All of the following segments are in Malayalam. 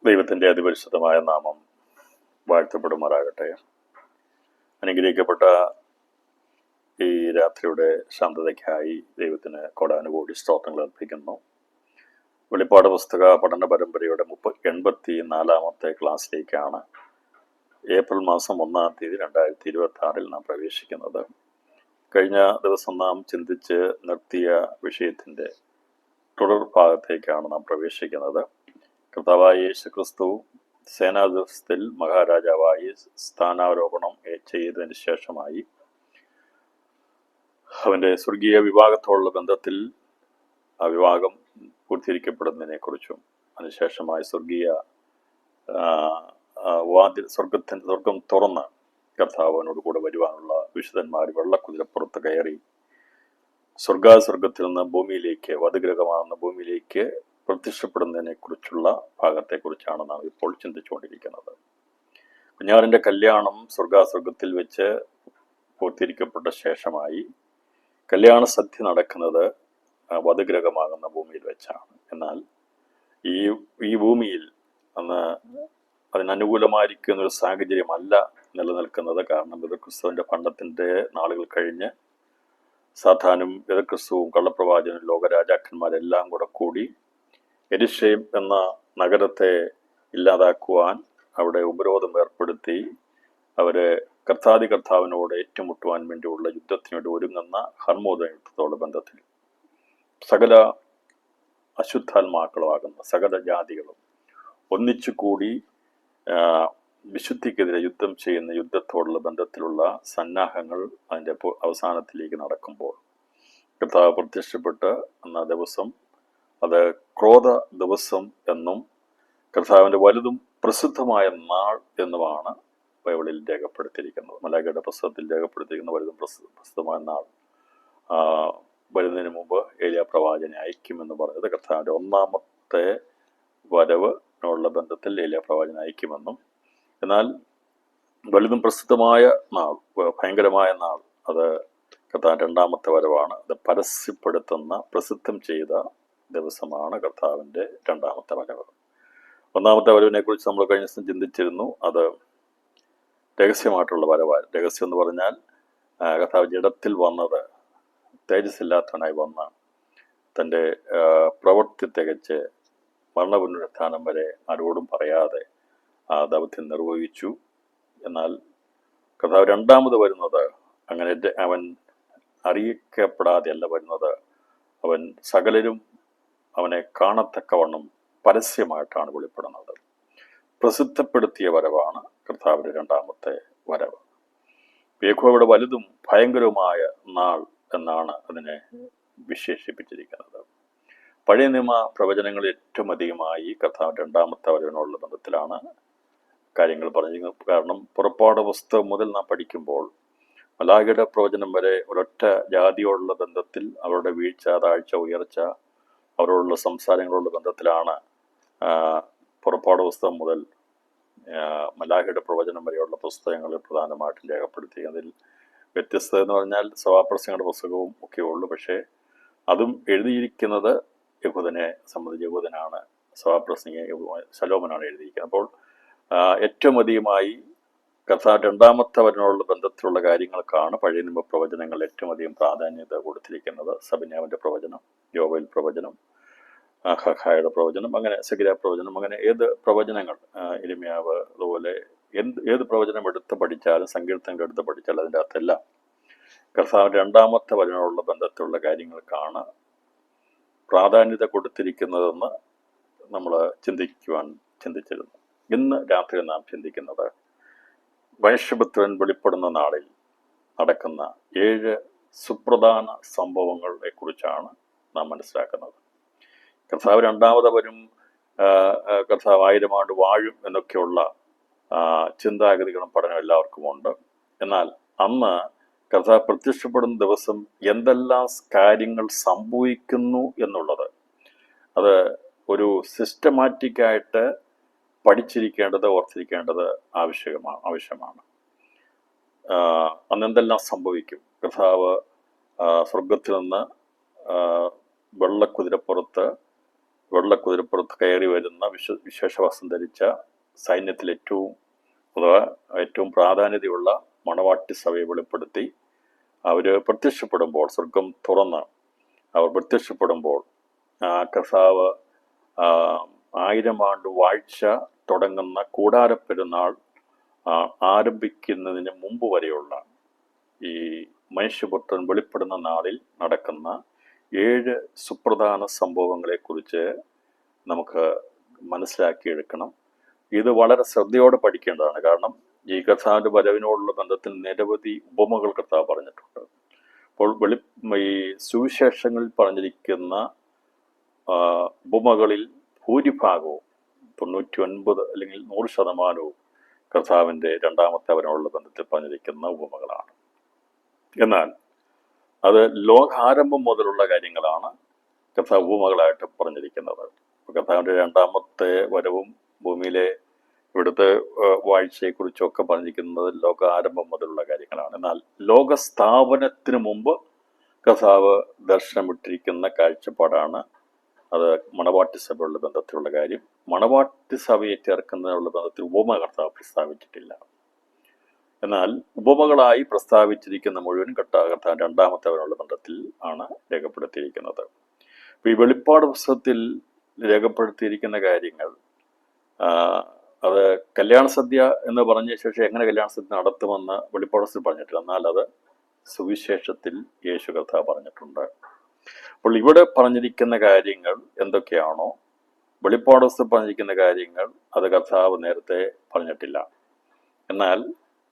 ദൈവത്തിൻ്റെ അതിപരിശുദ്ധമായ നാമം വാഴ്ത്തപ്പെടുമാറാകട്ടെ. അനുഗ്രഹിക്കപ്പെട്ട ഈ രാത്രിയുടെ ശാന്തതയ്ക്കായി ദൈവത്തിന് കോടാനുകോടി സ്തോത്രങ്ങൾ അർപ്പിക്കുന്നു. വെളിപ്പാട് പുസ്തക പഠന പരമ്പരയുടെ 84ാമത്തെ ക്ലാസ്സിലേക്കാണ് ഏപ്രിൽ മാസം 1-ാം തീയതി 2026 നാം പ്രവേശിക്കുന്നത്. കഴിഞ്ഞ ദിവസം നാം ചിന്തിച്ച് നിർത്തിയ വിഷയത്തിൻ്റെ തുടർ ഭാഗത്തേക്കാണ് നാം പ്രവേശിക്കുന്നത്. കർത്താവായ യേശുക്രിസ്തു സേനാദിവസത്തിൽ മഹാരാജാവായി സ്ഥാനാരോപണം ചെയ്തതിന് ശേഷമായി അവൻ്റെ സ്വർഗീയ വിവാഹത്തോടുള്ള ബന്ധത്തിൽ ആ വിവാഹം പൂർത്തീകരിക്കപ്പെടുന്നതിനെ കുറിച്ചും അതിനുശേഷമായി സ്വർഗം തുറന്ന് കർത്താവിനോട് കൂടെ വരുവാനുള്ള വിശുദ്ധന്മാർ വെള്ളക്കുതിരപ്പുറത്ത് കയറി സ്വർഗത്തിൽ നിന്ന് ഭൂമിയിലേക്ക്, വധുഗ്രഹമാകുന്ന ഭൂമിയിലേക്ക് പ്രത്യക്ഷപ്പെടുന്നതിനെ കുറിച്ചുള്ള ഭാഗത്തെക്കുറിച്ചാണ് നാം ഇപ്പോൾ ചിന്തിച്ചുകൊണ്ടിരിക്കുന്നത്. കുഞ്ഞാടിൻ്റെ കല്യാണം സ്വർഗത്തിൽ വെച്ച് പൂർത്തീകരിക്കപ്പെട്ട ശേഷമായി കല്യാണ സദ്യ നടക്കുന്നത് വധുഗ്രഹമാകുന്ന ഭൂമിയിൽ വെച്ചാണ്. എന്നാൽ ഈ ഭൂമിയിൽ അന്ന് അതിനനുകൂലമായിരിക്കുന്ന ഒരു സാഹചര്യമല്ല നിലനിൽക്കുന്നത്. കാരണം ക്രിസ്തുവിൻ്റെ പണ്ടത്തിൻ്റെ നാളുകൾ കഴിഞ്ഞ് സാത്താനും ക്രിസ്തുവും കള്ളപ്രവാചകനും ലോകരാജാക്കന്മാരെല്ലാം കൂടി യെരുശലേം എന്ന നഗരത്തെ ഇല്ലാതാക്കുവാൻ അവിടെ ഉപരോധം ഏർപ്പെടുത്തി അവരെ കർത്താവിനോട് ഏറ്റുമുട്ടുവാൻ വേണ്ടിയുള്ള യുദ്ധത്തിനുവേണ്ടി ഒരുങ്ങുന്ന ഹർമോദ യുദ്ധത്തോട് ബന്ധത്തിൽ സകല അശുദ്ധാത്മാക്കളുമാകുന്ന സകല ജാതികളും ഒന്നിച്ചു കൂടി വിശുദ്ധിക്കെതിരെ യുദ്ധം ചെയ്യുന്ന യുദ്ധത്തോടുള്ള ബന്ധത്തിലുള്ള സന്നാഹങ്ങൾ അതിൻ്റെ അവസാനത്തിലേക്ക് നടക്കുമ്പോൾ കർത്താവ് പ്രത്യക്ഷപ്പെട്ട് എന്ന ദിവസം അത് ക്രോധ ദിവസം എന്നും കർത്താവിൻ്റെ വലുതും പ്രസിദ്ധമായ നാൾ എന്നുമാണ് ബൈബിളിൽ രേഖപ്പെടുത്തിയിരിക്കുന്നത്. മലാഖയുടെ പുസ്തകത്തിൽ രേഖപ്പെടുത്തിയിരിക്കുന്ന വലുതും പ്രസിദ്ധമായ നാൾ വരുന്നതിന് മുമ്പ് ഏലിയാ പ്രവാചകനെ അയക്കുമെന്ന് പറഞ്ഞത് കർത്താവിൻ്റെ ഒന്നാമത്തെ വരവിനുള്ള ബന്ധത്തിൽ ഏലിയാ പ്രവാചകനെ അയക്കുമെന്നും, എന്നാൽ വലുതും പ്രസിദ്ധമായ നാൾ, ഭയങ്കരമായ നാൾ, അത് കർത്താവിൻ്റെ രണ്ടാമത്തെ വരവാണ്. അത് പരസ്യപ്പെടുത്തുന്ന, പ്രസിദ്ധം ചെയ്ത ദിവസമാണ് കർത്താവിൻ്റെ രണ്ടാമത്തെ വരവ്. ഒന്നാമത്തെ വരവിനെ കുറിച്ച് നമ്മൾ കഴിഞ്ഞ ദിവസം ചിന്തിച്ചിരുന്നു. അത് രഹസ്യമായിട്ടുള്ള വരവാണ്. രഹസ്യം എന്ന് പറഞ്ഞാൽ കർത്താവ് ജഡത്തിൽ വന്നത് തേജസ്സില്ലാത്തവനായി വന്ന തൻ്റെ പ്രവൃത്തി തികച്ച് മരണപുനരുത്ഥാനം വരെ ആരോടും പറയാതെ ആ ദൗത്യം നിർവഹിച്ചു. എന്നാൽ കർത്താവ് രണ്ടാമത് വരുന്നത് അങ്ങനെ അവൻ അറിയിക്കപ്പെടാതെയല്ല വരുന്നത്. അവൻ സകലരും അവനെ കാണത്തക്കവണ്ണം പരസ്യമായിട്ടാണ് വെളിപ്പെടുന്നത്. പ്രസിദ്ധപ്പെടുത്തിയ വരവാണ് കർത്താവിൻ്റെ രണ്ടാമത്തെ വരവ്. യഹോവയുടെ വലുതും ഭയങ്കരവുമായ നാൾ എന്നാണ് അതിനെ വിശേഷിപ്പിച്ചിരിക്കുന്നത്. പഴയ നിയമ പ്രവചനങ്ങളിൽ ഏറ്റവും അധികമായി കർത്താവിൻ്റെ രണ്ടാമത്തെ വരവിനുള്ള ബന്ധത്തിലാണ് കാര്യങ്ങൾ പറഞ്ഞിരിക്കുന്നത്. കാരണം പുറപ്പാട് പുസ്തകം മുതൽ നാം പഠിക്കുമ്പോൾ മലാഖയുടെ പ്രവചനം വരെ ഒരൊറ്റ ജാതിയോടുള്ള ബന്ധത്തിൽ അവരുടെ വീഴ്ച, താഴ്ച, ഉയർച്ച, അവരോടുള്ള സംസാരങ്ങളുള്ള ബന്ധത്തിലാണ് പുറപ്പാട് പുസ്തകം മുതൽ മലാഖയുടെ പ്രവചനം വരെയുള്ള പുസ്തകങ്ങൾ പ്രധാനമായിട്ടും രേഖപ്പെടുത്തിയതിൽ വ്യത്യസ്തത എന്ന് പറഞ്ഞാൽ സഭാപ്രസംഗങ്ങളുടെ പുസ്തകവും ഒക്കെ ഉള്ളൂ. പക്ഷേ അതും എഴുതിയിരിക്കുന്നത് യഹൂദനെ സംബന്ധിച്ച് യഹൂദനാണ്. സഭാപ്രസംഗ ശലോമനാണ് എഴുതിയിരിക്കുന്നത്. അപ്പോൾ ഏറ്റവും അധികമായി കർത്താവ് രണ്ടാമത്തെ വരവിനോടുള്ള ബന്ധത്തിലുള്ള കാര്യങ്ങൾക്കാണ് പഴയ നിയമ പ്രവചനങ്ങൾ ഏറ്റവും അധികം പ്രാധാന്യത കൊടുത്തിരിക്കുന്നത്. സബന്യാവിൻ്റെ പ്രവചനം, യോവേൽ പ്രവചനം, ഹഖായുടെ പ്രവചനം, അങ്ങനെ സെഖര്യാ പ്രവചനം, അങ്ങനെ ഏത് പ്രവചനങ്ങൾ, ഇരിമ്യാവ്, അതുപോലെ ഏത് പ്രവചനം എടുത്ത് പഠിച്ചാലും, സങ്കീർത്തനങ്ങൾ എടുത്ത് പഠിച്ചാലും അതിൻ്റെ അകത്തെല്ലാം കർത്താവിൻ്റെ രണ്ടാമത്തെ വരവിനോടുള്ള ബന്ധത്തിലുള്ള കാര്യങ്ങൾക്കാണ് പ്രാധാന്യത കൊടുത്തിരിക്കുന്നതെന്ന് നമ്മൾ ചിന്തിച്ചിരുന്നു. ഇന്ന് രാത്രി നാം ചിന്തിക്കുന്നത് മനുഷ്യപുത്രൻ വെളിപ്പെടുന്ന നാളിൽ നടക്കുന്ന 7 സുപ്രധാന സംഭവങ്ങളെ കുറിച്ചാണ് നാം മനസ്സിലാക്കുന്നത്. കർത്താവ് രണ്ടാമത് വരും, കർത്താവ് 1000 ആണ്ട് വാഴും എന്നൊക്കെയുള്ള ചിന്താഗതികളും പഠനം എല്ലാവർക്കും ഉണ്ട്. എന്നാൽ അന്ന് കർത്താവ് പ്രത്യക്ഷപ്പെടുന്ന ദിവസം എന്തെല്ലാം കാര്യങ്ങൾ സംഭവിക്കുന്നു എന്നുള്ളത് അത് ഒരു സിസ്റ്റമാറ്റിക്കായിട്ട് പഠിച്ചിരിക്കേണ്ടത്, ഓർത്തിരിക്കേണ്ടത് ആവശ്യമാണ്. അന്നെന്തെല്ലാം സംഭവിക്കും? കർത്താവ് സ്വർഗത്തിൽ നിന്ന് വെള്ളക്കുതിരപ്പുറത്ത് വെള്ളക്കുതിരപ്പുറത്ത് കയറി വരുന്ന വിശേഷവസ്ത്രം ധരിച്ച സൈന്യത്തിൽ ഏറ്റവും പ്രാധാന്യതയുള്ള മണവാട്ടി സഭയെ വെളിപ്പെടുത്തി അവർ പ്രത്യക്ഷപ്പെടുമ്പോൾ, സ്വർഗം തുറന്ന് അവർ പ്രത്യക്ഷപ്പെടുമ്പോൾ കർത്താവ് 1000 ആണ്ട് വാഴ്ച തുടങ്ങുന്ന കൂടാരപ്പെരുന്നാൾ ആരംഭിക്കുന്നതിന് മുമ്പ് വരെയുള്ള ഈ മനുഷ്യപുത്രൻ വെളിപ്പെടുന്ന നാളിൽ നടക്കുന്ന 7 സുപ്രധാന സംഭവങ്ങളെക്കുറിച്ച് നമുക്ക് മനസ്സിലാക്കിയെടുക്കണം. ഇത് വളരെ ശ്രദ്ധയോടെ പഠിക്കേണ്ടതാണ്. കാരണം ഈ കർത്താവിൻ്റെ വരവിനോടുള്ള ബന്ധത്തിൽ നിരവധി ഉപമകൾ കർത്താവ് പറഞ്ഞിട്ടുണ്ട്. അപ്പോൾ ഈ സുവിശേഷങ്ങളിൽ പറഞ്ഞിരിക്കുന്ന ഉപമകളിൽ ഭൂരിഭാഗവും 99 അല്ലെങ്കിൽ 100% കർത്താവിൻ്റെ രണ്ടാമത്തെ വരവിനോടുള്ള ബന്ധത്തിൽ പറഞ്ഞിരിക്കുന്ന ഉപമകളാണ്. എന്നാൽ അത് ലോകാരംഭം മുതലുള്ള കാര്യങ്ങളാണ് കർത്താവ് ഉപമകളായിട്ട് പറഞ്ഞിരിക്കുന്നത്. കർത്താവിൻ്റെ രണ്ടാമത്തെ വരവും ഭൂമിയിലെ ഇവിടുത്തെ വാഴ്ചയെക്കുറിച്ചൊക്കെ പറഞ്ഞിരിക്കുന്നത് ലോകാരംഭം മുതലുള്ള കാര്യങ്ങളാണ്. എന്നാൽ ലോകസ്ഥാപനത്തിന് മുമ്പ് കർത്താവ് ദർശനമിട്ടിരിക്കുന്ന കാഴ്ചപ്പാടാണ് അത് മണവാട്ടി സഭയുള്ള ബന്ധത്തിലുള്ള കാര്യം. മണവാട്ടി സഭയെ ചേർക്കുന്നതിനുള്ള ബന്ധത്തിൽ ഉപമ കർത്താവ് പ്രസ്താവിച്ചിട്ടില്ല. എന്നാൽ ഉപമകളായി പ്രസ്താവിച്ചിരിക്കുന്ന മുഴുവൻ കർത്താവ് രണ്ടാമത്തെ വരവിനുള്ള ബന്ധത്തിൽ ആണ് രേഖപ്പെടുത്തിയിരിക്കുന്നത്. ഈ വെളിപ്പാട് പുസ്തകത്തിൽ രേഖപ്പെടുത്തിയിരിക്കുന്ന കാര്യങ്ങൾ അത് കല്യാണ സദ്യ എന്ന് പറഞ്ഞ ശേഷം എങ്ങനെ കല്യാണ സദ്യ നടത്തുമെന്ന് വെളിപ്പാട് പുസ്തകത്തിൽ പറഞ്ഞിട്ടില്ല. എന്നാൽ അത് സുവിശേഷത്തിൽ യേശു കർത്താവ് പറഞ്ഞിട്ടുണ്ട്. അപ്പോൾ ഇവിടെ പറഞ്ഞിരിക്കുന്ന കാര്യങ്ങൾ എന്തൊക്കെയാണോ വെളിപ്പാട് പുസ്തകത്തിൽ പറഞ്ഞിരിക്കുന്ന കാര്യങ്ങൾ അത് കർത്താവ് നേരത്തെ പറഞ്ഞിട്ടില്ല. എന്നാൽ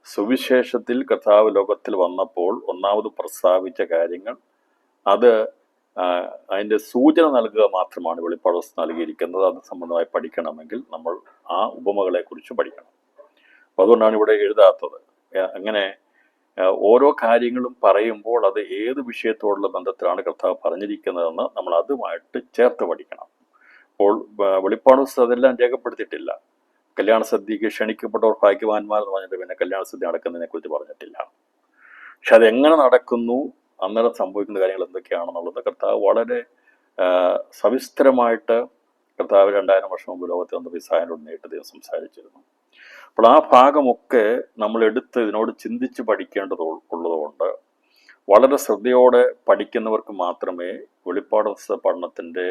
സുവിശേഷത്തിൽ കർത്താവ് ലോകത്തിൽ വന്നപ്പോൾ ഒന്നാമത് പ്രസ്താവിച്ച കാര്യങ്ങൾ അത് അതിൻ്റെ സൂചന നൽകുക മാത്രമാണ് വെളിപ്പാട് പുസ്തകം നൽകിയിരിക്കുന്നത്. അത് സംബന്ധമായി പഠിക്കണമെങ്കിൽ നമ്മൾ ആ ഉപമകളെക്കുറിച്ച് പഠിക്കണം. അപ്പോൾ അതുകൊണ്ടാണ് ഇവിടെ എഴുതാത്തത്. അങ്ങനെ ഓരോ കാര്യങ്ങളും പറയുമ്പോൾ അത് ഏത് വിഷയത്തോടുള്ള ബന്ധത്തിലാണ് കർത്താവ് പറഞ്ഞിരിക്കുന്നതെന്ന് നമ്മൾ അതുമായിട്ട് ചേർത്ത് പഠിക്കണം. അപ്പോൾ വെളിപ്പാട് പുസ്തകം അതെല്ലാം രേഖപ്പെടുത്തിയിട്ടില്ല. കല്യാണ സദ്യക്ക് ക്ഷണിക്കപ്പെട്ടവർ ഭാഗ്യവാന്മാരെന്ന് പറഞ്ഞിട്ട് പിന്നെ കല്യാണ സദ്യ നടക്കുന്നതിനെ കുറിച്ച് പറഞ്ഞിട്ടില്ല. പക്ഷെ അതെങ്ങനെ നടക്കുന്നു, അന്നേരം സംഭവിക്കുന്ന കാര്യങ്ങൾ എന്തൊക്കെയാണെന്നുള്ളത് കർത്താവ് വളരെ സവിസ്തരമായിട്ട് കർത്താവ് 2000 വർഷം മുമ്പ് ലോകത്തിൽ വന്ന ഇസായിനോട് നേരിട്ട് സംസാരിച്ചിരുന്നു. അപ്പോൾ ആ ഭാഗമൊക്കെ നമ്മൾ എടുത്ത് ഇതിനോട് ചിന്തിച്ച് പഠിക്കേണ്ടത് ഉള്ളതുകൊണ്ട് വളരെ ശ്രദ്ധയോടെ പഠിക്കുന്നവർക്ക് മാത്രമേ വെളിപ്പാട് പുസ്തക പഠനത്തിൻ്റെ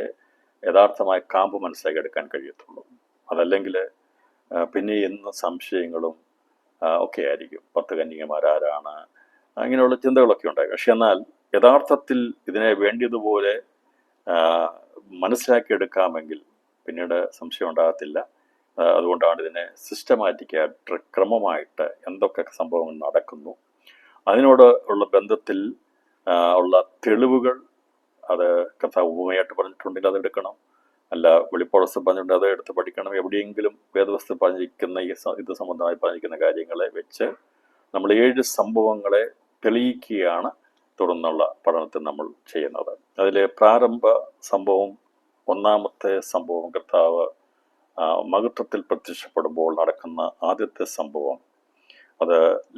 യഥാർത്ഥമായ കാമ്പ് മനസ്സിലാക്കിയെടുക്കാൻ കഴിയത്തുള്ളൂ. അതല്ലെങ്കിൽ പിന്നെ എന്ന് സംശയങ്ങളും ഒക്കെ ആയിരിക്കും. 10 കന്യകമാരാരാണ്, അങ്ങനെയുള്ള ചിന്തകളൊക്കെ ഉണ്ടാകും. പക്ഷെ എന്നാൽ യഥാർത്ഥത്തിൽ ഇതിനെ വേണ്ടിയതുപോലെ മനസ്സിലാക്കിയെടുക്കാമെങ്കിൽ പിന്നീട് സംശയം ഉണ്ടാകത്തില്ല. അതുകൊണ്ടാണ് ഇതിനെ സിസ്റ്റമാറ്റിക്കായിട്ട് ക്രമമായിട്ട് എന്തൊക്കെ സംഭവങ്ങൾ നടക്കുന്നു അതിനോട് ഉള്ള ബന്ധത്തിൽ ഉള്ള തെളിവുകൾ അത് കർത്താവ് ഉപമയായിട്ട് പറഞ്ഞിട്ടുണ്ടെങ്കിൽ അതെടുക്കണം. അല്ല വെളിപ്പാട് പുസ്തകം പറഞ്ഞിട്ടുണ്ട് അത് എടുത്ത് പഠിക്കണം. എവിടെയെങ്കിലും വേദപുസ്തകം പറഞ്ഞിരിക്കുന്ന ഇത് സംബന്ധമായി പറഞ്ഞിരിക്കുന്ന കാര്യങ്ങളെ വെച്ച് നമ്മൾ 7 സംഭവങ്ങളെ തെളിയിക്കുകയാണ് തുടർന്നുള്ള പഠനത്തിൽ നമ്മൾ ചെയ്യുന്നത്. അതിലെ പ്രാരംഭ സംഭവം, ഒന്നാമത്തെ സംഭവം കർത്താവ് മഹത്വത്തിൽ പ്രത്യക്ഷപ്പെടുമ്പോൾ നടക്കുന്ന ആദ്യത്തെ സംഭവം അത്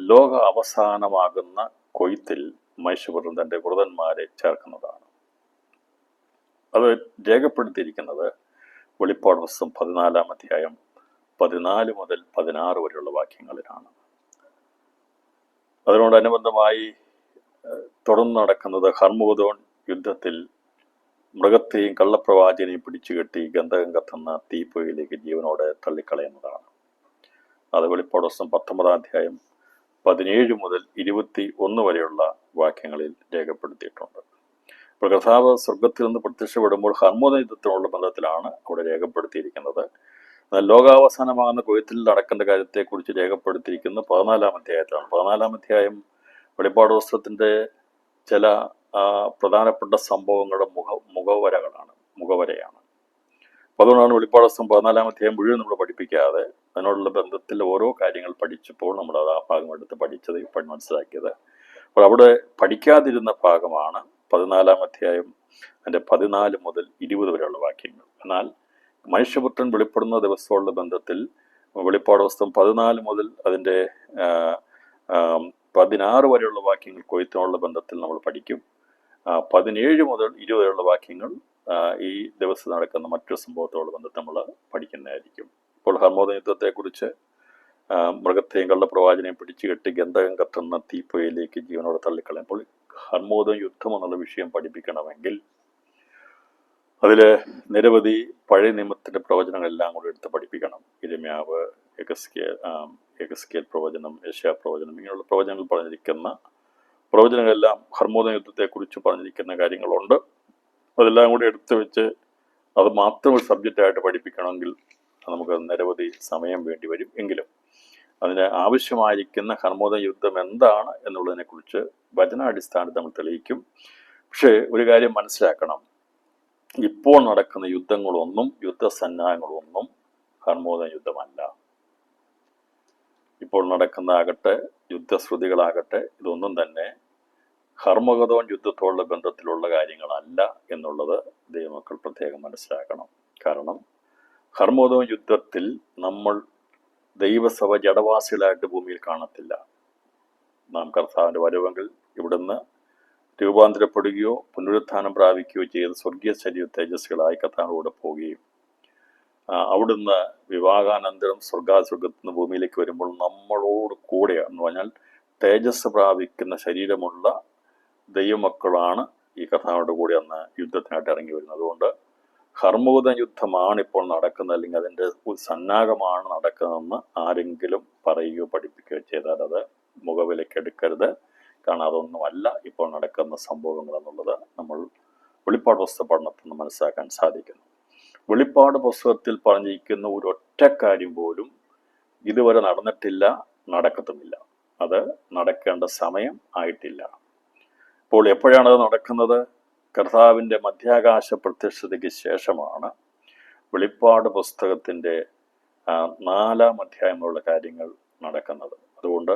ലോക അവസാനമാകുന്ന കൊയ്ത്തിൽ മനുഷ്യപുത്രൻ തൻ്റെ വൃതന്മാരെ ചേർക്കുന്നതാണ്. അത് രേഖപ്പെടുത്തിയിരിക്കുന്നത് വെളിപ്പാട് പുസ്തകം 14-ാം അധ്യായം 14 മുതൽ 16 വരെയുള്ള വാക്യങ്ങളിലാണ്. അതിനോടനുബന്ധമായി തുടർന്ന് നടക്കുന്നത് ഹർമോദോൻ യുദ്ധത്തിൽ മൃഗത്തെയും കള്ളപ്രവാചനെയും പിടിച്ചുകെട്ടി ഗന്ധകം കത്തുന്ന തീപ്പൊയിലേക്ക് ജീവനോടെ തള്ളിക്കളയുന്നതാണ്. അത് വെളിപ്പാട് പുസ്തകം 19-ാം അധ്യായം 17 മുതൽ 21 വരെയുള്ള വാക്യങ്ങളിൽ രേഖപ്പെടുത്തിയിട്ടുണ്ട്. ഇപ്പോൾ കർത്താവ് സ്വർഗത്തിൽ നിന്ന് പ്രത്യക്ഷപ്പെടുമ്പോൾ ഹർമോദ യുദ്ധത്തിനുള്ള ബന്ധത്തിലാണ് അവിടെ രേഖപ്പെടുത്തിയിരിക്കുന്നത്. ലോകാവസാനമാകുന്ന കൊയ്ത്തിൽ നടക്കേണ്ട കാര്യത്തെക്കുറിച്ച് രേഖപ്പെടുത്തിയിരിക്കുന്ന 14-ാം അധ്യായത്തിലാണ്. 14-ാം അധ്യായം വെളിപ്പാട് പുസ്തകത്തിൻ്റെ ചില പ്രധാനപ്പെട്ട സംഭവങ്ങളുടെ മുഖവരയാണ്. അപ്പോൾ അതുകൊണ്ടാണ് വെളിപ്പാട് പുസ്തകം 14-ാം അധ്യായം മുഴുവൻ നമ്മൾ പഠിപ്പിക്കാതെ അതിനോടുള്ള ബന്ധത്തിൽ ഓരോ കാര്യങ്ങൾ പഠിച്ചപ്പോൾ നമ്മൾ അത് ആ ഭാഗം എടുത്ത് പഠിച്ചത് മനസ്സിലാക്കിയത്. അപ്പോൾ അവിടെ പഠിക്കാതിരുന്ന ഭാഗമാണ് 14-ാം അധ്യായം അതിൻ്റെ 14 മുതൽ 20 വരെയുള്ള വാക്യങ്ങൾ. എന്നാൽ മനുഷ്യപുത്രൻ വെളിപ്പെടുന്ന ദിവസമുള്ള ബന്ധത്തിൽ വെളിപ്പാട് പുസ്തകം 14 മുതൽ അതിൻ്റെ 16 വരെയുള്ള വാക്യങ്ങൾ കൊയ്ത്തിനുള്ള ബന്ധത്തിൽ നമ്മൾ പഠിക്കും. 17 മുതൽ 20 വരെയുള്ള വാക്യങ്ങൾ ഈ ദിവസം നടക്കുന്ന മറ്റൊരു സംഭവത്തോട് ബന്ധത്ത് നമ്മൾ പഠിക്കുന്നതായിരിക്കും. ഇപ്പോൾ ഹർമോദ യുദ്ധത്തെക്കുറിച്ച് മൃഗത്തെയും കള്ളപ്രവാചനെയും പിടിച്ചു കെട്ടി ഗന്ധകം കത്തുന്ന തീപ്പൊയിലേക്ക് ജീവനോടെ തള്ളിക്കളയുമ്പോൾ ഹർമോദ യുദ്ധം എന്നുള്ള വിഷയം പഠിപ്പിക്കണമെങ്കിൽ അതിൽ നിരവധി പഴയ നിയമത്തിൻ്റെ പ്രവചനങ്ങളെല്ലാം കൂടി എടുത്ത് പഠിപ്പിക്കണം. ഇരമ്യാവ്, എഗസ്കേൽ പ്രവചനം, യെശയ്യാ പ്രവചനം, ഇങ്ങനെയുള്ള പ്രവചനങ്ങൾ പറഞ്ഞിരിക്കുന്ന പ്രവചനങ്ങളെല്ലാം ഹർമോദ യുദ്ധത്തെക്കുറിച്ച് പറഞ്ഞിരിക്കുന്ന കാര്യങ്ങളുണ്ട്. അതെല്ലാം കൂടി എടുത്തു വെച്ച് അത് മാത്രം ഒരു സബ്ജക്റ്റായിട്ട് പഠിപ്പിക്കണമെങ്കിൽ നമുക്ക് നിരവധി സമയം വേണ്ടി വരും. എങ്കിലും അതിന് ആവശ്യമായിരിക്കുന്ന ഹർമോദ യുദ്ധം എന്താണ് എന്നുള്ളതിനെക്കുറിച്ച് വചനാടിസ്ഥാനത്തിൽ നമ്മൾ തെളിയിക്കും. പക്ഷേ ഒരു കാര്യം മനസ്സിലാക്കണം, ഇപ്പോൾ നടക്കുന്ന യുദ്ധങ്ങളൊന്നും, യുദ്ധസന്നാഹങ്ങളൊന്നും ഹർമോദ യുദ്ധമല്ല. ഇപ്പോൾ നടക്കുന്നതാകട്ടെ, യുദ്ധശ്രുതികളാകട്ടെ, ഇതൊന്നും തന്നെ ഹർമഗദോൻ യുദ്ധത്തോടുള്ള ബന്ധത്തിലുള്ള കാര്യങ്ങളല്ല എന്നുള്ളത് ദൈവമക്കൾ പ്രത്യേകം മനസ്സിലാക്കണം. കാരണം ഹർമഗദോൻ യുദ്ധത്തിൽ നമ്മൾ ദൈവസഭ ജഡവാസികളായിട്ട് ഭൂമിയിൽ കാണത്തില്ല. നാം കർത്താവിൻ്റെ വരവെങ്കിൽ ഇവിടുന്ന് രൂപാന്തരപ്പെടുകയോ പുനരുത്ഥാനം പ്രാപിക്കുകയോ ചെയ്ത് സ്വർഗീയ ശരീര തേജസ്സുകളായി കർത്താവിനോട് പോവുകയും അവിടുന്ന് വിവാഹാനന്തരം സ്വർഗത്തിൽ നിന്ന് ഭൂമിയിലേക്ക് വരുമ്പോൾ നമ്മളോട് കൂടെ എന്ന് പറഞ്ഞാൽ തേജസ് പ്രാപിക്കുന്ന ശരീരമുള്ള ദൈവമക്കളാണ് ഈ കർത്താവിനോട് കൂടി അന്ന് യുദ്ധത്തിനായിട്ട് ഇറങ്ങി വരുന്നത്. അതുകൊണ്ട് ഹർമോദ യുദ്ധമാണ് ഇപ്പോൾ നടക്കുന്നത്, അല്ലെങ്കിൽ അതിൻ്റെ സന്നാഹമാണ് നടക്കുന്നതെന്ന് ആരെങ്കിലും പറയുകയോ പഠിപ്പിക്കുകയോ ചെയ്താൽ അത് മുഖവിലക്കെടുക്കരുത്. കാരണം അതൊന്നുമല്ല ഇപ്പോൾ നടക്കുന്ന സംഭവങ്ങൾ എന്നുള്ളത് നമ്മൾ വെളിപ്പാട് പുസ്തക പഠനത്തിൽ നിന്ന് മനസ്സിലാക്കാൻ സാധിക്കുന്നു. വെളിപ്പാട് പുസ്തകത്തിൽ പറഞ്ഞിരിക്കുന്ന ഒരു ഒറ്റ കാര്യം പോലും ഇതുവരെ നടന്നിട്ടില്ല, നടക്കത്തുമില്ല. അത് നടക്കേണ്ട സമയം ആയിട്ടില്ല. അപ്പോൾ എപ്പോഴാണത് നടക്കുന്നത്? കർത്താവിൻ്റെ മധ്യാകാശ പ്രത്യക്ഷതയ്ക്ക് ശേഷമാണ് വെളിപ്പാട് പുസ്തകത്തിൻ്റെ 4-ാം അധ്യായമുള്ള കാര്യങ്ങൾ നടക്കുന്നത്. അതുകൊണ്ട്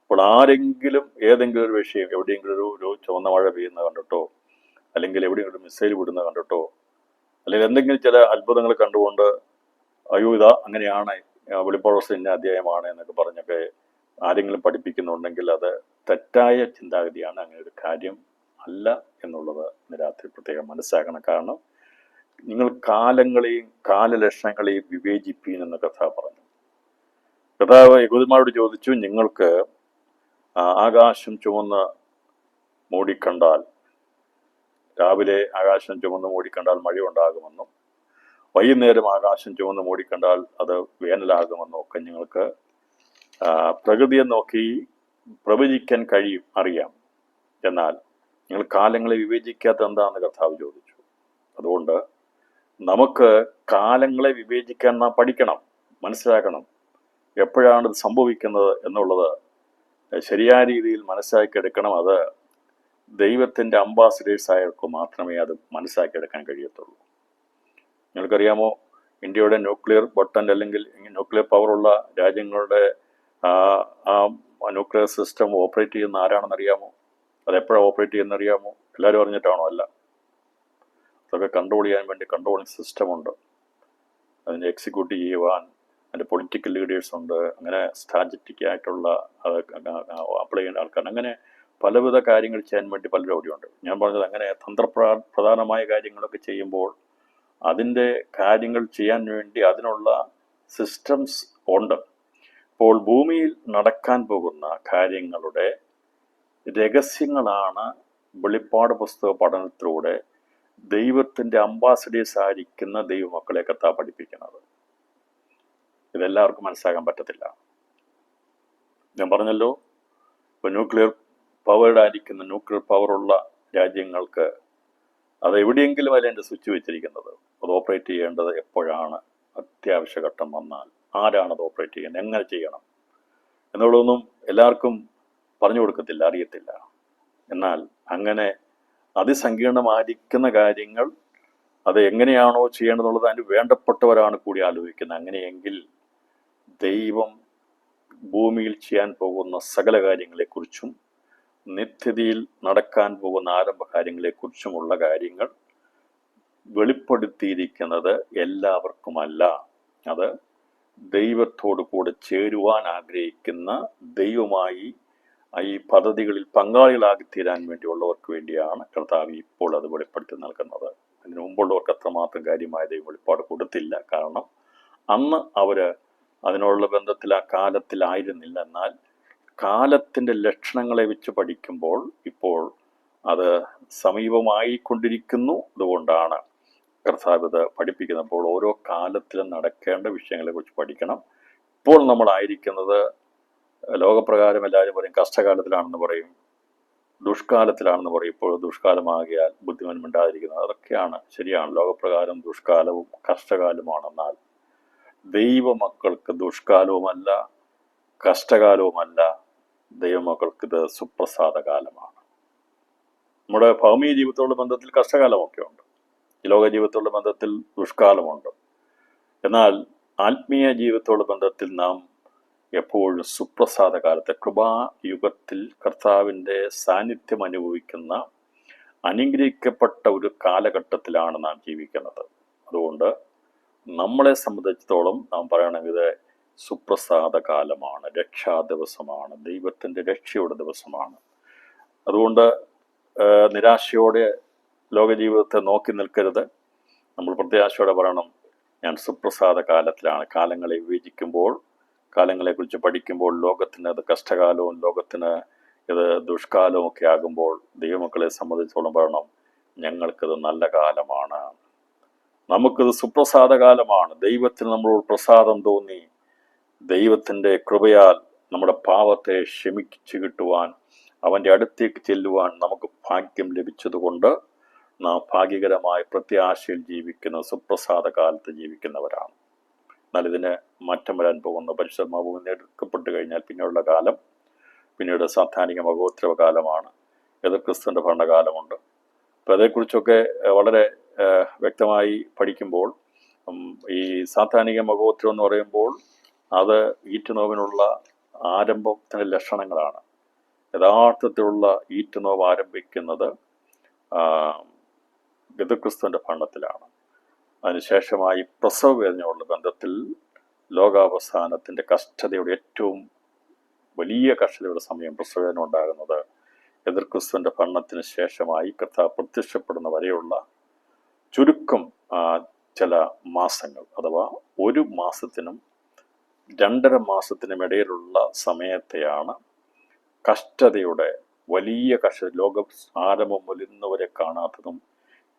ഇപ്പോൾ ആരെങ്കിലും ഏതെങ്കിലും ഒരു വിഷയം, എവിടെയെങ്കിലും ഒരു ചുവന്ന മഴ പെയ്യുന്ന കണ്ടിട്ടോ, അല്ലെങ്കിൽ എവിടെയെങ്കിലും ഒരു മിസൈൽ വിടുന്ന കണ്ടിട്ടോ, അല്ലെങ്കിൽ എന്തെങ്കിലും ചില അത്ഭുതങ്ങൾ കണ്ടുകൊണ്ട് അയ്യോ ഇതാ അങ്ങനെയാണ്, വെളിപ്പാട് പുസ്തകം ഇന്ന അധ്യായമാണ് എന്നൊക്കെ പറഞ്ഞൊക്കെ ആരെങ്കിലും പഠിപ്പിക്കുന്നുണ്ടെങ്കിൽ അത് തെറ്റായ ചിന്താഗതിയാണ്. അങ്ങനെ ഒരു കാര്യം അല്ല എന്നുള്ളത് രാത്രി പ്രത്യേകം മനസ്സിലാക്കണം. കാരണം നിങ്ങൾ കാലങ്ങളെയും കാലലക്ഷണങ്ങളെയും വിവേചിപ്പീൻ എന്ന് കർത്താവ് പറഞ്ഞു. കർത്താവ് യഹൂദന്മാരോട് ചോദിച്ചു, നിങ്ങൾക്ക് ആകാശം ചുമന്ന് മൂടിക്കണ്ടാൽ, രാവിലെ ആകാശം ചുമന്ന് മൂടിക്കണ്ടാൽ മഴ ഉണ്ടാകുമെന്നും വൈകുന്നേരം ആകാശം ചുമന്ന് മൂടിക്കണ്ടാൽ അത് വേനലാകുമെന്നും ഒക്കെ നിങ്ങൾക്ക് പ്രകൃതിയെ നോക്കി പ്രവചിക്കാൻ അറിയാം. എന്നാൽ നിങ്ങൾ കാലങ്ങളെ വിവേചിക്കാത്ത എന്താണെന്ന് കർത്താവ് ചോദിച്ചു. അതുകൊണ്ട് നമുക്ക് കാലങ്ങളെ വിവേചിക്കാൻ നാം പഠിക്കണം, മനസ്സിലാക്കണം. എപ്പോഴാണ് ഇത് സംഭവിക്കുന്നത് എന്നുള്ളത് ശരിയായ രീതിയിൽ മനസ്സിലാക്കിയെടുക്കണം. അത് ദൈവത്തിൻ്റെ അംബാസിഡേഴ്സായവർക്ക് മാത്രമേ അത് മനസ്സിലാക്കിയെടുക്കാൻ കഴിയത്തുള്ളൂ. നിങ്ങൾക്കറിയാമോ, ഇന്ത്യയുടെ ന്യൂക്ലിയർ ബട്ടൺ അല്ലെങ്കിൽ ന്യൂക്ലിയർ പവറുള്ള രാജ്യങ്ങളുടെ ന്യൂക്ലിയർ സിസ്റ്റം ഓപ്പറേറ്റ് ചെയ്യുന്ന ആരാണെന്നറിയാമോ? അതെപ്പോഴാണ് ഓപ്പറേറ്റ് ചെയ്യുന്നറിയാമോ? എല്ലാവരും അറിഞ്ഞിട്ടാണോ? അല്ല. അതൊക്കെ കൺട്രോൾ ചെയ്യാൻ വേണ്ടി കൺട്രോളിങ് സിസ്റ്റമുണ്ട്. അതിനെ എക്സിക്യൂട്ട് ചെയ്യുവാൻ അതിൻ്റെ പൊളിറ്റിക്കൽ ലീഡേഴ്സ് ഉണ്ട്. അങ്ങനെ സ്ട്രാറ്റജിക് ആയിട്ടുള്ള അപ്ലൈ ചെയ്യുന്ന ആൾക്കാർ, അങ്ങനെ പലവിധ കാര്യങ്ങൾ ചെയ്യാൻ വേണ്ടി പലരും അവിടെയുണ്ട്. ഞാൻ പറഞ്ഞത് അങ്ങനെ തന്ത്രപ്രധാനമായ കാര്യങ്ങളൊക്കെ ചെയ്യുമ്പോൾ അതിൻ്റെ കാര്യങ്ങൾ ചെയ്യാൻ വേണ്ടി അതിനുള്ള സിസ്റ്റംസ് ഉണ്ട്. ഇപ്പോൾ ഭൂമിയിൽ നടക്കാൻ പോകുന്ന കാര്യങ്ങളുടെ രഹസ്യങ്ങളാണ് വെളിപ്പാട് പുസ്തക പഠനത്തിലൂടെ ദൈവത്തിൻ്റെ അംബാസഡേഴ്സ് ആയിരിക്കുന്ന ദൈവമക്കളെ കർത്താവ് പഠിപ്പിക്കുന്നത്. ഇതെല്ലാവർക്കും മനസ്സിലാക്കാൻ പറ്റത്തില്ല. ഞാൻ പറഞ്ഞല്ലോ, ഇപ്പോൾ ന്യൂക്ലിയർ പവേർഡ് ആയിരിക്കുന്ന ന്യൂക്ലിയർ പവറുള്ള രാജ്യങ്ങൾക്ക് അത് എവിടെയെങ്കിലും അതിൻ്റെ സ്വിച്ച് വെച്ചിരിക്കുന്നത്. അത് ഓപ്പറേറ്റ് ചെയ്യേണ്ടത് എപ്പോഴാണ്, അത്യാവശ്യ ഘട്ടം വന്നാൽ ആരാണത് ഓപ്പറേറ്റ് ചെയ്യുന്നത്, എങ്ങനെ ചെയ്യണം എന്നുള്ളതൊന്നും എല്ലാവർക്കും പറഞ്ഞു കൊടുക്കത്തില്ല, അറിയത്തില്ല. എന്നാൽ അങ്ങനെ അതിസങ്കീർണമായിരിക്കുന്ന കാര്യങ്ങൾ അത് എങ്ങനെയാണോ ചെയ്യേണ്ടതെന്നുള്ളത് അതിന് വേണ്ടപ്പെട്ടവരാണ് കൂടി ആലോചിക്കുന്നത്. അങ്ങനെയെങ്കിൽ ദൈവം ഭൂമിയിൽ ചെയ്യാൻ പോകുന്ന സകല കാര്യങ്ങളെക്കുറിച്ചും നിത്യതയിൽ നടക്കാൻ പോകുന്ന ആരംഭ കാര്യങ്ങളെക്കുറിച്ചുമുള്ള കാര്യങ്ങൾ വെളിപ്പെടുത്തിയിരിക്കുന്നത് എല്ലാവർക്കുമല്ല. അത് ദൈവത്തോടു കൂടെ ചേരുവാൻ ആഗ്രഹിക്കുന്ന, ദൈവമായി ഈ പദ്ധതികളിൽ പങ്കാളികളാക്കി തീരാൻ വേണ്ടിയുള്ളവർക്ക് വേണ്ടിയാണ് കർത്താവ് ഇപ്പോൾ അത് വെളിപ്പെടുത്തി നൽകുന്നത്. ഇതിനു മുമ്പുള്ളവർക്ക് അത്രമാത്രം കാര്യമായ ദൈവം വെളിപ്പാട് കൊടുത്തില്ല. കാരണം അന്ന് അവർ അതിനുള്ള ബന്ധത്തിൽ ആ കാലത്തിലായിരുന്നില്ല. എന്നാൽ കാലത്തിൻ്റെ ലക്ഷണങ്ങളെ വെച്ച് പഠിക്കുമ്പോൾ ഇപ്പോൾ അത് സമീപമായിക്കൊണ്ടിരിക്കുന്നു. അതുകൊണ്ടാണ് കർത്താവ് ഇത് പഠിപ്പിക്കുന്നപ്പോൾ ഓരോ കാലത്തിലും നടക്കേണ്ട വിഷയങ്ങളെക്കുറിച്ച് പഠിക്കണം. ഇപ്പോൾ നമ്മളായിരിക്കുന്നത് ലോകപ്രകാരം എല്ലാവരും പറയും കഷ്ടകാലത്തിലാണെന്ന് പറയും, ദുഷ്കാലത്തിലാണെന്ന് പറയും. ഇപ്പോൾ ദുഷ്കാലമാകിയാൽ ബുദ്ധിമാൻ മിണ്ടാതിരിക്കുന്നത്, അതൊക്കെയാണ് ശരിയാണ്. ലോകപ്രകാരം ദുഷ്കാലവും കഷ്ടകാലവുമാണെന്നാൽ ദൈവമക്കൾക്ക് ദുഷ്കാലവുമല്ല കഷ്ടകാലവുമല്ല, ദൈവമക്കൾക്ക് ഇത് സുപ്രസാദ കാലമാണ്. നമ്മുടെ ഭൗമിക ജീവിതത്തോടുള്ള ബന്ധത്തിൽ കഷ്ടകാലമൊക്കെ ഉണ്ട്, ഈ ലോക ജീവിതത്തോടുള്ള ബന്ധത്തിൽ ദുഷ്കാലമുണ്ട്. എന്നാൽ ആത്മീയ ജീവിതത്തോടുള്ള ബന്ധത്തിൽ നാം എപ്പോഴും സുപ്രസാദ കാലത്തെ കൃപായുഗത്തിൽ കർത്താവിൻ്റെ സാന്നിധ്യം അനുഭവിക്കുന്ന അനുഗ്രഹിക്കപ്പെട്ട ഒരു കാലഘട്ടത്തിലാണ് നാം ജീവിക്കുന്നത്. അതുകൊണ്ട് നമ്മളെ സംബന്ധിച്ചിടത്തോളം നാം പറയണമെങ്കിൽ ഇത് സുപ്രസാദ കാലമാണ്, രക്ഷാ ദിവസമാണ്, ദൈവത്തിൻ്റെ രക്ഷയുടെ ദിവസമാണ്. അതുകൊണ്ട് നിരാശയോടെ ലോകജീവിതത്തെ നോക്കി നിൽക്കരുത്. നമ്മൾ പ്രത്യാശയോടെ പറയണം, ഞാൻ സുപ്രസാദ കാലത്തിലാണ്. കാലങ്ങളെ വിവേചിക്കുമ്പോൾ, കാലങ്ങളെക്കുറിച്ച് പഠിക്കുമ്പോൾ ലോകത്തിന് അത് കഷ്ടകാലവും ലോകത്തിന് ഇത് ദുഷ്കാലവും ഒക്കെ ആകുമ്പോൾ ദൈവമക്കളെ സംബന്ധിച്ചോളം പറയണം, ഞങ്ങൾക്കിത് നല്ല കാലമാണ്, നമുക്കിത് സുപ്രസാദ കാലമാണ്. ദൈവത്തിന് നമ്മളോട് പ്രസാദം തോന്നി, ദൈവത്തിൻ്റെ കൃപയാൽ നമ്മുടെ പാവത്തെ ക്ഷമിച്ചു കിട്ടുവാൻ, അവൻ്റെ അടുത്തേക്ക് ചെല്ലുവാൻ നമുക്ക് ഭാഗ്യം ലഭിച്ചതുകൊണ്ട് നാം ഭാഗ്യകരമായ പ്രത്യാശയിൽ ജീവിക്കുന്ന സുപ്രസാദ കാലത്ത് ജീവിക്കുന്നവരാണ്. എന്നാൽ ഇതിന് മാറ്റം വരാൻ പോകുന്ന പരിശുദ്ധാത്മാവ് എടുക്കപ്പെട്ടു കഴിഞ്ഞാൽ പിന്നെയുള്ള കാലം പിന്നീട് സാധാനിക മഹോത്സവ കാലമാണ്. എതിർ ക്രിസ്തുവിൻ്റെ ഭരണകാലമുണ്ട്. അപ്പോൾ അതേക്കുറിച്ചൊക്കെ വളരെ വ്യക്തമായി പഠിക്കുമ്പോൾ ഈ സാധാനിക മഹോത്സവം എന്ന് പറയുമ്പോൾ അത് ഈറ്റുനോവിനുള്ള ആരംഭത്തിൻ്റെ ലക്ഷണങ്ങളാണ്. യഥാർത്ഥത്തിലുള്ള ഈറ്റുനോവ് ആരംഭിക്കുന്നത് ഗതക്രിസ്തുവിൻ്റെ ഭരണത്തിലാണ്. അതിനുശേഷമായി പ്രസവ വേദനയുള്ള ബന്ധത്തിൽ ലോകാവസാനത്തിൻ്റെ കഷ്ടതയുടെ ഏറ്റവും വലിയ കഷ്ടതയുടെ സമയം പ്രസവവേദന ഉണ്ടാകുന്നത് എതിർക്രിസ്തുവിൻ്റെ ഭരണത്തിന് ശേഷമായി കർത്താവ് പ്രത്യക്ഷപ്പെടുന്ന വരെയുള്ള ചുരുക്കം ചില മാസങ്ങൾ, അഥവാ 1 മാസത്തിനും 2.5 മാസത്തിനും ഇടയിലുള്ള സമയത്തെയാണ് കഷ്ടതയുടെ വലിയ കഷ്ടത, ലോകം ആരംഭം മുതൽ ഇന്നുവരെ കാണാത്തതും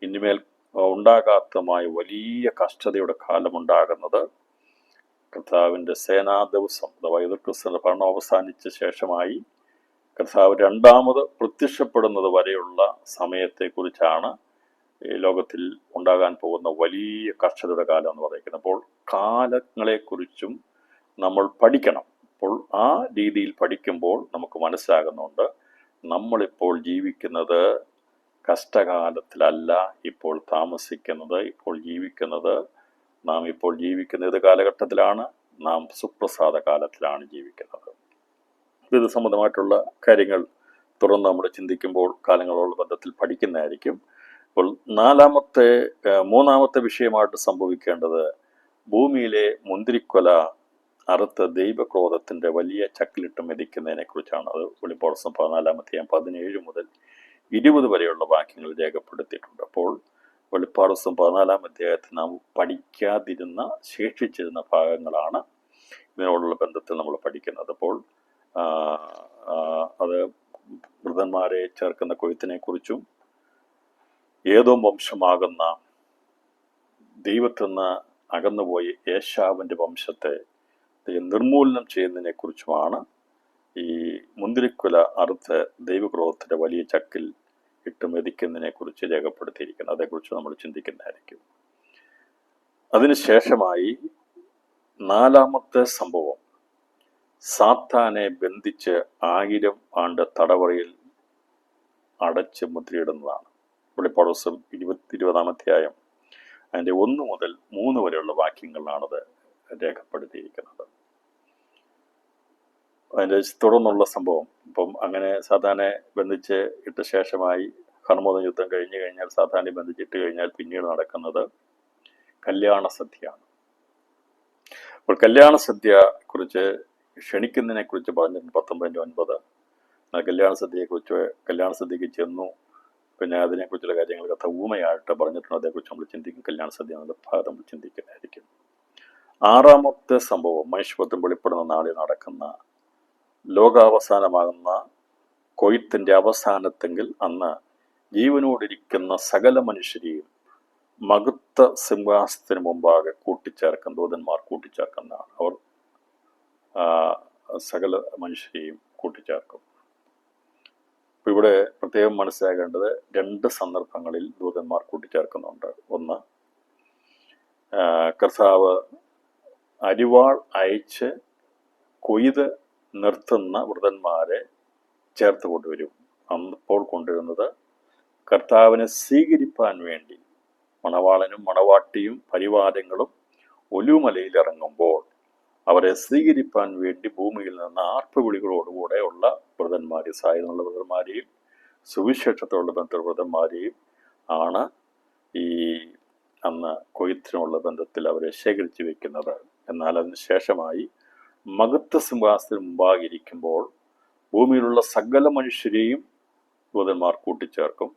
ഇനിമേൽ ഉണ്ടാകാത്തതുമായ വലിയ കഷ്ടതയുടെ കാലമുണ്ടാകുന്നത് കർത്താവിൻ്റെ സേനാ ദിവസം, അഥവാ എതിർക്രിസ്തുവിൻ്റെ ഭരണം അവസാനിച്ച ശേഷമായി കർത്താവ് 2ാമത് പ്രത്യക്ഷപ്പെടുന്നത് വരെയുള്ള സമയത്തെക്കുറിച്ചാണ് ഈ ലോകത്തിൽ ഉണ്ടാകാൻ പോകുന്ന വലിയ കഷ്ടതയുടെ കാലം എന്ന് പറയുന്നത്. അപ്പോൾ കാലങ്ങളെക്കുറിച്ചും നമ്മൾ പഠിക്കണം. അപ്പോൾ ആ രീതിയിൽ പഠിക്കുമ്പോൾ നമുക്ക് മനസ്സിലാകുന്നുണ്ട്, നമ്മളിപ്പോൾ ജീവിക്കുന്നത് കഷ്ടകാലത്തിലല്ല ഇപ്പോൾ താമസിക്കുന്നത്. നാം ഇപ്പോൾ ജീവിക്കുന്ന ഏത് കാലഘട്ടത്തിലാണ്? നാം സുപ്രസാദ കാലത്തിലാണ് ജീവിക്കുന്നത്. ഇത് സംബന്ധമായിട്ടുള്ള കാര്യങ്ങൾ തുറന്ന് നമ്മൾ ചിന്തിക്കുമ്പോൾ കാലങ്ങളോട് ബന്ധത്തിൽ പഠിക്കുന്നതായിരിക്കും. അപ്പോൾ മൂന്നാമത്തെ വിഷയമായിട്ട് സംഭവിക്കേണ്ടത് ഭൂമിയിലെ മുന്തിരിക്കൊല അറുത്ത് ദൈവക്രോധത്തിൻ്റെ വലിയ ചക്കിലിട്ട് മെതിക്കുന്നതിനെ കുറിച്ചാണ്. അത് വെളിപ്പാട് 14 17 മുതൽ 20 വരെയുള്ള വാക്യങ്ങൾ രേഖപ്പെടുത്തിയിട്ടുണ്ട്. അപ്പോൾ വെളിപ്പാട് 14 നാം പഠിക്കാതിരുന്ന ശേഷിച്ചിരുന്ന ഭാഗങ്ങളാണ് ഇതിനോടുള്ള ബന്ധത്തിൽ നമ്മൾ പഠിക്കുന്നത്. അപ്പോൾ അത് വൃതന്മാരെ ചേർക്കുന്ന കൊയ്ത്തിനെ കുറിച്ചും ഏതോം വംശമാകുന്ന ദൈവത്തിൽ നിന്ന് അകന്നുപോയി ഏശാവിൻ്റെ വംശത്തെ നിർമൂലനം ചെയ്യുന്നതിനെ കുറിച്ചുമാണ് ഈ മുന്തിരിക്കുല അറുത്ത് ദൈവക്രോധത്തിൻ്റെ വലിയ ചക്കിൽ ഇട്ട് മെതിക്കുന്നതിനെ കുറിച്ച് രേഖപ്പെടുത്തിയിരിക്കുന്നത്. അതേക്കുറിച്ച് നമ്മൾ ചിന്തിക്കുന്നതായിരിക്കും. അതിനുശേഷമായി 4ാമത്തെ സംഭവം സാത്താനെ ബന്ധിച്ച് 1000 ആണ്ട് തടവറയിൽ അടച്ച് മുദ്രയിടുന്നതാണ്. വെളിപ്പാട് 20-ാം അധ്യായം അതിൻ്റെ 1 മുതൽ 3 വരെയുള്ള വാക്യങ്ങളിലാണത് രേഖപ്പെടുത്തിയിരിക്കുന്നത്. അതിൻ്റെ തുടർന്നുള്ള സംഭവം ഇപ്പം അങ്ങനെ സാത്താനെ ബന്ധിച്ച് ഇട്ട ശേഷമായി ഹർമോദ യുദ്ധം കഴിഞ്ഞു കഴിഞ്ഞാൽ സാത്താനെ ബന്ധിച്ചിട്ട് കഴിഞ്ഞാൽ പിന്നീട് നടക്കുന്നത് കല്യാണ സദ്യയാണ്. അപ്പോൾ കല്യാണ സദ്യ കുറിച്ച് ക്ഷണിക്കുന്നതിനെ കുറിച്ച് പറഞ്ഞിട്ടുണ്ട് 19:9. കല്യാണ സദ്യക്ക് ചെന്നു പിന്നെ അതിനെക്കുറിച്ചുള്ള കാര്യങ്ങൾ കഥ ഊമയായിട്ട് പറഞ്ഞിട്ടുണ്ട്. അതേക്കുറിച്ച് നമ്മൾ ചിന്തിക്കും. കല്യാണ സദ്യ എന്നുള്ള ഭാഗം നമ്മൾ ചിന്തിക്കുന്നതായിരിക്കും. ആറാമത്തെ സംഭവം മനുഷ്യപത്രം വെളിപ്പെടുന്ന നാളിൽ നടക്കുന്ന ലോകാവസാനമാകുന്ന കൊയ്ത്തിന്റെ അവസാനത്തെങ്കിൽ അന്ന് ജീവനോടിരിക്കുന്ന സകല മനുഷ്യരെയും മഹത്വ സിംഹാസനത്തിന് മുമ്പാകെ കൂട്ടിച്ചേർക്കും ദൂതന്മാർ കൂട്ടിച്ചേർക്കുന്നതാണ്. അവർ സകല മനുഷ്യരെയും കൂട്ടിച്ചേർക്കും. ഇപ്പം ഇവിടെ പ്രത്യേകം മനസ്സിലാക്കേണ്ടത് 2 സന്ദർഭങ്ങളിൽ ദൂതന്മാർ കൂട്ടിച്ചേർക്കുന്നുണ്ട്. ഒന്ന്, കർത്താവ് അരിവാൾ അയച്ച് കൊയ്ത് നിർത്തുന്ന വൃതന്മാരെ ചേർത്ത് കൊണ്ടുവരും. അപ്പോൾ കൊണ്ടുവരുന്നത് കർത്താവിനെ സ്വീകരിപ്പാൻ വേണ്ടി മണവാളനും മണവാട്ടിയും പരിവാരങ്ങളും ഒലുമലയിൽ ഇറങ്ങുമ്പോൾ അവരെ സ്വീകരിപ്പാൻ വേണ്ടി ഭൂമിയിൽ നിന്ന് ആർപ്പുവിളികളോടുകൂടെ ഉള്ള വൃതന്മാരെ, സായുധമുള്ള വൃതന്മാരെയും സുവിശേഷത്തോടുള്ള ബന്ധവൃതന്മാരെയും ആണ് ഈ അന്ന് കൊയ്ത്തിനുള്ള ബന്ധത്തിൽ അവരെ ശേഖരിച്ചു വെക്കുന്നത്. എന്നാൽ അതിന് ശേഷമായി മഹത്വ സിംഹാസനത്തിന് മുമ്പാകിരിക്കുമ്പോൾ ഭൂമിയിലുള്ള സകല മനുഷ്യരെയും ദൂതന്മാർ കൂട്ടിച്ചേർക്കും.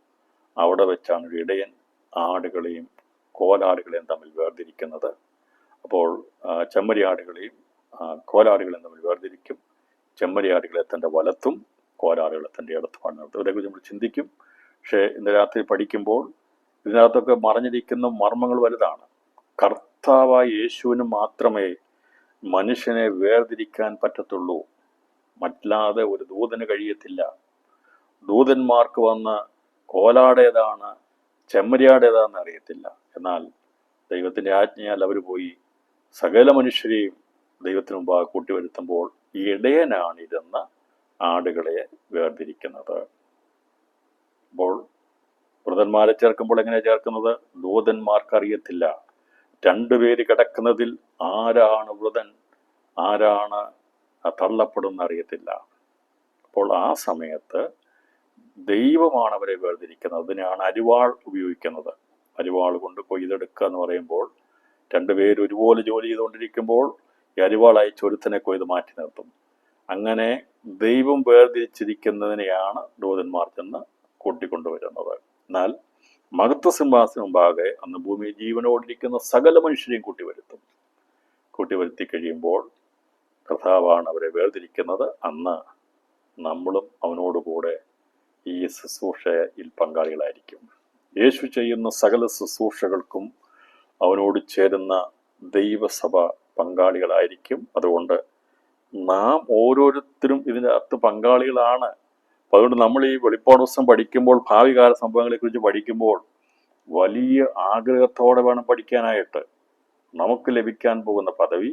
അവിടെ വെച്ചാണ് ഒരു ഇടയൻ ആടുകളെയും കോലാടുകളെയും തമ്മിൽ വേർതിരിക്കുന്നത്. അപ്പോൾ ചെമ്മരിയാടുകളെയും കോലാടുകളെയും തമ്മിൽ വേർതിരിക്കും. ചെമ്മരിയാടുകളെ തൻ്റെ വലത്തും കോലാടുകളെ തൻ്റെ ഇടത്തുമാണ് നിർത്തും. ഇതേക്കുറിച്ച് നമ്മൾ ചിന്തിക്കും. പക്ഷേ ഇന്ന് രാത്രി പഠിക്കുമ്പോൾ ഇതിനകത്തൊക്കെ മറഞ്ഞിരിക്കുന്ന മർമ്മങ്ങൾ വലുതാണ്. കർത്താവായ യേശുവിന് മാത്രമേ മനുഷ്യനെ വേർതിരിക്കാൻ പറ്റത്തുള്ളൂ. മറ്റല്ലാതെ ഒരു ദൂതന് കഴിയത്തില്ല. ദൂതന്മാർക്ക് വന്ന് കോലാടേതാണ് ചെമ്മരിയാടേതാണെന്ന് അറിയത്തില്ല. എന്നാൽ ദൈവത്തിൻ്റെ ആജ്ഞയാൽ അവർ പോയി സകല മനുഷ്യരെയും ദൈവത്തിന് മുമ്പാകെ കൂട്ടിവരുത്തുമ്പോൾ ഈ ഇടയനാണ് ഇരുന്ന ആടുകളെ വേർതിരിക്കുന്നത്. അപ്പോൾ വൃതന്മാരെ ചേർക്കുമ്പോൾ എങ്ങനെ ചേർക്കുന്നത്? ദൂതന്മാർക്കറിയത്തില്ല. 2 പേര് കിടക്കുന്നതിൽ ആരാണ് വൃതൻ, ആരാണ് തള്ളപ്പെടുന്ന അറിയത്തില്ല. അപ്പോൾ ആ സമയത്ത് ദൈവമാണ് അവരെ വേർതിരിക്കുന്നത്. അതിനാണ് അരിവാൾ ഉപയോഗിക്കുന്നത്. അരിവാൾ കൊണ്ട് കൊയ്തെടുക്കുക എന്ന് പറയുമ്പോൾ 2 പേര് ഒരുപോലെ ജോലി ചെയ്തുകൊണ്ടിരിക്കുമ്പോൾ ഈ അരിവാൾ അയച്ച് ഒരുത്തനെ കൊയ്ത് മാറ്റി നിർത്തും. അങ്ങനെ ദൈവം വേർതിരിച്ചിരിക്കുന്നതിനെയാണ് ദൂതന്മാർ ചെന്ന് കൂട്ടിക്കൊണ്ടുവരുന്നത്. എന്നാൽ മഹത്വ സിംഹാസനം മുമ്പാകെ അന്ന് ഭൂമിയിൽ ജീവനോടിരിക്കുന്ന സകല മനുഷ്യരെയും കൂട്ടിവരുത്തി കഴിയുമ്പോൾ കർത്താവാണ് അവരെ വേർതിരിക്കുന്നത്. അന്ന് നമ്മളും അവനോടുകൂടെ ഈ ശുശ്രൂഷയിൽ പങ്കാളികളായിരിക്കും. യേശു ചെയ്യുന്ന സകല ശുശ്രൂഷകൾക്കും അവനോട് ചേരുന്ന ദൈവസഭ പങ്കാളികളായിരിക്കും. അതുകൊണ്ട് നാം ഓരോരുത്തരും ഇതിൻ്റെ അകത്ത് പങ്കാളികളാണ്. അപ്പോൾ അതുകൊണ്ട് നമ്മൾ ഈ വെളിപ്പാട് പുസ്തകം പഠിക്കുമ്പോൾ, ഭാവികാല സംഭവങ്ങളെക്കുറിച്ച് പഠിക്കുമ്പോൾ വലിയ ആഗ്രഹത്തോടെ വേണം പഠിക്കാനായിട്ട്. നമുക്ക് ലഭിക്കാൻ പോകുന്ന പദവി,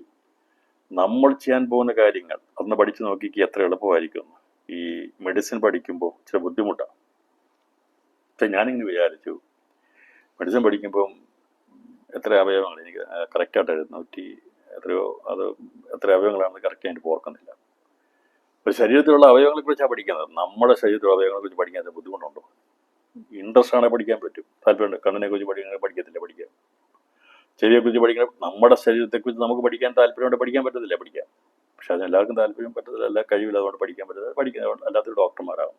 നമ്മൾ ചെയ്യാൻ പോകുന്ന കാര്യങ്ങൾ അന്ന് പഠിച്ചു നോക്കിക്ക് എത്ര എളുപ്പമായിരിക്കും. ഈ മെഡിസിൻ പഠിക്കുമ്പോൾ ഇച്ചിരി ബുദ്ധിമുട്ടാണ്. പക്ഷെ ഞാനിങ്ങനെ വിചാരിച്ചു, മെഡിസിൻ പഠിക്കുമ്പം എത്ര അവയവങ്ങൾ എനിക്ക് കറക്റ്റായിട്ട് 200 എത്രയോ, അത് എത്ര അവയവങ്ങളാണെന്ന് കറക്റ്റായിട്ട് ഓർക്കുന്നില്ല. അപ്പോൾ ശരീരത്തിലുള്ള അവയവങ്ങളെക്കുറിച്ചാണ് പഠിക്കുന്നത്. നമ്മുടെ ശരീരത്തിലുള്ള അവയവങ്ങളെക്കുറിച്ച് പഠിക്കാൻ ബുദ്ധിമുട്ടുണ്ടോ? ഇൻട്രസ്റ്റ് ആണെങ്കിൽ പഠിക്കാൻ പറ്റും, താല്പര്യമുണ്ട്. കണ്ണിനെക്കുറിച്ച് പഠിക്കത്തില്ല, പഠിക്കാം. ചെവിയെക്കുറിച്ച് പഠിക്കണം. നമ്മുടെ ശരീരത്തെക്കുറിച്ച് നമുക്ക് പഠിക്കാൻ താല്പര്യമുണ്ട്, പഠിക്കാൻ പറ്റത്തില്ല, പഠിക്കാം. പക്ഷെ അതിനെല്ലാവർക്കും താല്പര്യം പറ്റത്തില്ല, എല്ലാ കഴിവില്ല, അതുകൊണ്ട് പഠിക്കാൻ പറ്റത്തില്ല. പഠിക്കുന്ന അല്ലാത്തൊരു ഡോക്ടർമാരാകും.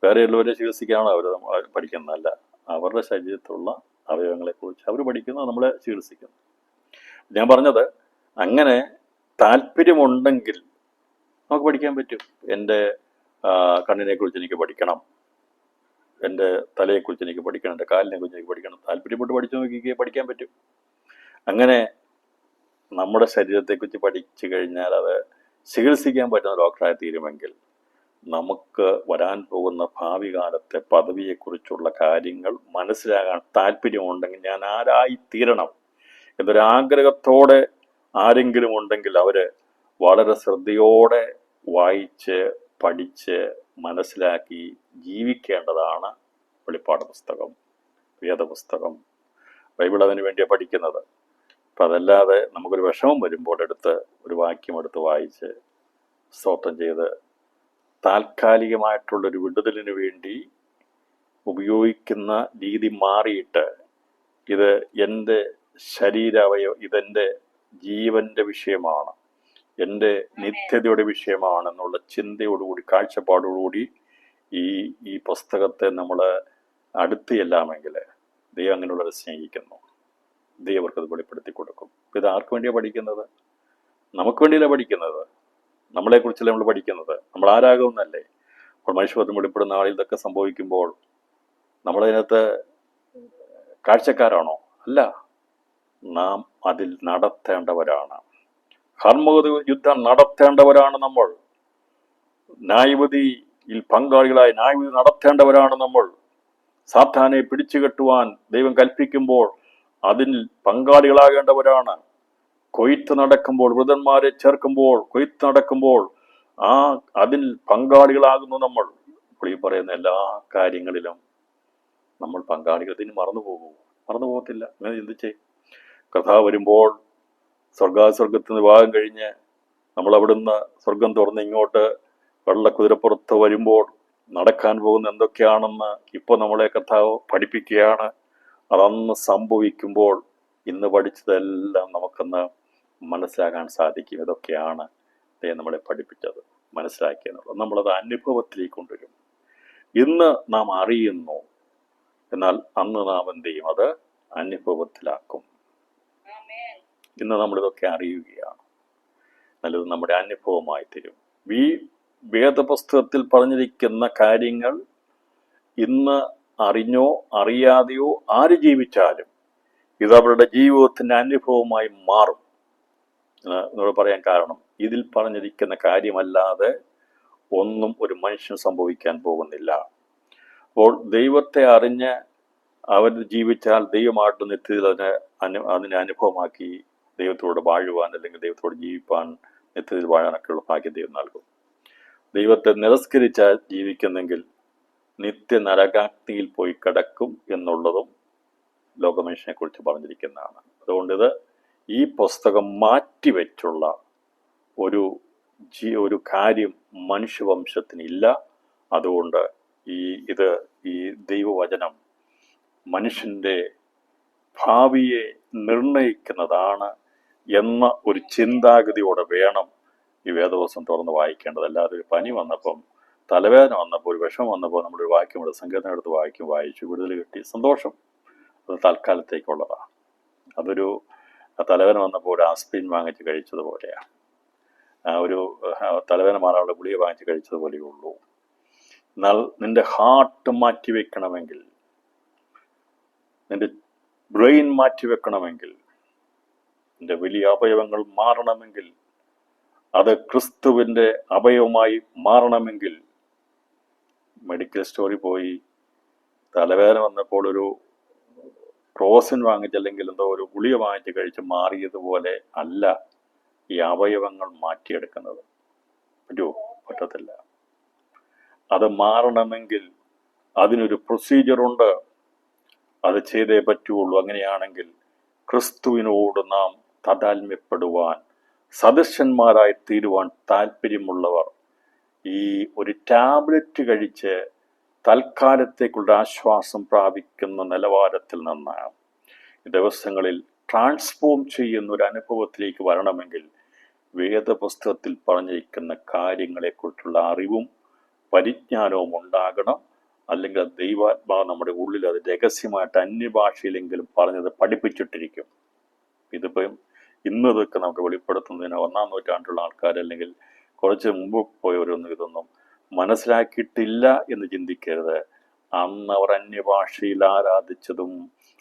വേറെ ഉള്ളവരെ ചികിത്സിക്കാണോ അവർ പഠിക്കുന്നതല്ല. അവരുടെ ശരീരത്തിലുള്ള അവയവങ്ങളെക്കുറിച്ച് അവർ പഠിക്കുന്നു, നമ്മളെ ചികിത്സിക്കുന്നു. ഞാൻ പറഞ്ഞത്, അങ്ങനെ താല്പര്യമുണ്ടെങ്കിൽ നമുക്ക് പഠിക്കാൻ പറ്റും. എൻ്റെ കണ്ണിനെക്കുറിച്ച് എനിക്ക് പഠിക്കണം, എൻ്റെ തലയെക്കുറിച്ച് എനിക്ക് പഠിക്കണം, എൻ്റെ കാലിനെക്കുറിച്ച് എനിക്ക് പഠിക്കണം. താല്പര്യപ്പെട്ട് പഠിച്ചു നോക്കിക്കേ പഠിക്കാൻ പറ്റും. അങ്ങനെ നമ്മുടെ ശരീരത്തെക്കുറിച്ച് പഠിച്ചു കഴിഞ്ഞാൽ അത് ചികിത്സിക്കാൻ പറ്റുന്ന ഡോക്ടറായി തീരുമെങ്കിൽ നമുക്ക് വരാൻ പോകുന്ന ഭാവി കാലത്തെ പദവിയെക്കുറിച്ചുള്ള കാര്യങ്ങൾ മനസ്സിലാകാൻ താല്പര്യമുണ്ടെങ്കിൽ ഞാൻ ആരായി തീരണം എന്നൊരാഗ്രഹത്തോടെ ആരെങ്കിലും ഉണ്ടെങ്കിൽ അവർ വളരെ ശ്രദ്ധയോടെ വായിച്ച് പഠിച്ച് മനസ്സിലാക്കി ജീവിക്കേണ്ടതാണ് വെളിപ്പാട് പുസ്തകം, വേദപുസ്തകം. ബൈബിൾ അതിനു വേണ്ടിയാണ് പഠിക്കുന്നത്. അപ്പം അതല്ലാതെ നമുക്കൊരു വിഷമം വരുമ്പോൾ ഒരു വാക്യം എടുത്ത് വായിച്ച് സ്തോത്രം ചെയ്ത് താൽക്കാലികമായിട്ടുള്ളൊരു വിടുതലിന് വേണ്ടി ഉപയോഗിക്കുന്ന രീതി മാറിയിട്ട് ഇത് എൻ്റെ ശരീരാവയവം, ഇതെൻ്റെ ജീവൻ്റെ വിഷയമാണ്, എൻ്റെ നിത്യതയുടെ വിഷയമാണെന്നുള്ള ചിന്തയോടുകൂടി, കാഴ്ചപ്പാടോടുകൂടി ഈ പുസ്തകത്തെ നമ്മൾ അടുത്ത് ചെല്ലാമെങ്കിൽ ദൈവം അങ്ങനെയുള്ളവരെ സ്നേഹിക്കുന്നു. ദൈവം അവർക്കത് വെളിപ്പെടുത്തി കൊടുക്കും. ഇത് ആർക്ക് വേണ്ടിയാണ് പഠിക്കുന്നത്? നമുക്ക് വേണ്ടിയല്ല പഠിക്കുന്നത്. നമ്മളെക്കുറിച്ചല്ല നമ്മൾ പഠിക്കുന്നത്. നമ്മൾ ആരാകുമെന്നല്ലേ. അപ്പോൾ മനുഷ്യപത്രം വെളിപ്പെടുന്ന ആളിൽ ഇതൊക്കെ സംഭവിക്കുമ്പോൾ നമ്മളതിനകത്ത് കാഴ്ചക്കാരാണോ? അല്ല, നാം അതിൽ നടത്തേണ്ടവരാണ്. ഹർമ്മഗത യുദ്ധം നടത്തേണ്ടവരാണ് നമ്മൾ. ന്യായവിധിയിൽ പങ്കാളികളായി ന്യായവിധി നടത്തേണ്ടവരാണ് നമ്മൾ. സാത്താനെ പിടിച്ചു കെട്ടുവാൻ ദൈവം കൽപ്പിക്കുമ്പോൾ അതിൽ പങ്കാളികളാകേണ്ടവരാണ്. കൊയ്ത്ത് നടക്കുമ്പോൾ, വൃതന്മാരെ ചേർക്കുമ്പോൾ, കൊയ്ത്ത് നടക്കുമ്പോൾ അതിൽ പങ്കാളികളാകുന്നു നമ്മൾ. ഇപ്പോൾ ഈ പറയുന്ന എല്ലാ കാര്യങ്ങളിലും നമ്മൾ പങ്കാളികൾ. ഇതിന് മറന്നു പോകത്തില്ല. അങ്ങനെ ചിന്തിച്ചേ. കർത്താവ് വരുമ്പോൾ സ്വർഗാസ്വർഗത്തിൽ നിന്ന് വിവാഹം കഴിഞ്ഞ് നമ്മൾ അവിടുന്ന് സ്വർഗം തുറന്ന് ഇങ്ങോട്ട് വെള്ളക്കുതിരപ്പുറത്ത് വരുമ്പോൾ നടക്കാൻ പോകുന്ന എന്തൊക്കെയാണെന്ന് ഇപ്പോൾ നമ്മളെ കർത്താവ് പഠിപ്പിക്കുകയാണ്. അതന്ന് സംഭവിക്കുമ്പോൾ ഇന്ന് പഠിച്ചതെല്ലാം നമുക്കൊന്ന് മനസ്സിലാക്കാൻ സാധിക്കും. ഇതൊക്കെയാണ് ദൈവം നമ്മളെ പഠിപ്പിച്ചത്, മനസ്സിലാക്കിയെന്നുള്ളത്. നമ്മളത് അനുഭവത്തിലേക്ക് കൊണ്ടുവരും. ഇന്ന് നാം അറിയുന്നു, എന്നാൽ അന്ന് നാം എന്ത് ചെയ്യും? അത് അനുഭവത്തിലാക്കും. ഇന്ന് നമ്മളിതൊക്കെ അറിയുകയാണ്. നല്ലത് നമ്മുടെ അനുഭവമായി തരും. ഈ വേദപുസ്തകത്തിൽ പറഞ്ഞിരിക്കുന്ന കാര്യങ്ങൾ ഇന്ന് അറിഞ്ഞോ അറിയാതെയോ ആര് ജീവിച്ചാലും ഇത് അവരുടെ ജീവിതത്തിൻ്റെ അനുഭവമായി മാറും. എന്നോട് പറയാൻ കാരണം, ഇതിൽ പറഞ്ഞിരിക്കുന്ന കാര്യമല്ലാതെ ഒന്നും ഒരു മനുഷ്യന് സംഭവിക്കാൻ പോകുന്നില്ല. അപ്പോൾ ദൈവത്തെ അറിഞ്ഞ് അവർ ജീവിച്ചാൽ ദൈവമായിട്ട് നിത്യത്തിൽ അതിനെ അനുഭവമാക്കി ദൈവത്തോട് വാഴുവാൻ, അല്ലെങ്കിൽ ദൈവത്തോട് ജീവിപ്പാൻ, നിത്യത്തിൽ വാഴാനൊക്കെയുള്ള ഭാഗ്യം ദൈവം നൽകും. ദൈവത്തെ നിരസ്കരിച്ചാൽ ജീവിക്കുന്നെങ്കിൽ നിത്യ നരകാഗ്നിയിൽ പോയി കിടക്കും എന്നുള്ളതും ലോകമനുഷ്യനെ കുറിച്ച് പറഞ്ഞിരിക്കുന്നതാണ്. അതുകൊണ്ട് ഇത് ഈ പുസ്തകം മാറ്റിവെച്ചുള്ള ഒരു കാര്യം മനുഷ്യവംശത്തിനില്ല. അതുകൊണ്ട് ഈ ദൈവവചനം മനുഷ്യൻ്റെ ഭാവിയെ നിർണയിക്കുന്നതാണ് എന്ന ഒരു ചിന്താഗതിയോടെ വേണം ഈ വേദപുസ്തകം തുറന്ന് വായിക്കേണ്ടത്. അല്ലാതെ ഒരു പനി വന്നപ്പം, തലവേദന വന്നപ്പോൾ, ഒരു വിഷമം വന്നപ്പോൾ നമ്മളൊരു വാക്യം സങ്കീർത്തനം എടുത്ത് വായിച്ചു വിടുതൽ കിട്ടി, സന്തോഷം. അത് തൽക്കാലത്തേക്കുള്ളതാണ്. അതൊരു തലവേദന വന്നപ്പോൾ ഒരു ആസ്പിരിൻ വാങ്ങിച്ച് കഴിച്ചതുപോലെയാണ്. ഒരു തലവേദന മാറാനുള്ള ഗുളിക വാങ്ങിച്ച് കഴിച്ചതുപോലെയേ ഉള്ളൂ. എന്നാൽ നിന്റെ ഹാർട്ട് മാറ്റിവെക്കണമെങ്കിൽ, നിന്റെ ബ്രെയിൻ മാറ്റിവെക്കണമെങ്കിൽ, നിന്റെ വലിയ അവയവങ്ങൾ മാറണമെങ്കിൽ, അത് ക്രിസ്തുവിൻ്റെ അവയവമായി മാറണമെങ്കിൽ, മെഡിക്കൽ സ്റ്റോറിൽ പോയി തലവേദന വന്നപ്പോൾ ഒരു ക്രോസിൻ വാങ്ങിച്ചല്ലെങ്കിൽ എന്തോ ഒരു ഗുളിക വാങ്ങിച്ച് കഴിച്ച് മാറിയതുപോലെ അല്ല ഈ അവയവങ്ങൾ മാറ്റിയെടുക്കുന്നത്. പറ്റത്തില്ല. അത് മാറണമെങ്കിൽ അതിനൊരു പ്രൊസീജിയറുണ്ട്. അത് ചെയ്തേ പറ്റുള്ളൂ. അങ്ങനെയാണെങ്കിൽ ക്രിസ്തുവിനോട് നാം താതാത്മ്യപ്പെടുവാൻ, സദസ്യന്മാരായി തീരുവാൻ താല്പര്യമുള്ളവർ ഈ ഒരു ടാബ്ലറ്റ് കഴിച്ച് തൽക്കാലത്തേക്കുള്ള ആശ്വാസം പ്രാപിക്കുന്ന നിലവാരത്തിൽ നിന്ന് ദിവസങ്ങളിൽ ട്രാൻസ്ഫോം ചെയ്യുന്ന ഒരു അനുഭവത്തിലേക്ക് വരണമെങ്കിൽ വേദപുസ്തകത്തിൽ പറഞ്ഞിരിക്കുന്ന കാര്യങ്ങളെക്കുറിച്ചുള്ള അറിവും പരിജ്ഞാനവും ഉണ്ടാകണം. അല്ലെങ്കിൽ ദൈവാത്മാവ് നമ്മുടെ ഉള്ളിൽ അത് രഹസ്യമായിട്ട് അന്യഭാഷയിലെങ്കിലും പറഞ്ഞത് പഠിപ്പിച്ചിട്ടിരിക്കും. ഇതിപ്പം ഇതൊക്കെ നമുക്ക് വെളിപ്പെടുത്തുന്നതിന് 1-ാം നൂറ്റാണ്ടുള്ള ആൾക്കാർ, അല്ലെങ്കിൽ കുറച്ച് മുമ്പ് പോയവരൊന്നും ഇതൊന്നും മനസ്സിലാക്കിയിട്ടില്ല എന്ന് ചിന്തിക്കരുത്. അന്ന് അവർ അന്യഭാഷയിൽ ആരാധിച്ചതും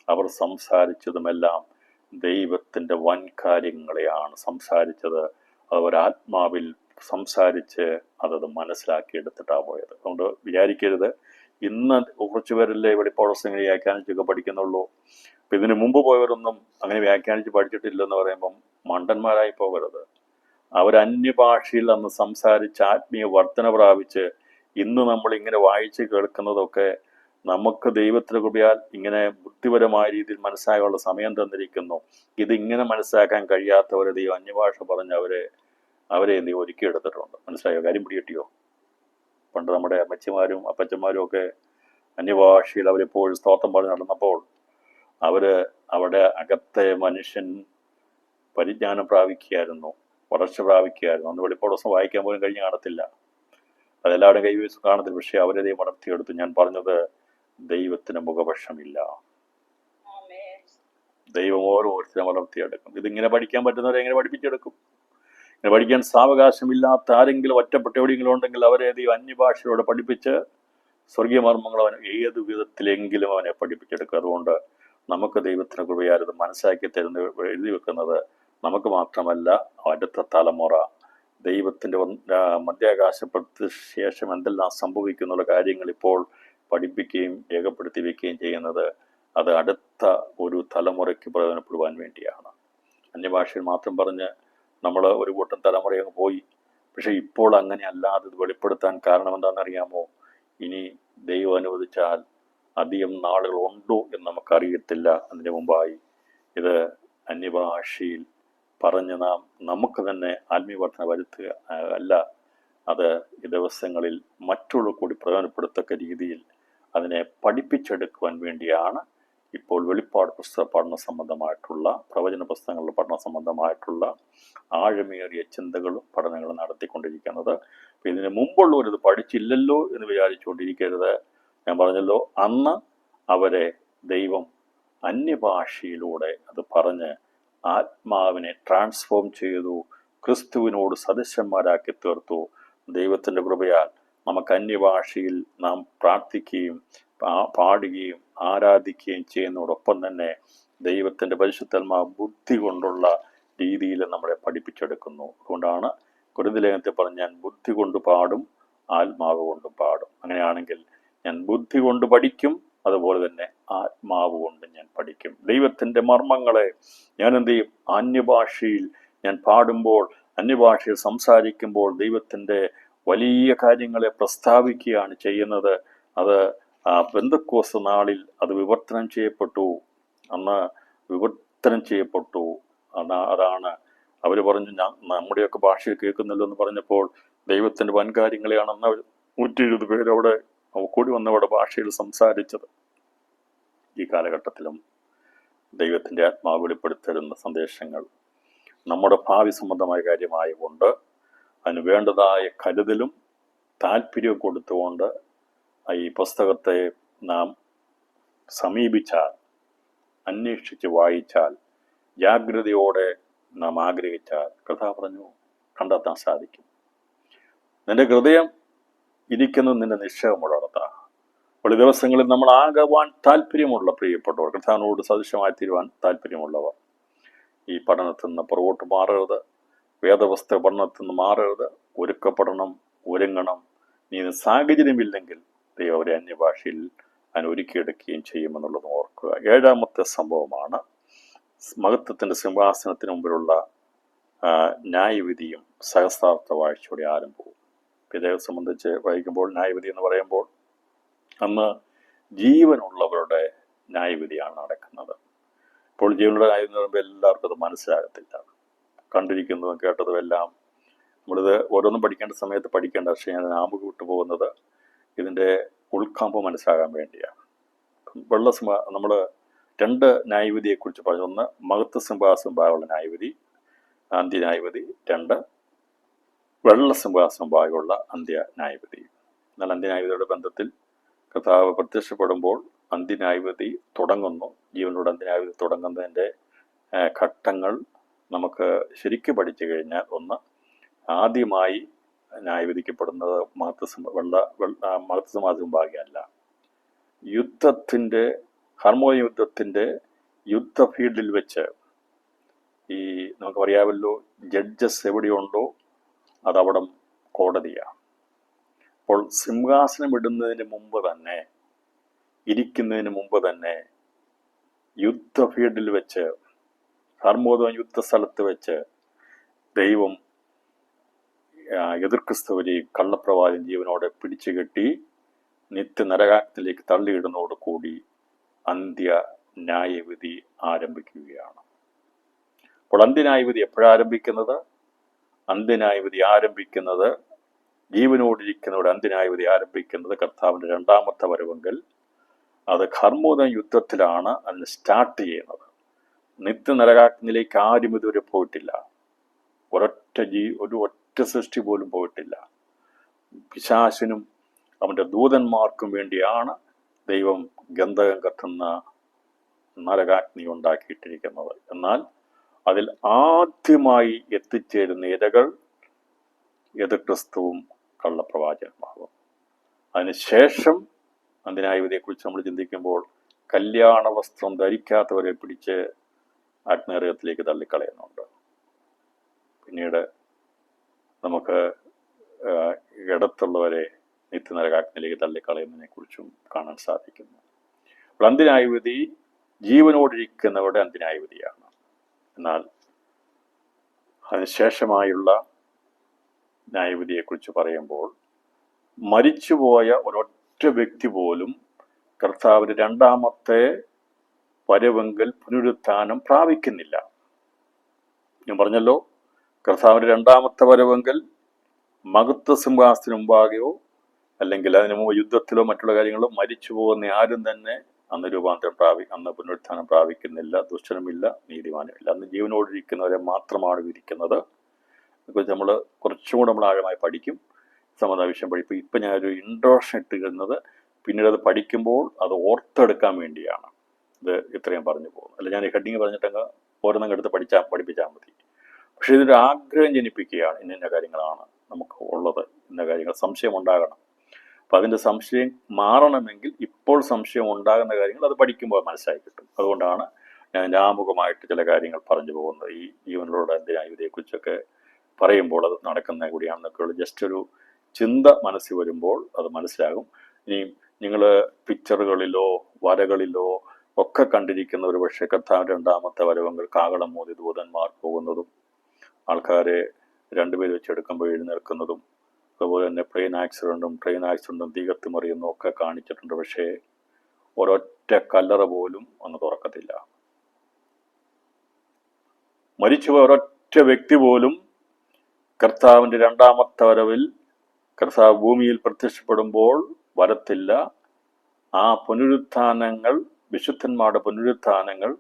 അവർ സംസാരിച്ചതുമെല്ലാം ദൈവത്തിൻ്റെ വൻ കാര്യങ്ങളെയാണ് സംസാരിച്ചത്. അവരാത്മാവിൽ സംസാരിച്ച് അതത് മനസ്സിലാക്കിയെടുത്തിട്ടാണ് പോയത്. അതുകൊണ്ട് വിചാരിക്കരുത് ഇന്ന് കുറച്ച് പേരല്ലേ വെളിപ്പാട് വ്യാഖ്യാനിച്ചൊക്കെ പഠിക്കുന്നുള്ളൂ. അപ്പം ഇതിന് മുമ്പ് പോയവരൊന്നും അങ്ങനെ വ്യാഖ്യാനിച്ച് പഠിച്ചിട്ടില്ലെന്ന് പറയുമ്പം മണ്ടന്മാരായി പോകരുത്. അവരന്യഭാഷയിൽ അന്ന് സംസാരിച്ച് ആത്മീയ വർധന പ്രാപിച്ച് ഇന്ന് നമ്മൾ ഇങ്ങനെ വായിച്ച് കേൾക്കുന്നതൊക്കെ നമുക്ക് ദൈവത്തിന് കൃപയാൽ ഇങ്ങനെ ബുദ്ധിപരമായ രീതിയിൽ മനസ്സിലാക്കാനുള്ള സമയം തന്നിരിക്കുന്നു. ഇതിങ്ങനെ മനസ്സിലാക്കാൻ കഴിയാത്തവരെ ദൈവം അന്യഭാഷ പറഞ്ഞ് അവരെ നീ ഒരുക്കിയെടുത്തിട്ടുണ്ട്. മനസ്സിലായോ? കാര്യം പിടികിട്ടിയോ? പണ്ട് നമ്മുടെ അമ്മച്ചിമാരും അപ്പച്ചന്മാരും ഒക്കെ അന്യഭാഷയിൽ അവരെപ്പോഴും സ്തോത്രം പറഞ്ഞ് നടന്നപ്പോൾ അവിടെ അകത്തെ മനുഷ്യൻ പരിജ്ഞാനം പ്രാപിക്കുകയായിരുന്നു, വളർച്ച പ്രാപിക്കുകയായിരുന്നു. അന്ന് വെളിപ്പാട് ദിവസം വായിക്കാൻ പോലും കഴിഞ്ഞ് കാണത്തില്ല, അതെല്ലാവരും കൈവച്ച് കാണത്തില്ല. പക്ഷേ അവരെ വളർത്തിയെടുത്തു. ഞാൻ പറഞ്ഞത് ദൈവത്തിന് മുഖപക്ഷമില്ല. ദൈവം ഓരോരുത്തരും വളർത്തിയെടുക്കും. ഇതിങ്ങനെ പഠിക്കാൻ പറ്റുന്നവരെ എങ്ങനെ പഠിപ്പിച്ചെടുക്കും? ഇങ്ങനെ പഠിക്കാൻ സാവകാശമില്ലാത്ത ആരെങ്കിലും ഒറ്റപ്പെട്ട എവിടെയെങ്കിലും ഉണ്ടെങ്കിൽ അവരെ ദൈവം അന്യഭാഷയോടെ പഠിപ്പിച്ച് സ്വർഗീയ മർമ്മങ്ങൾ അവൻ ഏത് വിധത്തിലെങ്കിലും അവനെ പഠിപ്പിച്ചെടുക്കും. അതുകൊണ്ട് നമുക്ക് ദൈവത്തിന് കൃപയാൽ ഇത് മനസ്സിലാക്കി തരുന്ന എഴുതി വെക്കുന്നത് നമുക്ക് മാത്രമല്ല, അടുത്ത തലമുറ ദൈവത്തിൻ്റെ മധ്യാകാശപ്പെടുത്തിയ ശേഷം എന്തെല്ലാം സംഭവിക്കുന്നുള്ള കാര്യങ്ങൾ ഇപ്പോൾ പഠിപ്പിക്കുകയും രേഖപ്പെടുത്തി വയ്ക്കുകയും ചെയ്യുന്നത് അത് അടുത്ത ഒരു തലമുറയ്ക്ക് പ്രയോജനപ്പെടുവാൻ വേണ്ടിയാണ്. അന്യഭാഷയിൽ മാത്രം പറഞ്ഞ് നമ്മൾ ഒരു കൂട്ടം തലമുറയങ്ങ് പോയി. പക്ഷെ ഇപ്പോൾ അങ്ങനെ അല്ലാതെ ഇത് വെളിപ്പെടുത്താൻ കാരണം എന്താണെന്നറിയാമോ? ഇനി ദൈവം അനുവദിച്ചാൽ അധികം നാളുകൾ ഉണ്ടോ എന്ന് നമുക്കറിയത്തില്ല. അതിന് മുമ്പായി ഇത് അന്യഭാഷയിൽ പറഞ്ഞ് നമുക്ക് തന്നെ ആത്മീയവർദ്ധന വരുത്തുക അല്ല, അത് ഈ ദിവസങ്ങളിൽ മറ്റുള്ള കൂടി പ്രയോജനപ്പെടുത്തക്ക രീതിയിൽ അതിനെ പഠിപ്പിച്ചെടുക്കുവാൻ വേണ്ടിയാണ് ഇപ്പോൾ വെളിപ്പാട് പുസ്തക പഠന സംബന്ധമായിട്ടുള്ള പ്രവചന പുസ്തകങ്ങളുടെ പഠന സംബന്ധമായിട്ടുള്ള ആഴമേറിയ ചിന്തകളും പഠനങ്ങളും നടത്തിക്കൊണ്ടിരിക്കുന്നത്. ഇതിന് മുമ്പുള്ളവരിത് പഠിച്ചില്ലല്ലോ എന്ന് വിചാരിച്ചുകൊണ്ടിരിക്കരുത്. ഞാൻ പറഞ്ഞല്ലോ, അന്ന് അവരെ ദൈവം അന്യഭാഷയിലൂടെ അത് പറഞ്ഞ് ആത്മാവിനെ ട്രാൻസ്ഫോം ചെയ്തു, ക്രിസ്തുവിനോട് സദൃശന്മാരാക്കി തീർത്തു. ദൈവത്തിൻ്റെ കൃപയാൽ നമുക്ക് അന്യഭാഷയിൽ നാം പ്രാർത്ഥിക്കുകയും പാടുകയും ആരാധിക്കുകയും ചെയ്യുന്നതോടൊപ്പം തന്നെ ദൈവത്തിൻ്റെ പരിശുദ്ധാത്മാവ് ബുദ്ധി കൊണ്ടുള്ള രീതിയിൽ നമ്മളെ പഠിപ്പിച്ചെടുക്കുന്നു. അതുകൊണ്ടാണ് കൊരിന്ത്യലേഖനത്തിൽ പറഞ്ഞ് ഞാൻ ബുദ്ധി കൊണ്ട് പാടും, ആത്മാവ് കൊണ്ട് പാടും. അങ്ങനെയാണെങ്കിൽ ഞാൻ ബുദ്ധി കൊണ്ട് പഠിക്കും, അതുപോലെ തന്നെ ആത്മാവ് കൊണ്ട് ഞാൻ പഠിക്കും. ദൈവത്തിൻ്റെ മർമ്മങ്ങളെ ഞാൻ എന്ത് ചെയ്യും? അന്യഭാഷയിൽ ഞാൻ പാടുമ്പോൾ, അന്യഭാഷയിൽ സംസാരിക്കുമ്പോൾ ദൈവത്തിൻ്റെ വലിയ കാര്യങ്ങളെ പ്രസ്താവിക്കുകയാണ് ചെയ്യുന്നത്. അത് പെന്തക്കോസ്ത് നാളിൽ അത് വിവർത്തനം ചെയ്യപ്പെട്ടു. അന്ന് വിവർത്തനം ചെയ്യപ്പെട്ടു. അതാണ് അവർ പറഞ്ഞു, നമ്മുടെയൊക്കെ ഭാഷയിൽ കേൾക്കുന്നില്ലോ എന്ന് പറഞ്ഞപ്പോൾ ദൈവത്തിൻ്റെ വൻകാര്യങ്ങളെയാണ് അന്ന് അവർ 170 പേര് അവിടെ കൂടി വന്നവിടെ ഭാഷയിൽ സംസാരിച്ചത്. ഈ കാലഘട്ടത്തിലും ദൈവത്തിൻ്റെ ആത്മാവ് വെളിപ്പെടുത്തരുന്ന സന്ദേശങ്ങൾ നമ്മുടെ ഭാവി സംബന്ധമായ കാര്യമായതുകൊണ്ട് അതിന് വേണ്ടതായ കരുതലും താല്പര്യവും കൊടുത്തുകൊണ്ട് ഈ പുസ്തകത്തെ നാം സമീപിച്ചാൽ, അന്വേഷിച്ച് വായിച്ചാൽ, ജാഗ്രതയോടെ നാം ആഗ്രഹിച്ചാൽ, കർത്താവ് പറഞ്ഞു, കണ്ടെത്താൻ സാധിക്കും. നിന്റെ ഹൃദയം ഇരിക്കുന്നത് നിന്റെ നിശ്ചയമുള്ളിടത്താണ്. അപ്പോൾ ഈ ദിവസങ്ങളിൽ നമ്മൾ ആകുവാൻ താല്പര്യമുള്ള പ്രിയപ്പെട്ടവർ, കർത്താവിനോട് സദൃശമായി തീരുവാൻ താല്പര്യമുള്ളവർ ഈ പഠനത്തിൽ നിന്ന് പുറകോട്ട് മാറരുത്. വേദപുസ്തക പഠനത്തിൽ നിന്ന് മാറരുത്. ഒരുക്കപ്പെടണം, ഒരുങ്ങണം. നീ സാഹചര്യമില്ലെങ്കിൽ ദൈവം അവരെ അന്യഭാഷയിൽ ഒരുക്കിയെടുക്കുകയും ചെയ്യുമെന്നുള്ളത് ഓർക്കുക. 7ാമത്തെ സംഭവമാണ് മഹത്വത്തിൻ്റെ സിംഹാസനത്തിന് മുമ്പിലുള്ള ന്യായവിധിയും സഹസ്രാർത്ഥ വാഴ്ചയുടെ ആരംഭവും. ഇദ്ദേഹത്തെ സംബന്ധിച്ച് വായിക്കുമ്പോൾ ന്യായവിധി എന്ന് പറയുമ്പോൾ അന്ന് ജീവനുള്ളവരുടെ ന്യായവിധിയാണ് നടക്കുന്നത്. ഇപ്പോൾ ജീവനുള്ള ന്യായം എന്ന് പറയുമ്പോൾ എല്ലാവർക്കും അത് മനസ്സിലാകത്തില്ല. കണ്ടിരിക്കുന്നതും കേട്ടതും എല്ലാം നമ്മളിത് ഓരോന്നും പഠിക്കേണ്ട സമയത്ത് പഠിക്കേണ്ട. പക്ഷേ ഞാൻ ആമുഖം വിട്ടു പോകുന്നത് ഇതിൻ്റെ ഉൾക്കാമ്പ് മനസ്സിലാകാൻ വേണ്ടിയാണ്. നമ്മൾ 2 ന്യായവിധിയെക്കുറിച്ച് പറഞ്ഞു. ഒന്ന് മഹത്വ സിംഹാസനം ഭാഗമുള്ള ന്യായവിധി, അന്ത്യന്യായവിധി. 2 വെള്ള സിംഹാസനം ഭാഗമുള്ള അന്ത്യന്യായവിധി. എന്നാൽ അന്ത്യന്യായവിധിയുടെ ബന്ധത്തിൽ കർത്താവ് പ്രത്യക്ഷപ്പെടുമ്പോൾ അന്ത്യന്യായവിധി തുടങ്ങുന്നു. ജീവനോട് അന്ത്യന്യായവിധി തുടങ്ങുന്നതിൻ്റെ ഘട്ടങ്ങൾ നമുക്ക് ശരിക്കും പഠിച്ചു കഴിഞ്ഞാൽ, ഒന്ന്, ആദ്യമായി ന്യായവിധിക്കപ്പെടുന്നത് മഹത്വസിംഹാസനം ഭാഗ്യമല്ല, യുദ്ധത്തിൻ്റെ യുദ്ധത്തിൻ്റെ യുദ്ധ ഫീൽഡിൽ വെച്ച് ഈ നമുക്ക് പറയാമല്ലോ, ജഡ്ജസ് എവിടെയുണ്ടോ അതവിടം കോടതിയാണ്. അപ്പോൾ സിംഹാസനം ഇടുന്നതിന് മുമ്പ് തന്നെ, ഇരിക്കുന്നതിന് മുമ്പ് തന്നെ യുദ്ധ ഫീൽഡിൽ വെച്ച്, യുദ്ധസ്ഥലത്ത് വെച്ച് ദൈവം എതിർക്രിസ്തവരെയും കള്ളപ്രവാചകൻ ജീവനോടെ പിടിച്ചു കെട്ടി നിത്യനരകാഗ്നിയിലേക്ക് തള്ളിയിടുന്നതോടുകൂടി അന്ത്യ ന്യായവിധി ആരംഭിക്കുകയാണ്. അപ്പോൾ അന്ത്യന്യായവിധി എപ്പോഴാരംഭിക്കുന്നത്? അന്ത്യന്യായവിധി ആരംഭിക്കുന്നത്, ജീവനോടിരിക്കുന്നവരുടെ അന്ത്യന്യായവിധി ആരംഭിക്കുന്നത് കർത്താവിൻ്റെ 2ാമത്തെ വരവെങ്കിൽ അത് യുദ്ധത്തിലാണ് അതിന് സ്റ്റാർട്ട് ചെയ്യുന്നത്. നിത്യനരകാഗ്നിയിലേക്ക് ആരും ഇതുവരെ പോയിട്ടില്ല. ഒറ്റ സൃഷ്ടി പോലും പോയിട്ടില്ല. പിശാചിനും അവൻ്റെ ദൂതന്മാർക്കും വേണ്ടിയാണ് ദൈവം ഗന്ധകം കത്തുന്ന നരകാഗ്നി ഉണ്ടാക്കിയിട്ടിരിക്കുന്നത്. എന്നാൽ അതിൽ ആദ്യമായി എത്തിച്ചേരുന്ന ഇരകൾ ക്രിസ്തുവും കള്ളപ്രവാചകന്മാരും. അതിനുശേഷം അന്ത്യന്യായവിധിയെക്കുറിച്ച് നമ്മൾ ചിന്തിക്കുമ്പോൾ കല്യാണ വസ്ത്രം ധരിക്കാത്തവരെ പിടിച്ച് അഗ്നിനരകത്തിലേക്ക് തള്ളിക്കളയുന്നുണ്ട്. പിന്നീട് നമുക്ക് ഇടത്തുള്ളവരെ നിത്യനരകാഗ്നിയിലേക്ക് തള്ളിക്കളയുന്നതിനെ കുറിച്ചും കാണാൻ സാധിക്കുന്നു. അപ്പോൾ അന്ത്യന്യായവിധി ജീവനോടിരിക്കുന്നവരുടെ അന്ത്യന്യായവിധിയാണ്. എന്നാൽ അതിനുശേഷമായുള്ള ന്യായവിധിയെക്കുറിച്ച് പറയുമ്പോൾ മരിച്ചുപോയ ഒരൊറ്റ വ്യക്തി പോലും കർത്താവിന്റെ രണ്ടാമത്തെ വരവെങ്കിൽ പുനരുത്ഥാനം പ്രാപിക്കുന്നില്ല. ഞാൻ പറഞ്ഞല്ലോ, കർത്താവിന്റെ രണ്ടാമത്തെ വരവെങ്കിൽ മഹത്വ സിംഹാസനത്തിന് മുമ്പാകെയോ അല്ലെങ്കിൽ അതിനു മുമ്പ് യുദ്ധത്തിലോ മറ്റുള്ള കാര്യങ്ങളോ മരിച്ചു പോകുന്ന ആരും തന്നെ അന്ന് അന്ന് പുനരുത്ഥാനം പ്രാപിക്കുന്നില്ല. ദുഷ്ടനുമില്ല, നീതിമാനുമില്ല. അന്ന് ജീവനോടിരിക്കുന്നവരെ മാത്രമാണ് വിധിക്കുന്നത്. അതേക്കുറിച്ച് നമ്മൾ കുറച്ചും കൂടെ നമ്മൾ ആഴമായി പഠിക്കും. സമാധാന വിഷയം പഠിക്കും. ഇപ്പം ഞാനൊരു ഇൻട്രോഡക്ഷൻ ഇട്ടിരുന്നത് പിന്നീട് അത് പഠിക്കുമ്പോൾ അത് ഓർത്തെടുക്കാൻ വേണ്ടിയാണ് ഇത് ഇത്രയും പറഞ്ഞു പോകുന്നത്. അല്ല, ഞാൻ ഈ ഹെഡിങ് പറഞ്ഞിട്ടങ്ങ് ഓരോന്നങ്ങ് എടുത്ത് പഠിപ്പിച്ചാൽ മതി. പക്ഷെ ഇതൊരു ആഗ്രഹം ജനിപ്പിക്കുകയാണ്. ഇന്ന കാര്യങ്ങളാണ് നമുക്ക് ഉള്ളത്, ഇന്ന കാര്യങ്ങൾ സംശയം ഉണ്ടാകണം. അപ്പം അതിൻ്റെ സംശയം മാറണമെങ്കിൽ ഇപ്പോൾ സംശയം ഉണ്ടാകുന്ന കാര്യങ്ങൾ അത് പഠിക്കുമ്പോൾ മനസ്സിലാക്കി കിട്ടും. അതുകൊണ്ടാണ് ഞാൻ ആമുഖമായിട്ട് ചില കാര്യങ്ങൾ പറഞ്ഞു പോകുന്നത്. ഈ ജീവനിലൂടെ അന്ത്യന്യായവിധിയെക്കുറിച്ചൊക്കെ പറയുമ്പോൾ അത് നടക്കുന്ന കൂടിയാണെന്നൊക്കെയുള്ള ജസ്റ്റ് ഒരു ചിന്ത മനസ്സിൽ വരുമ്പോൾ അത് മനസ്സിലാകും. ഇനി നിങ്ങൾ പിക്ചറുകളിലോ വരകളിലോ ഒക്കെ കണ്ടിരിക്കുന്ന ഒരു പക്ഷേ കർത്താവിന്റെ രണ്ടാമത്തെ വരവെങ്കിൽ കാഹളം മോദി ദൂതന്മാർ പോകുന്നതും ആൾക്കാരെ രണ്ടുപേര് വെച്ചെടുക്കുമ്പോൾ എഴുന്നേൽക്കുന്നതും അതുപോലെ തന്നെ ട്രെയിൻ ആക്സിഡന്റും തീകത്തി മറിയുന്നതും ഒക്കെ കാണിച്ചിട്ടുണ്ട്. പക്ഷേ ഒരൊറ്റ കല്ലറ പോലും അന്ന് തുറക്കത്തില്ല. മരിച്ചുപോയ ഒരൊറ്റ വ്യക്തി പോലും കർത്താവിന്റെ രണ്ടാമത്തെ വരവിൽ കർത്താവ് ഭൂമിയിൽ പ്രത്യക്ഷപ്പെടുമ്പോൾ വരത്തില്ല. ആ പുനരുത്ഥാനങ്ങൾ, വിശുദ്ധന്മാരുടെ പുനരുത്ഥാനങ്ങൾ,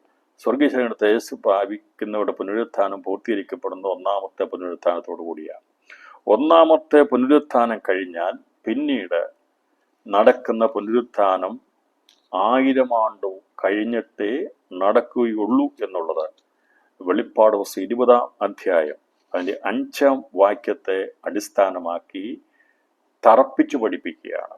സ്വർഗീയശരീരത്തെ യേശു പ്രാപിക്കുന്നവരുടെ പുനരുത്ഥാനം പൂർത്തീകരിക്കപ്പെടുന്ന ഒന്നാമത്തെ പുനരുത്ഥാനത്തോടു കൂടിയാണ്. ഒന്നാമത്തെ പുനരുത്ഥാനം കഴിഞ്ഞാൽ പിന്നീട് നടക്കുന്ന പുനരുത്ഥാനം 1000 ആണ്ട് കഴിഞ്ഞിട്ടേ നടക്കുകയുള്ളൂ എന്നുള്ളത് വെളിപ്പാട് പുസ്തകം 20-ാം അധ്യായം അതിൻ്റെ 5-ാം വാക്യത്തെ അടിസ്ഥാനമാക്കി തറപ്പിച്ചു പഠിപ്പിക്കുകയാണ്.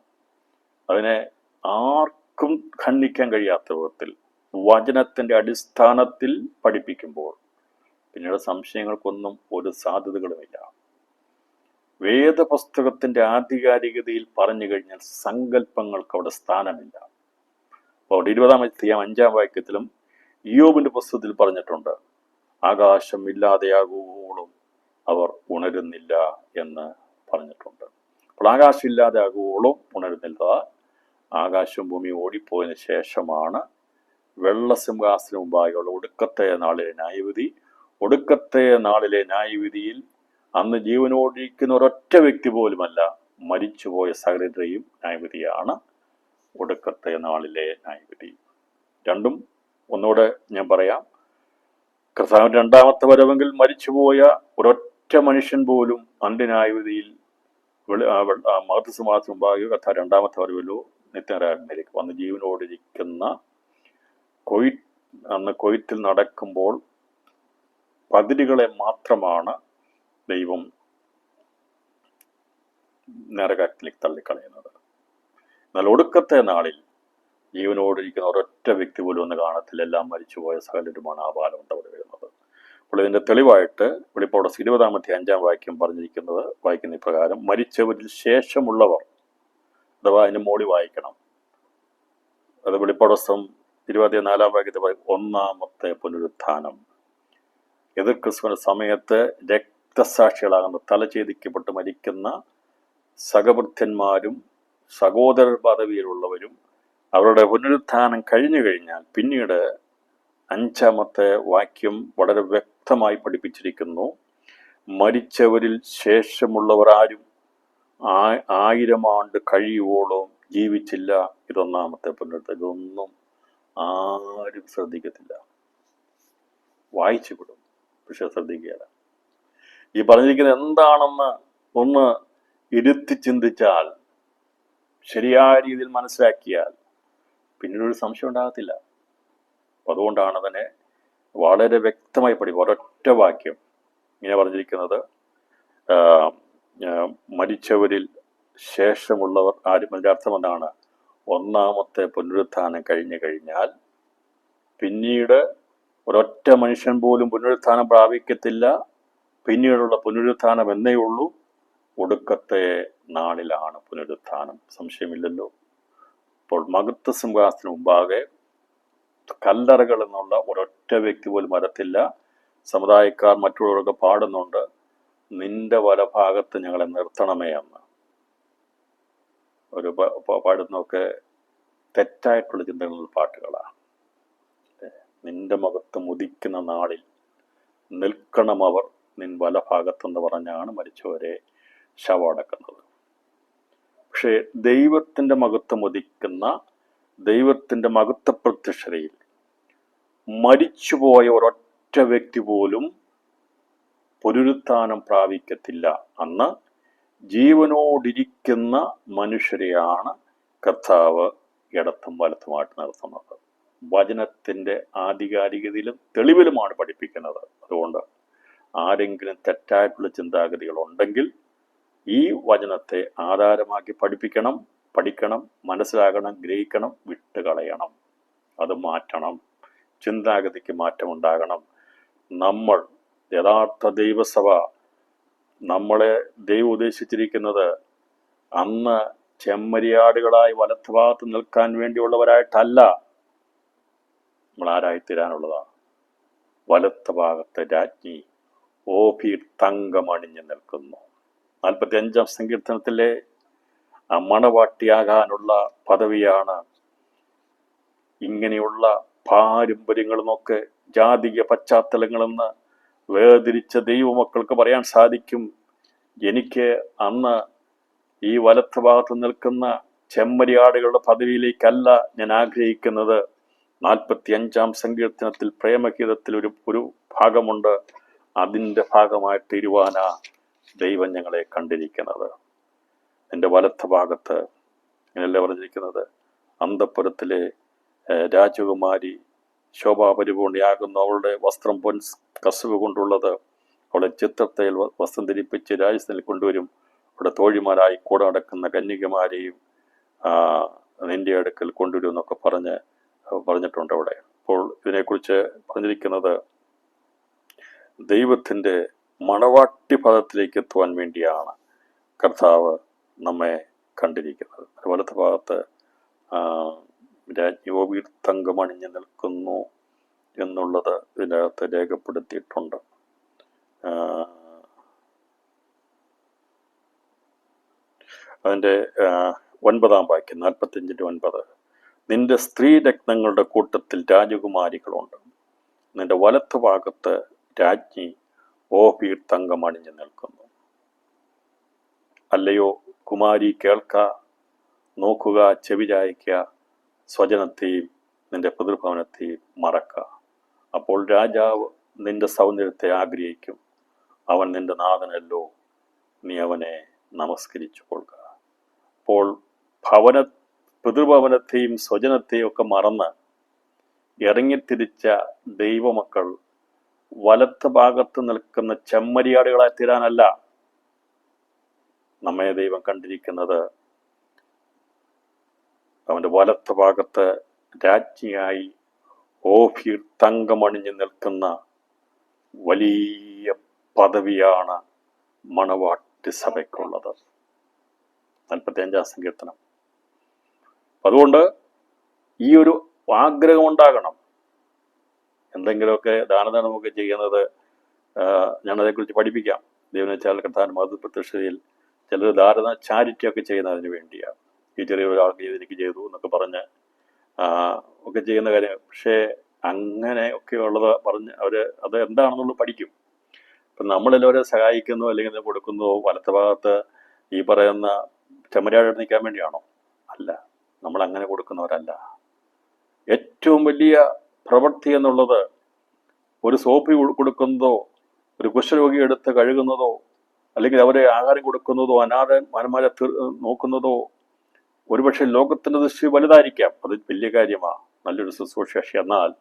അതിനെ ആർക്കും ഖണ്ഡിക്കാൻ കഴിയാത്ത വിധത്തിൽ വചനത്തിന്റെ അടിസ്ഥാനത്തിൽ പഠിപ്പിക്കുമ്പോൾ പിന്നീട് സംശയങ്ങൾക്കൊന്നും ഒരു സാധ്യതകളുമില്ല. വേദപുസ്തകത്തിന്റെ ആധികാരികതയിൽ പറഞ്ഞു കഴിഞ്ഞാൽ സങ്കല്പങ്ങൾക്ക് അവിടെ സ്ഥാനമില്ല. അപ്പോൾ 20-ാം അധ്യായം 5-ാം വാക്യത്തിലും ഇയ്യോബിന്റെ പുസ്തകത്തിൽ പറഞ്ഞിട്ടുണ്ട്, ആകാശം ഇല്ലാതെയാകുവോളം അവർ ഉണരുന്നില്ല എന്ന് പറഞ്ഞിട്ടുണ്ട്. അപ്പോൾ ആകാശം ഇല്ലാതെയാകുവോളം ഉണരുന്നില്ല. ആകാശവും ഭൂമിയും ഓടിപ്പോയതിനു ശേഷമാണ് വെള്ളസിംഹാസനം മുമ്പായുള്ള ഒടുക്കത്തെ നാളിലെ ന്യായവിധി. ഒടുക്കത്തെ നാളിലെ ന്യായവിധിയിൽ അന്ന് ജീവനോടിരിക്കുന്ന ഒരൊറ്റ വ്യക്തി പോലുമല്ല, മരിച്ചുപോയ സകലരുടെയും ന്യായവിധിയാണ് ഒടുക്കത്തെ നാളിലെ ന്യായവിധി. രണ്ടും ഒന്നുകൂടെ ഞാൻ പറയാം. കർത്താവിന്റെ രണ്ടാമത്തെ വരവെങ്കിൽ മരിച്ചുപോയ ഒരൊറ്റ മനുഷ്യൻ പോലും അന്ത്യന്യായവിധിയിൽ മഹത്വസിംഹാസനം മുമ്പാകെയോ കർത്താവ് രണ്ടാമത്തെ വരവിലോ നിത്യനരകാഗ്നിയിലേക്ക് വന്ന് ജീവനോടിരിക്കുന്ന അന്ന് കൊയ്ത്തിൽ നടക്കുമ്പോൾ പതിരുകളെ മാത്രമാണ് ദൈവം നരകാഗ്നിയിലേക്ക് തള്ളിക്കളയുന്നത്. എന്നാൽ ഒടുക്കത്തെ നാളിൽ ജീവനോടിരിക്കുന്ന ഒരൊറ്റ വ്യക്തി പോലും ഒന്ന് കാണത്തില്ല. എല്ലാം മരിച്ചുപോയ സകലരുമാണ് ആ ബാലം അവിടെ വരുന്നത്. അപ്പോൾ ഇതിന്റെ തെളിവായിട്ട് വെളിപ്പാട് 20-ാം അധ്യായം 5-ാം വാക്യം പറഞ്ഞിരിക്കുന്നത് വായിക്കുന്ന ഇപ്രകാരം, മരിച്ചവരിൽ ശേഷമുള്ളവർ, അഥവാ അതിന് മോളി വായിക്കണം. അത് വെളിപ്പാട് 20-4-ാം വാക്യത്തെ പറയും, ഒന്നാമത്തെ പുനരുത്ഥാനം. എതിർ ക്രിസ്തുവിന്റെ സമയത്ത് രക്തസാക്ഷികളാകുന്ന തലഛേദിക്കപ്പെട്ട് മരിക്കുന്ന സഹഭൃത്യന്മാരും സഹോദരർ പദവിയിലുള്ളവരും അവരുടെ പുനരുത്ഥാനം കഴിഞ്ഞു കഴിഞ്ഞാൽ പിന്നീട് 5-ാമത്തെ വാക്യം വളരെ വ്യക്തമായി പഠിപ്പിച്ചിരിക്കുന്നു, മരിച്ചവരിൽ ശേഷമുള്ളവർ ആരും 1000 ആണ്ട് കഴിയുവോളം ജീവിച്ചില്ല. ഇതൊന്നാമത്തെ പുനരുത്ഥാനം. ഇതൊന്നും ആരും ശ്രദ്ധിക്കത്തില്ല. വായിച്ചു വിടും, പക്ഷെ ശ്രദ്ധിക്കുകയില്ല. ഈ പറഞ്ഞിരിക്കുന്നത് എന്താണെന്ന് ഒന്ന് ഇരുത്തി ചിന്തിച്ചാൽ, ശരിയായ രീതിയിൽ മനസ്സിലാക്കിയാൽ പിന്നീടൊരു സംശയം ഉണ്ടാകത്തില്ല. അപ്പം അതുകൊണ്ടാണ് അതിനെ വളരെ വ്യക്തമായി പഠിക്കും. ഒരൊറ്റ വാക്യം ഇങ്ങനെ പറഞ്ഞിരിക്കുന്നത്, മരിച്ചവരിൽ ശേഷമുള്ളവർ ആരും. അതിൻ്റെ അർത്ഥം എന്താണ്? ഒന്നാമത്തെ പുനരുത്ഥാനം കഴിഞ്ഞു കഴിഞ്ഞാൽ പിന്നീട് ഒരൊറ്റ മനുഷ്യൻ പോലും പുനരുത്ഥാനം പ്രാപിക്കത്തില്ല. പിന്നീടുള്ള പുനരുത്ഥാനം എന്നേ ഉള്ളൂ. ഒടുക്കത്തെ നാളിലാണ് പുനരുത്ഥാനം, സംശയമില്ലല്ലോ. അപ്പോൾ മഹത്വ സിംഹാസനത്തിന് മുമ്പാകെ കല്ലറകൾ എന്നുള്ള ഒരൊറ്റ വ്യക്തി പോലും വരത്തില്ല. സമുദായക്കാർ മറ്റുള്ളവരൊക്കെ പാടുന്നുണ്ട്, നിന്റെ വലഭാഗത്ത് ഞങ്ങളെ നിർത്തണമേ എന്ന്. ഒരു പാടുന്നൊക്കെ തെറ്റായിട്ടുള്ള ചിന്തകളുള്ള പാട്ടുകളാണ്. നിന്റെ മഹത്വം ഉദിക്കുന്ന നാളിൽ നിൽക്കണം അവർ നിൻ വലഭാഗത്തെന്ന് പറഞ്ഞാണ് മരിച്ചവരെ ശവമടക്കുന്നത്. പക്ഷേ ദൈവത്തിൻ്റെ മഹത്വം ഉദിക്കുന്ന ദൈവത്തിൻ്റെ മഹത്വ പ്രത്യക്ഷതയിൽ മരിച്ചുപോയ ഒരൊറ്റ വ്യക്തി പോലും പുനരുത്ഥാനം പ്രാപിക്കത്തില്ല. അന്ന് ജീവനോടിരിക്കുന്ന മനുഷ്യരെയാണ് കർത്താവ് ഇടത്തും വലത്തുമായിട്ട് നിർത്തുന്നത്. വചനത്തിൻ്റെ ആധികാരികതയിലും തെളിവിലുമാണ് പഠിപ്പിക്കുന്നത്. അതുകൊണ്ട് ആരെങ്കിലും തെറ്റായിട്ടുള്ള ചിന്താഗതികളുണ്ടെങ്കിൽ ഈ വചനത്തെ ആധാരമാക്കി പഠിക്കണം, മനസ്സിലാകണം, ഗ്രഹിക്കണം, വിട്ടുകളയണം. അത് മാറ്റണം. ചിന്താഗതിക്ക് മാറ്റമുണ്ടാകണം. നമ്മൾ യഥാർത്ഥ ദൈവസഭ, നമ്മളെ ദൈവം ഉദ്ദേശിച്ചിരിക്കുന്നത് അന്ന് ചെമ്മരിയാടുകളായി വലത്തുഭാഗത്ത് നിൽക്കാൻ വേണ്ടിയുള്ളവരായിട്ടല്ല. നമ്മൾ ആരായിത്തീരാനുള്ളതാണ്? വലത്ത് ഭാഗത്തെ രാജ്ഞി ഓഫീർ തങ്കമണിഞ്ഞു നിൽക്കുന്നു. 45-ാം സങ്കീർത്തനത്തിലെ ആ മണവാട്ടിയാകാനുള്ള പദവിയാണ് ഇങ്ങനെയുള്ള പാരമ്പര്യങ്ങളെന്നൊക്കെ ജാതീയ പശ്ചാത്തലങ്ങളെന്ന് വേർതിരിച്ച ദൈവമക്കൾക്ക് പറയാൻ സാധിക്കും, എനിക്ക് അന്ന് ഈ വലത്ത് ഭാഗത്ത് നിൽക്കുന്ന ചെമ്മരിയാടുകളുടെ പദവിയിലേക്കല്ല ഞാൻ ആഗ്രഹിക്കുന്നത്. 45-ാം സങ്കീർത്തനത്തിൽ പ്രേമഗീതത്തിൽ ഒരു ഭാഗമുണ്ട്. അതിൻ്റെ ഭാഗമായിട്ട് തീരുവാനാ ദൈവം ഞങ്ങളെ കണ്ടിരിക്കുന്നത്. എൻ്റെ വലത്ത് ഭാഗത്ത് ഇങ്ങനെയല്ല പറഞ്ഞിരിക്കുന്നത്, അന്തഃപുരത്തിലെ രാജകുമാരി ശോഭാപരിപൂർണിയാകുന്നു. അവളുടെ വസ്ത്രം പൊൻ കസവ് കൊണ്ടുള്ളത്. അവളെ ചിത്രത്തേൽ വസ്ത്രം ധരിപ്പിച്ച് രാജസ്ഥാനിൽ കൊണ്ടുവരും. അവിടെ തോഴിമാരായി കൂടെ നടക്കുന്ന കന്യകമാരെയും നിന്റെ അടുക്കൽ കൊണ്ടുവരും എന്നൊക്കെ പറഞ്ഞിട്ടുണ്ട് അവിടെ. അപ്പോൾ ഇതിനെക്കുറിച്ച് പറഞ്ഞിരിക്കുന്നത് ദൈവത്തിൻ്റെ മണവാട്ടി പദത്തിലേക്ക് എത്തുവാൻ വേണ്ടിയാണ് കർത്താവ് നമ്മെ കണ്ടിരിക്കുന്നത്. വലത്ത് ഭാഗത്ത് രാജ്ഞി ഓഫീർ തങ്കമണിഞ്ഞു നിൽക്കുന്നു എന്നുള്ളത് ഇതിനകത്ത് രേഖപ്പെടുത്തിയിട്ടുണ്ട്. അതിൻ്റെ 9-ാം വാക്യം 45-9, നിന്റെ സ്ത്രീ രത്നങ്ങളുടെ കൂട്ടത്തിൽ രാജകുമാരികളുണ്ട്. നിന്റെ വലത്ത് ഭാഗത്ത് രാജ്ഞി ഓഫീർ തങ്കമണിഞ്ഞു നിൽക്കുന്നു. അല്ലയോ കുമാരി, കേൾക്ക, നോക്കുക, ചെവി ചായ്ക്കുക, സ്വജനത്തെയും നിന്റെ പിതൃഭവനത്തെയും മറക്ക. അപ്പോൾ രാജാവ് നിന്റെ സൗന്ദര്യത്തെ ആഗ്രഹിക്കും. അവൻ നിന്റെ നാഥനല്ലോ, നീ അവനെ നമസ്കരിച്ചു കൊള്ളുക. അപ്പോൾ പിതൃഭവനത്തെയും സ്വജനത്തെയും ഒക്കെ മറന്ന് ഇറങ്ങിത്തിരിച്ച ദൈവമക്കൾ വലത്ത് ഭാഗത്ത് നിൽക്കുന്ന ചെമ്മരിയാടുകളായി തീരാനല്ല നമ്മെ ദൈവം കണ്ടിരിക്കുന്നത്. അവൻ്റെ വലത്ത് ഭാഗത്ത് രാജ്ഞിയായി ഓഫീർ തങ്കമണിഞ്ഞു നിൽക്കുന്ന വലിയ പദവിയാണ് മണവാട്ടി സഭയ്ക്കുള്ളത്. 45-ാം സങ്കീർത്തനം. അതുകൊണ്ട് ഈ ഒരു ആഗ്രഹം ഉണ്ടാകണം. എന്തെങ്കിലുമൊക്കെ ദാനധർമ്മമൊക്കെ ചെയ്യുന്നത് ഞാനതേക്കുറിച്ച് പഠിപ്പിക്കാം. ദൈവനെച്ചാൽ കർത്താവിൻ്റെ മഹത്വ പ്രത്യക്ഷതയിൽ ചിലർ ധാരണ ചാരിറ്റിയൊക്കെ ചെയ്യുന്നതിന് വേണ്ടിയാണ്. ഈ ചെറിയൊരാൾക്ക് എനിക്ക് ചെയ്തു എന്നൊക്കെ പറഞ്ഞ് ഒക്കെ ചെയ്യുന്ന കാര്യം. പക്ഷേ അങ്ങനെ ഒക്കെ ഉള്ളത് പറഞ്ഞ് അത് എന്താണെന്നുള്ളത് പഠിക്കും. ഇപ്പം നമ്മളെല്ലാവരെ സഹായിക്കുന്നോ അല്ലെങ്കിൽ കൊടുക്കുന്നോ വലത്ത് ഭാഗത്ത് ഈ പറയുന്ന ചെമ്മരിയാട് നിൽക്കാൻ വേണ്ടിയാണോ? അല്ല, നമ്മളങ്ങനെ കൊടുക്കുന്നവരല്ല. ഏറ്റവും വലിയ പ്രവൃത്തി എന്നുള്ളത് ഒരു സോപ്പ് കൊടുക്കുന്നതോ, ഒരു കുഷ്ഠരോഗി എടുത്ത് കഴുകുന്നതോ, അല്ലെങ്കിൽ അവരെ ആഹാരം കൊടുക്കുന്നതോ, അനാഥന്മാരെ നോക്കുന്നതോ, ഒരുപക്ഷെ ലോകത്തിൻ്റെ ദൃഷ്ടി വലുതായിരിക്കാം, അത് വലിയ കാര്യമാണ്, നല്ലൊരു ശുശ്രൂഷ. എന്നാൽ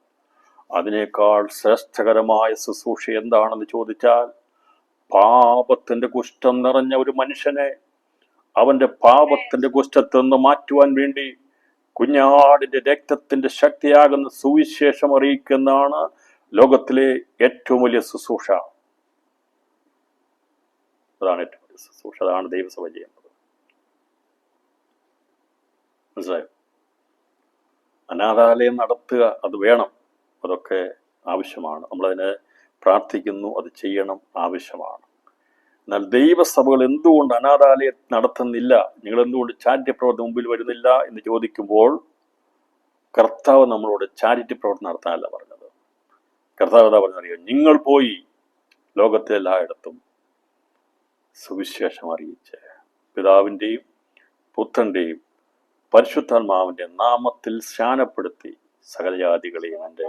അതിനേക്കാൾ ശ്രേഷ്ഠകരമായ ശുശ്രൂഷ എന്താണെന്ന് ചോദിച്ചാൽ, പാപത്തിന്റെ കുഷ്ഠം നിറഞ്ഞ ഒരു മനുഷ്യനെ അവന്റെ പാപത്തിന്റെ കുഷ്ഠത്തിൽ നിന്ന് മാറ്റുവാൻ വേണ്ടി കുഞ്ഞാടിന്റെ രക്തത്തിന്റെ ശക്തിയാകുന്ന സുവിശേഷം അറിയിക്കുന്നതാണ് ലോകത്തിലെ ഏറ്റവും വലിയ ശുശ്രൂഷ. അതാണ് ഏറ്റവും വലിയ ശുശ്രൂഷ. അതാണ് ദൈവസഭ ചെയ്യുന്നത്. മനസ്സിലായോ? അനാഥാലയം നടത്തുക, അത് വേണം, അതൊക്കെ ആവശ്യമാണ്. നമ്മളതിനെ പ്രാർത്ഥിക്കുന്നു, അത് ചെയ്യണം, ആവശ്യമാണ്. എന്നാൽ ദൈവസഭകൾ എന്തുകൊണ്ട് അനാഥാലയം നടത്തുന്നില്ല, നിങ്ങൾ എന്തുകൊണ്ട് ചാരിറ്റി പ്രവർത്തനം മുമ്പിൽ വരുന്നില്ല എന്ന് ചോദിക്കുമ്പോൾ, കർത്താവ് നമ്മളോട് ചാരിറ്റി പ്രവർത്തനം നടത്താനല്ല പറഞ്ഞത്. കർത്താവ് എന്താ പറഞ്ഞറിയോ? നിങ്ങൾ പോയി ലോകത്തെല്ലായിടത്തും സുവിശേഷം അറിയിച്ച് പിതാവിൻ്റെയും പുത്രൻ്റെയും പരിശുദ്ധാത്മാവിൻ്റെ നാമത്തിൽ സ്നാനപ്പെടുത്തി സകലജാതികളെയും എൻ്റെ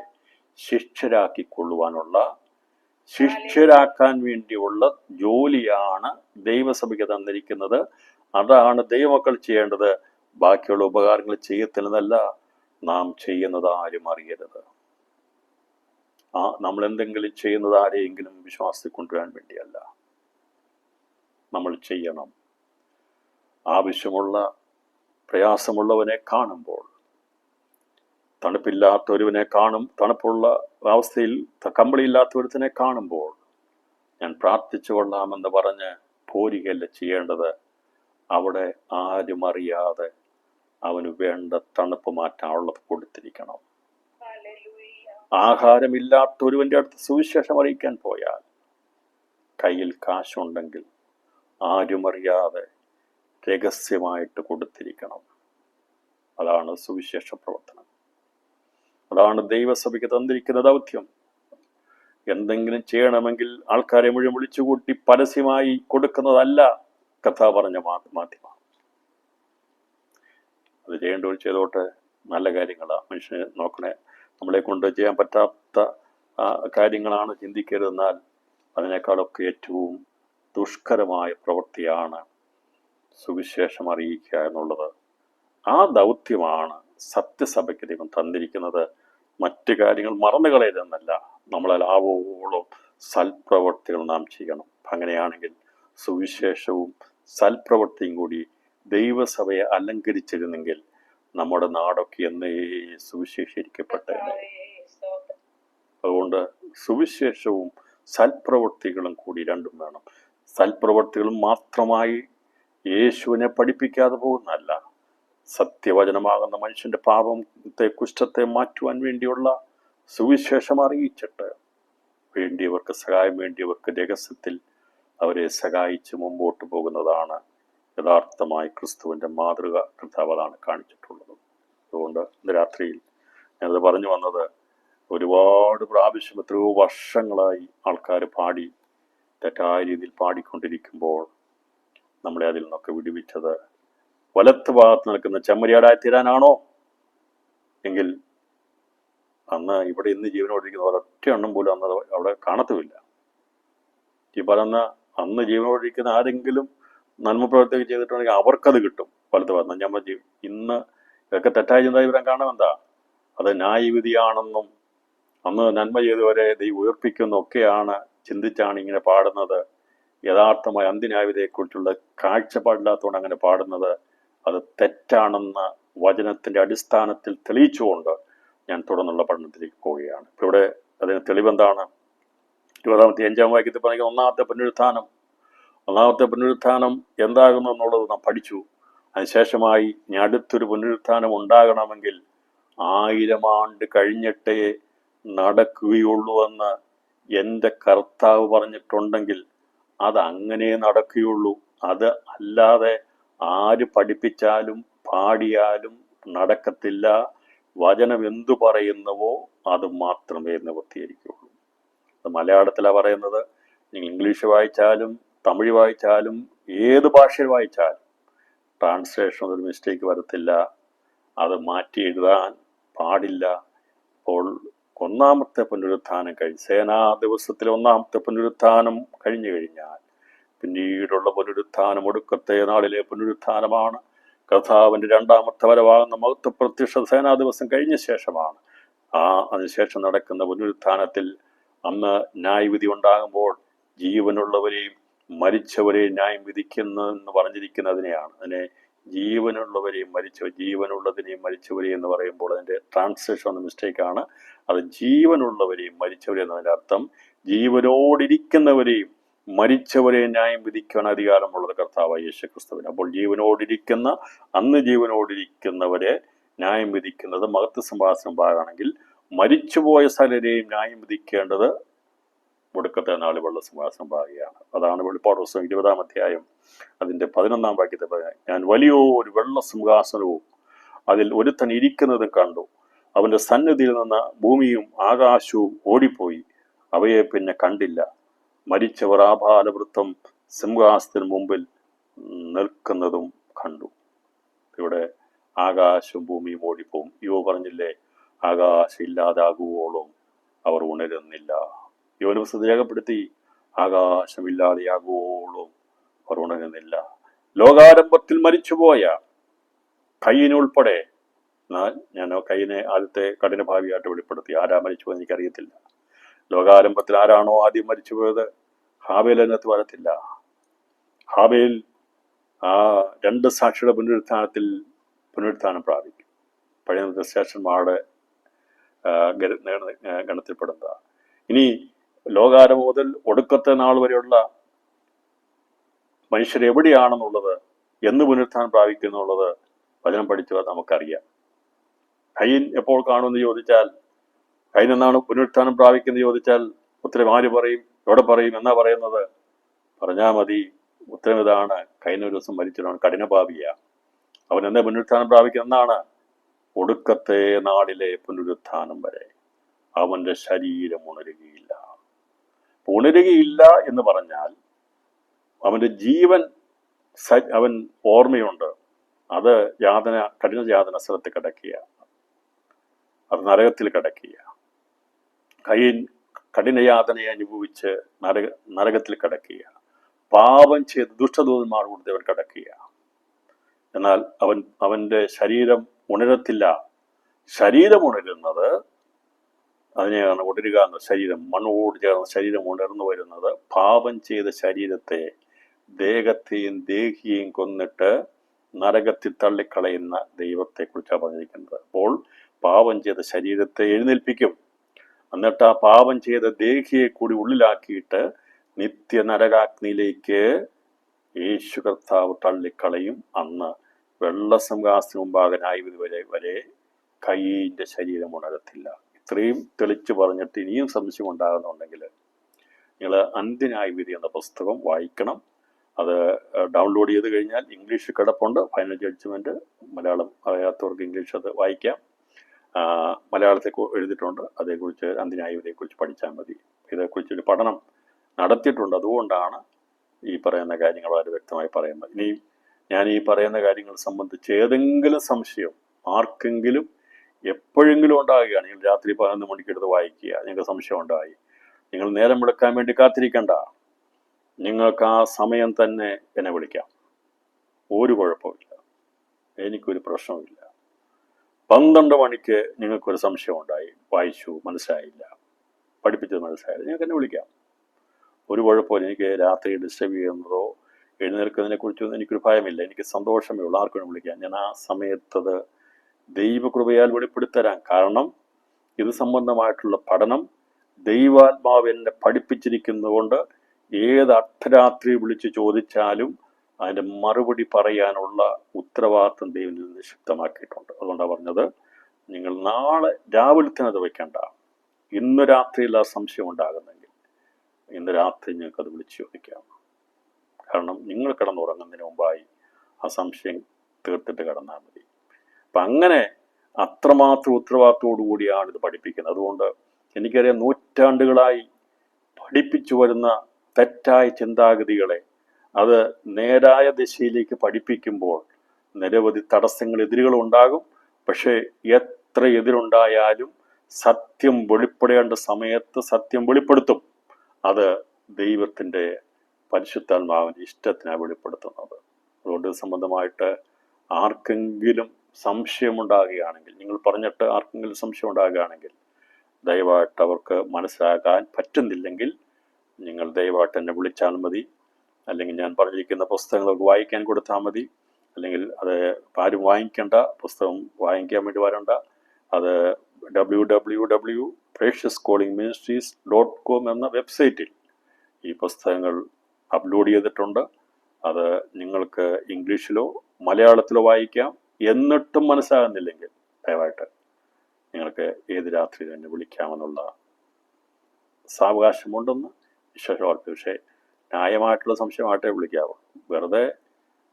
ശിഷ്യരാക്കാൻ വേണ്ടിയുള്ള ജോലിയാണ് ദൈവസഭയ്ക്ക് തന്നിരിക്കുന്നത്. അതാണ് ദൈവമക്കൾ ചെയ്യേണ്ടത്. ബാക്കിയുള്ള ഉപകാരങ്ങൾ ചെയ്യത്തില്ലെന്നല്ല, നാം ചെയ്യുന്നത് ആരും അറിയരുത്. നമ്മൾ എന്തെങ്കിലും ചെയ്യുന്നത് ആരെയെങ്കിലും വിശ്വാസത്തിൽ കൊണ്ടുവരാൻ വേണ്ടിയല്ല. നമ്മൾ ചെയ്യണം. ആവശ്യമുള്ള പ്രയാസമുള്ളവനെ കാണുമ്പോൾ, തണുപ്പില്ലാത്തൊരുവനെ കാണും, തണുപ്പുള്ള അവസ്ഥയിൽ കമ്പിളിയില്ലാത്തൊരുത്തിനെ കാണുമ്പോൾ ഞാൻ പ്രാർത്ഥിച്ചു കൊള്ളാമെന്ന് പറഞ്ഞ് പോരുകയല്ല ചെയ്യേണ്ടത്. അവിടെ ആരും അറിയാതെ അവന് വേണ്ട തണുപ്പ് മാറ്റാനുള്ളത് കൊടുത്തിരിക്കണം. ആഹാരമില്ലാത്തൊരുവന്റെ അടുത്ത് സുവിശേഷം അറിയിക്കാൻ പോയാൽ കയ്യിൽ കാശുണ്ടെങ്കിൽ ആരും അറിയാതെ രഹസ്യമായിട്ട് കൊടുത്തിരിക്കണം. അതാണ് സുവിശേഷ പ്രവർത്തനം. അതാണ് ദൈവസഭയ്ക്ക് തന്നിരിക്കുന്ന ദൗത്യം. എന്തെങ്കിലും ചെയ്യണമെങ്കിൽ ആൾക്കാരെ മുഴുവൻ വിളിച്ചുകൂട്ടി പരസ്യമായി കൊടുക്കുന്നതല്ല കർത്താവ് പറഞ്ഞ മാധ്യമം. അത് ചെയ്യേണ്ടവർ ചെയ്തോട്ടെ, നല്ല കാര്യങ്ങളാണ്. മനുഷ്യനെ നോക്കണേ, നമ്മളെ കൊണ്ട് ചെയ്യാൻ പറ്റാത്ത കാര്യങ്ങളാണ് ചിന്തിക്കരുതെന്നാൽ അതിനേക്കാളൊക്കെ ഏറ്റവും ദുഷ്കരമായ പ്രവൃത്തിയാണ് സുവിശേഷം അറിയിക്കുക എന്നുള്ളത്. ആ ദൗത്യമാണ് സത്യസഭയ്ക്ക് ദൈവം തന്നിരിക്കുന്നത്. മറ്റു കാര്യങ്ങൾ മറന്നു കളയരുതെന്നല്ല, നമ്മളാവോളം സൽപ്രവൃത്തികൾ നാം ചെയ്യണം. അങ്ങനെയാണെങ്കിൽ സുവിശേഷവും സൽപ്രവൃത്തിയും കൂടി ദൈവസഭയെ അലങ്കരിച്ചിരുന്നെങ്കിൽ നമ്മുടെ നാടൊക്കെ എന്നേ സുവിശേഷീകരിക്കപ്പെട്ടേനെ. അതുകൊണ്ട് സുവിശേഷവും സൽപ്രവൃത്തികളും കൂടി രണ്ടും വേണം. സൽപ്രവൃത്തികളും മാത്രമായി യേശുവിനെ പഠിപ്പിക്കാതെ പോകുന്നതല്ല, സത്യവചനമാകുന്ന മനുഷ്യന്റെ പാപത്തെ കുഷ്ഠത്തെ മാറ്റുവാൻ വേണ്ടിയുള്ള സുവിശേഷം അറിയിച്ചിട്ട് വേണ്ടിയവർക്ക് സഹായം വേണ്ടിയവർക്ക് രഹസ്യത്തിൽ അവരെ സഹായിച്ച് മുമ്പോട്ട് പോകുന്നതാണ് യഥാർത്ഥമായി ക്രിസ്തുവിൻ്റെ മാതൃക. കർത്താവ് അതാണ് കാണിച്ചിട്ടുള്ളത്. അതുകൊണ്ട് ഇന്ന് രാത്രിയിൽ ഞാനത് പറഞ്ഞു വന്നത്, ഒരുപാട് പ്രാവശ്യം എത്രയോ വർഷങ്ങളായി ആൾക്കാർ പാടി തെറ്റായ രീതിയിൽ പാടിക്കൊണ്ടിരിക്കുമ്പോൾ നമ്മളെ അതിൽ നിന്നൊക്കെ വിടുവിച്ചത് വലത്ത് ഭാഗത്ത് നിൽക്കുന്ന ചെമ്മരിയാടായി തീരാനാണോ? എങ്കിൽ അന്ന് ഇവിടെ ഇന്ന് ജീവനോടിരിക്കുന്ന ഒരൊറ്റ എണ്ണം പോലും അന്ന് അവിടെ കാണത്തുമില്ല. ഈ പറയുന്ന അന്ന് ജീവനോടിരിക്കുന്ന ആരെങ്കിലും നന്മ പ്രവർത്തികൾ ചെയ്തിട്ടുണ്ടെങ്കിൽ അവർക്കത് കിട്ടും. വലത്ത് ഭാഗത്ത് ഞമ്മ ഇന്ന് ഇതൊക്കെ തെറ്റായ ചിന്താവിവരം കാണാൻ എന്താ? അത് ന്യായവിധിയാണെന്നും അന്ന് നന്മ ചെയ്തവരെ ദൈവം ഉയർപ്പിക്കുന്നൊക്കെയാണ് ചിന്തിച്ചാണ് ഇങ്ങനെ പാടുന്നത്. യഥാർത്ഥമായ അന്ത്യന്യായവിധിയെക്കുറിച്ചുള്ള കാഴ്ചപ്പാടില്ലാത്തതുകൊണ്ട് അങ്ങനെ പാടുന്നത്. അത് തെറ്റാണെന്ന വചനത്തിന്റെ അടിസ്ഥാനത്തിൽ തെളിയിച്ചുകൊണ്ട് ഞാൻ തുടർന്നുള്ള പഠനത്തിലേക്ക് പോവുകയാണ്. ഇപ്പൊ ഇവിടെ അതിന് തെളിവെന്താണ്? 25 വാക്യത്തിൽ പറയുക ഒന്നാമത്തെ പുനരുത്ഥാനം എന്താകുന്നു എന്നുള്ളത് നാം പഠിച്ചു. അതിനുശേഷമായി ഇനി അടുത്തൊരു പുനരുത്ഥാനം ഉണ്ടാകണമെങ്കിൽ 1000 ആണ്ട് കഴിഞ്ഞിട്ടേ നടക്കുകയുള്ളൂ എന്ന് എൻ്റെ കർത്താവ് പറഞ്ഞിട്ടുണ്ടെങ്കിൽ അതങ്ങനെ നടക്കുകയുള്ളൂ. അത് അല്ലാതെ ആര് പഠിപ്പിച്ചാലും പാടിയാലും നടക്കത്തില്ല. വചനം എന്തു പറയുന്നുവോ അത് മാത്രമേ നിവർത്തിയിരിക്കുകയുള്ളൂ. അത് മലയാളത്തിലാണ് പറയുന്നത്. നിങ്ങൾ ഇംഗ്ലീഷ് വായിച്ചാലും തമിഴ് വായിച്ചാലും ഏത് ഭാഷയിൽ വായിച്ചാലും ട്രാൻസ്ലേഷൻ ഒരു മിസ്റ്റേക്ക് വരത്തില്ല. അത് മാറ്റി എഴുതാൻ പാടില്ല. അപ്പോൾ ഒന്നാമത്തെ പുനരുത്ഥാനം സേനാ ദിവസത്തിലെ ഒന്നാമത്തെ പുനരുത്ഥാനം കഴിഞ്ഞു കഴിഞ്ഞാൽ പിന്നീടുള്ള പുനരുത്ഥാനം ഒടുക്കത്തെ നാളിലെ പുനരുത്ഥാനമാണ്. കർത്താവിൻ്റെ രണ്ടാമത്തെ വരവാകുന്ന മഹത്വ പ്രത്യക്ഷ സേനാ ദിവസം കഴിഞ്ഞ ശേഷമാണ്. അതിനുശേഷം നടക്കുന്ന പുനരുത്ഥാനത്തിൽ അന്ന് ന്യായവിധി ഉണ്ടാകുമ്പോൾ ജീവനുള്ളവരെയും മരിച്ചവരെയും ന്യായം വിധിക്കുന്നതെന്ന് പറഞ്ഞിരിക്കുന്നതിനെയാണ്. അതിനെ ജീവനുള്ളവരെയും ജീവനുള്ളതിനെയും മരിച്ചവരെയും എന്ന് പറയുമ്പോൾ അതിൻ്റെ ട്രാൻസ്ലേഷൻ ഒന്ന് മിസ്റ്റേക്കാണ്. അത് ജീവനുള്ളവരെയും മരിച്ചവരെയും എന്നതിൻ്റെ അർത്ഥം ജീവനോടിരിക്കുന്നവരെയും മരിച്ചവരെയും ന്യായം വിധിക്കാൻ അധികാരമുള്ളത് കർത്താവായ യേശു ക്രിസ്തുവിന്. അപ്പോൾ അന്ന് ജീവനോടിരിക്കുന്നവരെ ന്യായം വിധിക്കുന്നത് മഹത്വ സിംഹാസനം ഭാഗമാണെങ്കിൽ, മരിച്ചുപോയ സകലരെയും ന്യായം വിധിക്കേണ്ടത് ഒടുക്കത്തെ നാൾ വെള്ള സിംഹാസനം ഭാഗയാണ്. അതാണ് വെളിപ്പാട് പുസ്തകം 20-ാം അധ്യായം അതിൻ്റെ 11-ാം വാക്യത്തെ പറയാം. ഞാൻ വലിയൊരു വെള്ള സിംഹാസനവും അതിൽ ഒരുത്തൻ ഇരിക്കുന്നതും കണ്ടു. അവന്റെ സന്നിധിയിൽ നിന്ന് ഭൂമിയും ആകാശവും ഓടിപ്പോയി, അവയെ പിന്നെ കണ്ടില്ല. മരിച്ചവർ ആഭാലവൃത്തം സിംഹാസനത്തിന് മുമ്പിൽ നിൽക്കുന്നതും കണ്ടു. ഇവിടെ ആകാശവും ഭൂമിയും ഓടിപ്പോവും. യോ പറഞ്ഞില്ലേ, ആകാശം ഇല്ലാതാകുവോളം അവർ ഉണരുന്നില്ല. യോന പുസ്തകത്തിൽ രേഖപ്പെടുത്തി, ആകാശമില്ലാതെയാകുവോളം അവർ ഉണരുന്നില്ല. ലോകാരംഭത്തിൽ മരിച്ചുപോയ കയ്യിനുൾപ്പെടെ, ഞാൻ കയ്യിനെ ആദ്യത്തെ കഠിനഭാവിയായിട്ട് വെളിപ്പെടുത്തി. ആരാ മരിച്ചുപോയത് എനിക്കറിയത്തില്ല. ലോകാരംഭത്തിൽ ആരാണോ ആദ്യം മരിച്ചുപോയത്, ഹാബേൽ അതിനകത്ത് വരത്തില്ല. ഹാബേൽ ആ 2 സാക്ഷിയുടെ പുനരുത്ഥാനം പ്രാപിക്കും. പഴയ ശ്രേഷ്ഠന്മാരുടെ ഗണത്തിൽപ്പെടുന്ന. ഇനി ലോകാരംഭം മുതൽ ഒടുക്കത്തെ നാൾ വരെയുള്ള മനുഷ്യർ എവിടെയാണെന്നുള്ളത്, എന്ന് പുനരുത്ഥാനം പ്രാപിക്കുന്നുള്ളത് വചനം പഠിച്ചത് നമുക്കറിയാം. കയ്യൻ എപ്പോൾ കാണുമെന്ന് ചോദിച്ചാൽ, കയ്യൻ എന്നാണ് പുനരുത്ഥാനം പ്രാപിക്കുന്നത് ചോദിച്ചാൽ ഉത്തരം ആര് പറയും, എവിടെ പറയും എന്നാ പറയുന്നത്? പറഞ്ഞാൽ മതി. ഉത്തരം ഇതാണ്, കയ്യനൊരു ദിവസം മരിച്ചിട്ടാണ്, കഠിനപാപിയ. അവൻ എന്താ പുനരുത്ഥാനം പ്രാപിക്കുക എന്നാണ്? ഒടുക്കത്തെ നാളിലെ പുനരുത്ഥാനം വരെ അവന്റെ ശരീരം ഉണരുകയില്ല. ഉണരുകയില്ല എന്ന് പറഞ്ഞാൽ അവന്റെ ജീവൻ, അവൻ ഓർമ്മയുണ്ട്, അത് കഠിന യാതന സ്ഥലത്ത് കിടക്കുക, അത് നരകത്തിൽ കിടക്കുക. കയ്യൻ കഠിനയാതനയെ അനുഭവിച്ച് നരകത്തിൽ കിടക്കുക. പാപം ചെയ്ത് ദുഷ്ടദൂതന്മാർ കൂടി അവൻ കിടക്കുക. എന്നാൽ അവന്റെ ശരീരം ഉണരത്തില്ല. ശരീരം ഉണരുന്നത്, അതിനെയാണ് ഉണരുക എന്ന ശരീരം, മണ്ണോട് ചേർന്ന ശരീരം ഉണർന്നു വരുന്നത് പാപം ചെയ്ത ശരീരത്തെ, ദേഹത്തെയും ദേഹിയെയും കൊന്നിട്ട് നരകത്തിൽ തള്ളിക്കളയുന്ന ദൈവത്തെക്കുറിച്ചാണ് പറഞ്ഞിരിക്കുന്നത്. അപ്പോൾ പാപം ചെയ്ത ശരീരത്തെ എഴുന്നേൽപ്പിക്കും. എന്നിട്ട് ആ പാപം ചെയ്ത ദേഹിയെ കൂടി ഉള്ളിലാക്കിയിട്ട് നിത്യ നരകാഗ്നിയിലേക്ക് യേശു കർത്താവ് തള്ളിക്കളയും. അന്ന് വെള്ളസിംഹാസനം മുമ്പാകെ ന്യായവിധി വരെ കയ്യിൻ്റെ ശരീരം ഉണരത്തില്ല. ഇത്രയും തെളിച്ചു പറഞ്ഞിട്ട് ഇനിയും സംശയം ഉണ്ടാകുന്നുണ്ടെങ്കിൽ നിങ്ങൾ അന്ത്യന്യായവിധി എന്ന പുസ്തകം വായിക്കണം. അത് ഡൗൺലോഡ് ചെയ്ത് കഴിഞ്ഞാൽ ഇംഗ്ലീഷ് കിടപ്പുണ്ട്. ഫൈനൽ ജഡ്ജ്മെന്റ് മലയാളം അറിയാത്തവർക്ക് ഇംഗ്ലീഷ് അത് വായിക്കാം. മലയാളത്തെ എഴുതിയിട്ടുണ്ട്. അതേക്കുറിച്ച് അന്ത്യന്യായവിധിയെക്കുറിച്ച് പഠിച്ചാൽ മതി. ഇതേക്കുറിച്ചൊരു പഠനം നടത്തിയിട്ടുണ്ട്. അതുകൊണ്ടാണ് ഈ പറയുന്ന കാര്യങ്ങൾ വളരെ വ്യക്തമായി പറയുന്നത്. ഇനി ഞാൻ ഈ പറയുന്ന കാര്യങ്ങൾ സംബന്ധിച്ച് ഏതെങ്കിലും സംശയം ആർക്കെങ്കിലും എപ്പോഴെങ്കിലും ഉണ്ടാകുകയാണ്, നിങ്ങൾ രാത്രി 11 മണിക്കെടുത്ത് വായിക്കുക, നിങ്ങൾക്ക് സംശയം ഉണ്ടായി, നിങ്ങൾ നേരം വിളിക്കാൻ വേണ്ടി കാത്തിരിക്കണ്ട. നിങ്ങൾക്ക് ആ സമയം തന്നെ എന്നെ വിളിക്കാം. ഒരു കുഴപ്പമില്ല, എനിക്കൊരു പ്രശ്നമില്ല. 12 മണിക്ക് നിങ്ങൾക്കൊരു സംശയം ഉണ്ടായി, വായിച്ചു മനസ്സിലായില്ല, പഠിപ്പിച്ചത് മനസ്സിലായില്ല, നിങ്ങൾക്ക് എന്നെ വിളിക്കാം. ഒരു കുഴപ്പമില്ല. എനിക്ക് രാത്രി ഡിസ്റ്റർബ് ചെയ്യുന്നതോ എഴുന്നേൽക്കുന്നതിനെ കുറിച്ചൊന്നും എനിക്കൊരു ഭയമില്ല. എനിക്ക് സന്തോഷമേ ഉള്ളൂ. ആർക്കും വിളിക്കാം. ഞാൻ ആ സമയത്തത് ദൈവകൃപയാൽ വെളിപ്പെടുത്തരാം. കാരണം ഇത് സംബന്ധമായിട്ടുള്ള പഠനം ദൈവാത്മാവ് എന്നെ പഠിപ്പിച്ചിരിക്കുന്നതുകൊണ്ട് ഏത് അർദ്ധരാത്രി വിളിച്ച് ചോദിച്ചാലും അതിൻ്റെ മറുപടി പറയാനുള്ള ഉത്തരവാദിത്വം ദൈവത്തിൽ നിന്ന് ശക്തമാക്കിയിട്ടുണ്ട്. അതുകൊണ്ടാണ് പറഞ്ഞത്, നിങ്ങൾ നാളെ രാവിലെ തന്നെ അത് വയ്ക്കേണ്ട. ഇന്ന് രാത്രിയിൽ ആ സംശയം ഉണ്ടാകുന്നെങ്കിൽ ഇന്ന് രാത്രി നിങ്ങൾക്കത് വിളിച്ച് ചോദിക്കാം. കാരണം നിങ്ങൾ കിടന്നുറങ്ങുന്നതിന് മുമ്പായി ആ സംശയം തീർത്തിട്ട് കിടന്നാൽ മതി. അപ്പം അങ്ങനെ അത്രമാത്രം ഉത്തരവാദിത്തോടു കൂടിയാണ് ഇത് പഠിപ്പിക്കുന്നത്. അതുകൊണ്ട് എനിക്കറിയാം, നൂറ്റാണ്ടുകളായി പഠിപ്പിച്ചു വരുന്ന തെറ്റായ ചിന്താഗതികളെ അത് നേരായ ദിശയിലേക്ക് പഠിപ്പിക്കുമ്പോൾ നിരവധി തടസ്സങ്ങൾ, എതിരുകൾ ഉണ്ടാകും. പക്ഷേ എത്ര എതിരുണ്ടായാലും സത്യം വെളിപ്പെടേണ്ട സമയത്ത് സത്യം വെളിപ്പെടുത്തും. അത് ദൈവത്തിൻ്റെ പരിശുദ്ധാത്മാവിൻ്റെ ഇഷ്ടത്തിനാണ് വെളിപ്പെടുത്തുന്നത്. അതുകൊണ്ട് സംബന്ധമായിട്ട് ആർക്കെങ്കിലും സംശയമുണ്ടാകുകയാണെങ്കിൽ, നിങ്ങൾ പറഞ്ഞിട്ട് ആർക്കെങ്കിലും സംശയം ഉണ്ടാകുകയാണെങ്കിൽ, ദയവായിട്ട് അവർക്ക് മനസ്സിലാക്കാൻ പറ്റുന്നില്ലെങ്കിൽ നിങ്ങൾ ദയവായിട്ട് എന്നെ വിളിച്ചാൽ മതി. അല്ലെങ്കിൽ ഞാൻ പറഞ്ഞിരിക്കുന്ന പുസ്തകങ്ങൾക്ക് വായിക്കാൻ കൊടുത്താൽ മതി. അല്ലെങ്കിൽ അത് ആരും വാങ്ങിക്കേണ്ട, പുസ്തകം വാങ്ങിക്കാൻ വേണ്ടി വരണ്ട. അത് www.preciouscallingministries.com എന്ന വെബ്സൈറ്റിൽ ഈ പുസ്തകങ്ങൾ അപ്ലോഡ് ചെയ്തിട്ടുണ്ട്. അത് നിങ്ങൾക്ക് ഇംഗ്ലീഷിലോ മലയാളത്തിലോ വായിക്കാം. എന്നിട്ടും മനസ്സിലാകുന്നില്ലെങ്കിൽ ദയവായിട്ട് നിങ്ങൾക്ക് ഏത് രാത്രി തന്നെ വിളിക്കാമെന്നുള്ള സാവകാശമുണ്ടെന്ന് വിശ്വാസമായിട്ട്. പക്ഷേ ന്യായമായിട്ടുള്ള സംശയമായിട്ടേ വിളിക്കാവൂ. വെറുതെ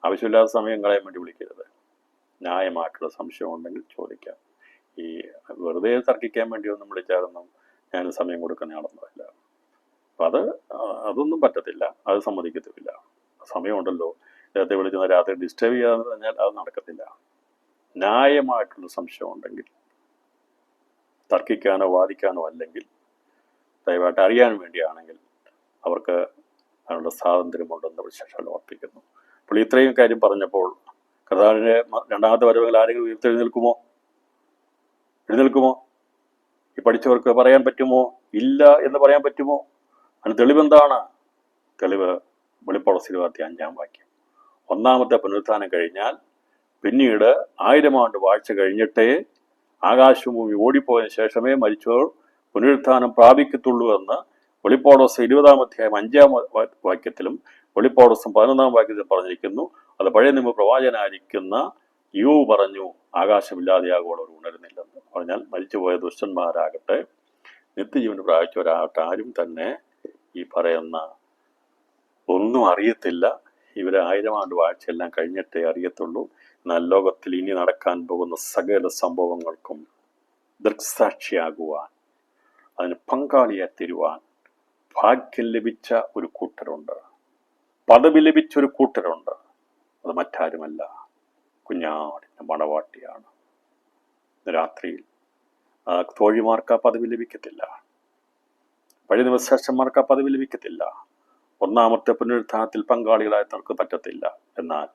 ആവശ്യമില്ലാത്ത സമയം കളയാൻ വേണ്ടി വിളിക്കരുത്. ന്യായമായിട്ടുള്ള സംശയം ഉണ്ടെങ്കിൽ ചോദിക്കാം. ഈ വെറുതെ തർക്കിക്കാൻ വേണ്ടി ഒന്നും വിളിച്ചാലൊന്നും ഞാൻ സമയം കൊടുക്കുന്ന ആളൊന്നുമല്ല. അപ്പം അതൊന്നും പറ്റത്തില്ല, അത് സമ്മതിക്കത്തുമില്ല. സമയമുണ്ടല്ലോ, നേരത്തെ വിളിക്കുന്ന രാത്രി ഡിസ്റ്റർബ് ചെയ്യാന്ന് പറഞ്ഞാൽ അത് നടക്കത്തില്ല. ന്യായമായിട്ടുള്ള സംശയം ഉണ്ടെങ്കിൽ, തർക്കിക്കാനോ വാദിക്കാനോ അല്ലെങ്കിൽ ദയവായിട്ട് അറിയാൻ വേണ്ടിയാണെങ്കിൽ അവർക്ക് അതിനുള്ള സ്വാതന്ത്ര്യമുണ്ടെന്ന് വിശേഷം ഓർപ്പിക്കുന്നു. അപ്പോൾ ഇത്രയും കാര്യം പറഞ്ഞപ്പോൾ കർത്താവിൻ്റെ രണ്ടാമത്തെ വരവുകൾ ആരെങ്കിലും ഉയർത്തെഴുന്നേൽക്കുമോ? എഴുന്നേൽക്കുമോ? ഈ പഠിച്ചവർക്ക് പറയാൻ പറ്റുമോ? ഇല്ല എന്ന് പറയാൻ പറ്റുമോ? അതിന് തെളിവെന്താണ്? തെളിവ് വെളിപ്പാട് 25-ാം വാക്യം. ഒന്നാമത്തെ പുനരുത്ഥാനം കഴിഞ്ഞാൽ പിന്നീട് 1000 ആണ്ട് വാഴ്ച കഴിഞ്ഞിട്ടേ ആകാശവും ഭൂമി ഓടിപ്പോയതിനു ശേഷമേ മരിച്ചവർ പുനരുത്ഥാനം പ്രാപിക്കത്തുള്ളൂ എന്ന് വെളിപ്പാട് 20-ാം അധ്യായം 5-ാം വാക്യത്തിലും വെളിപ്പാട് 11-ാം വാക്യത്തിലും പറഞ്ഞിരിക്കുന്നു. അത് പഴയ നിയമ പ്രവാചകനായിരിക്കുന്ന യോബ് പറഞ്ഞു, ആകാശമില്ലാതെയാകുമ്പോൾ അവർ ഉണരുന്നില്ലെന്ന്. പറഞ്ഞാൽ മരിച്ചുപോയ ദുഷ്ടന്മാരാകട്ടെ നിത്യജീവന് പ്രാപിച്ചവരാകട്ടെ ആരും തന്നെ ഈ പറയുന്ന ഒന്നും അറിയത്തില്ല. ഇവരെ 1000 ആണ്ട് വാഴ്ചയെല്ലാം കഴിഞ്ഞിട്ടേ അറിയത്തുള്ളൂ. എന്നാൽ ലോകത്തിൽ ഇനി നടക്കാൻ പോകുന്ന സകല സംഭവങ്ങൾക്കും ദൃക്സാക്ഷിയാകുവാൻ, അതിന് പങ്കാളിയായി തീരുവാൻ ഭാഗ്യം ലഭിച്ച ഒരു കൂട്ടരുണ്ട്, പദവി ലഭിച്ചൊരു കൂട്ടരുണ്ട്. അത് മറ്റാരുമല്ല, കുഞ്ഞാടിൻ്റെ മണവാട്ടിയാണ്. രാത്രിയിൽ തോഴിമാർക്ക് ആ പദവി ലഭിക്കത്തില്ല, പഴയ ദിവസേഷന്മാർക്ക് ആ പദവി ലഭിക്കത്തില്ല, ഒന്നാമത്തെ പുനരുത്ഥാനത്തിൽ പങ്കാളികളായവർക്ക് പറ്റത്തില്ല. എന്നാൽ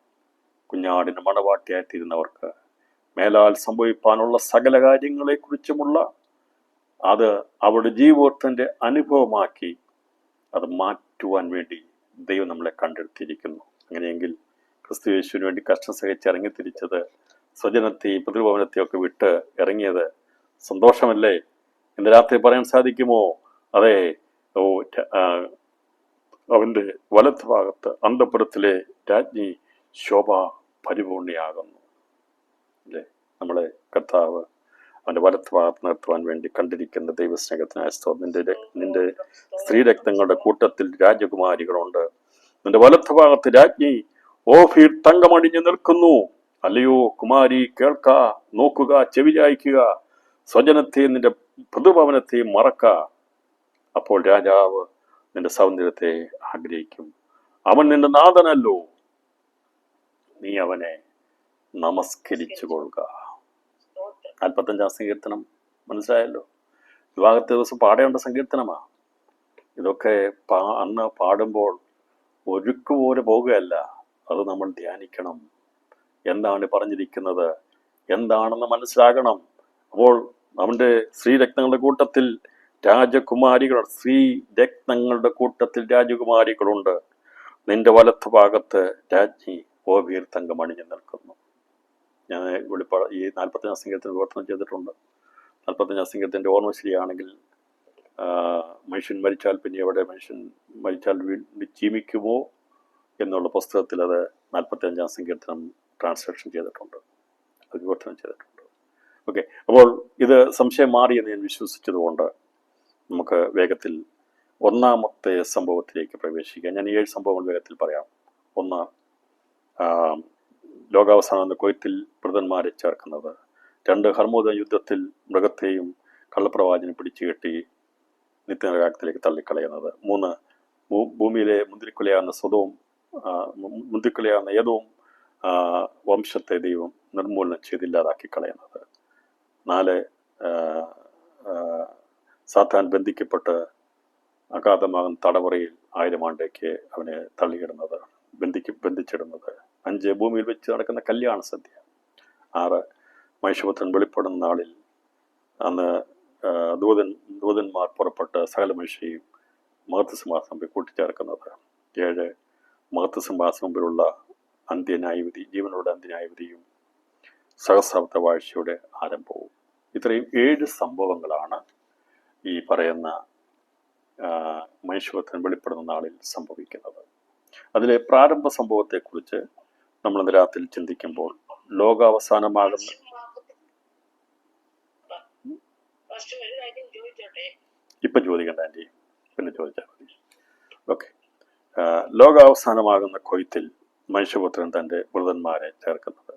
കുഞ്ഞാടിന് മണവാട്ടിയായിത്തീരുന്നവർക്ക് മേലാൽ സംഭവിപ്പാനുള്ള സകല കാര്യങ്ങളെക്കുറിച്ചുമുള്ള അത് അവരുടെ ജീവിതത്തിൻ്റെ അനുഭവമാക്കി അത് മാറ്റുവാൻ വേണ്ടി ദൈവം നമ്മളെ കണ്ടെടുത്തിരിക്കുന്നു. അങ്ങനെയെങ്കിൽ ക്രിസ്തു യേശുവിന് വേണ്ടി കഷ്ടം സഹിച്ച് ഇറങ്ങിത്തിരിച്ചത്, സ്വജനത്തെയും പിതൃഭവനത്തെയും ഒക്കെ വിട്ട് ഇറങ്ങിയത് സന്തോഷമല്ലേ? ഇന്ന് രാത്രി പറയാൻ സാധിക്കുമോ? അതെ, അവൻ്റെ വലത്ത് ഭാഗത്ത് അന്തഃപുരത്തിലെ രാജ്ഞി ശോഭ പരിപൂർണയാകുന്നു അല്ലേ? നമ്മളെ കർത്താവ് അവൻ്റെ വലത്ത് ഭാഗത്ത് നിർത്തുവാൻ വേണ്ടി കണ്ടിരിക്കുന്ന ദൈവസ്നേഹത്തിനായ സ്തോത്രം. നിന്റെ സ്ത്രീരക്തങ്ങളുടെ കൂട്ടത്തിൽ രാജകുമാരികളുണ്ട്. നിന്റെ വലത്ത് ഭാഗത്ത് രാജ്ഞി ഓഫീർ തങ്കമണിഞ്ഞു നിൽക്കുന്നു. അല്ലയോ കുമാരി, കേൾക്ക, നോക്കുക, ചെവി ചായ്ക്കുക, സ്വജനത്തെയും നിന്റെ പിതൃഭവനത്തെയും മറക്ക. അപ്പോൾ രാജാവ് നിന്റെ സൗന്ദര്യത്തെ ആഗ്രഹിക്കും. അവൻ നിന്റെ നാഥനല്ലോ, നീ അവനെ നമസ്കരിച്ചു കൊള്ളുക. 45-ാം സങ്കീർത്തനം മനസ്സിലായല്ലോ. വിവാഹത്തെ ദിവസം പാടേണ്ട സങ്കീർത്തനമാ. ഇതൊക്കെ അന്ന് പാടുമ്പോൾ ഒഴുക്കുപോലെ പോകുകയല്ല, അത് നമ്മൾ ധ്യാനിക്കണം. എന്താണ് പറഞ്ഞിരിക്കുന്നത് എന്താണെന്ന് മനസ്സിലാകണം. അപ്പോൾ നമ്മുടെ സ്ത്രീരത്നങ്ങളുടെ കൂട്ടത്തിൽ രാജകുമാരികൾ, സ്ത്രീരത്നങ്ങളുടെ കൂട്ടത്തിൽ രാജകുമാരികളുണ്ട്. നിന്റെ വലത്ത് ഭാഗത്ത് രാജ്ഞി ഓഫീർ തങ്കം അണിഞ്ഞു നിൽക്കുന്നു. ഞാൻ ഈ 45-ാം സങ്കീർത്തനം വിവർത്തനം ചെയ്തിട്ടുണ്ട്. 45-ാം സങ്കീർത്തൻ്റെ ഓർമ്മ ശരിയാണെങ്കിൽ മനുഷ്യൻ മരിച്ചാൽ പിന്നെ എവിടെ മനുഷ്യൻ മരിച്ചാൽ വീണ്ടും ജീവിക്കുമോ എന്നുള്ള പുസ്തകത്തിൽ അത് 45-ാം സങ്കീർത്തനം ട്രാൻസ്ലേഷൻ ചെയ്തിട്ടുണ്ട്, അത് വിവർത്തനം ചെയ്തിട്ടുണ്ട്. ഓക്കെ, അപ്പോൾ ഇത് സംശയം മാറിയെന്ന് ഞാൻ വിശ്വസിച്ചതുകൊണ്ട് നമുക്ക് വേഗത്തിൽ ഒന്നാമത്തെ സംഭവത്തിലേക്ക് പ്രവേശിക്കാം. ഞാൻ 7 സംഭവങ്ങൾ വേഗത്തിൽ പറയാം. ഒന്ന്, ലോകാവസാനം എന്ന കൊയ്ത്തിൽ വൃതന്മാരെ ചേർക്കുന്നത്. 2, ഹർമോദ യുദ്ധത്തിൽ മൃഗത്തെയും കള്ളപ്രവാചനെ പിടിച്ചു കെട്ടി നിത്യനരകത്തിലേക്ക് തള്ളിക്കളയുന്നത്. 3, ഭൂമിയിലെ മുന്തിരിക്കുലയാകുന്ന ഏതോം വംശത്തെ ദൈവം നിർമൂലനം ചെയ്തില്ലാതാക്കി കളയുന്നത്. 4, സാത്താൻ ബന്ധിക്കപ്പെട്ട് അഗാധമാകുന്ന തടവറയിൽ 1000 ആണ്ടേക്ക് അവനെ തള്ളിയിടുന്നത്, ബന്ധിച്ചിടുന്നത്. 5 ഭൂമിയിൽ വെച്ച് നടക്കുന്ന കല്യാണ സദ്യ. 6 മനുഷ്യപുത്രൻ വെളിപ്പെടുന്ന നാളിൽ അന്ന് ദൂതന്മാർ പുറപ്പെട്ട് സകല മനുഷ്യയും മഹത്വസിംഹാസനം കൂട്ടിച്ചേർക്കുന്നത്. 7 മഹത്വസിംഹാസനം മുമ്പിലുള്ള അന്ത്യന്യായവിധി, ജീവനോട് അന്ത്യന്യായവിധിയും സഹസ്രാബ്ദ വാഴ്ചയുടെ ആരംഭവും. ഇത്രയും 7 സംഭവങ്ങളാണ് ഈ പറയുന്ന മനുഷ്യപുത്രൻ വെളിപ്പെടുന്ന നാളിൽ സംഭവിക്കുന്നത്. അതിലെ പ്രാരംഭ സംഭവത്തെക്കുറിച്ച് നമ്മൾ ഇന്ന് രാത്രി ചിന്തിക്കുമ്പോൾ ലോകാവസാനമാകുന്ന ഇപ്പം ചോദിക്കണ്ട ആൻറ്റി, പിന്നെ ചോദിച്ചാൽ മതി. ഓക്കെ. ലോകാവസാനമാകുന്ന കൊയ്ത്തിൽ മനുഷ്യപുത്രൻ തൻ്റെ മൃതന്മാരെ ചേർക്കുന്നത്.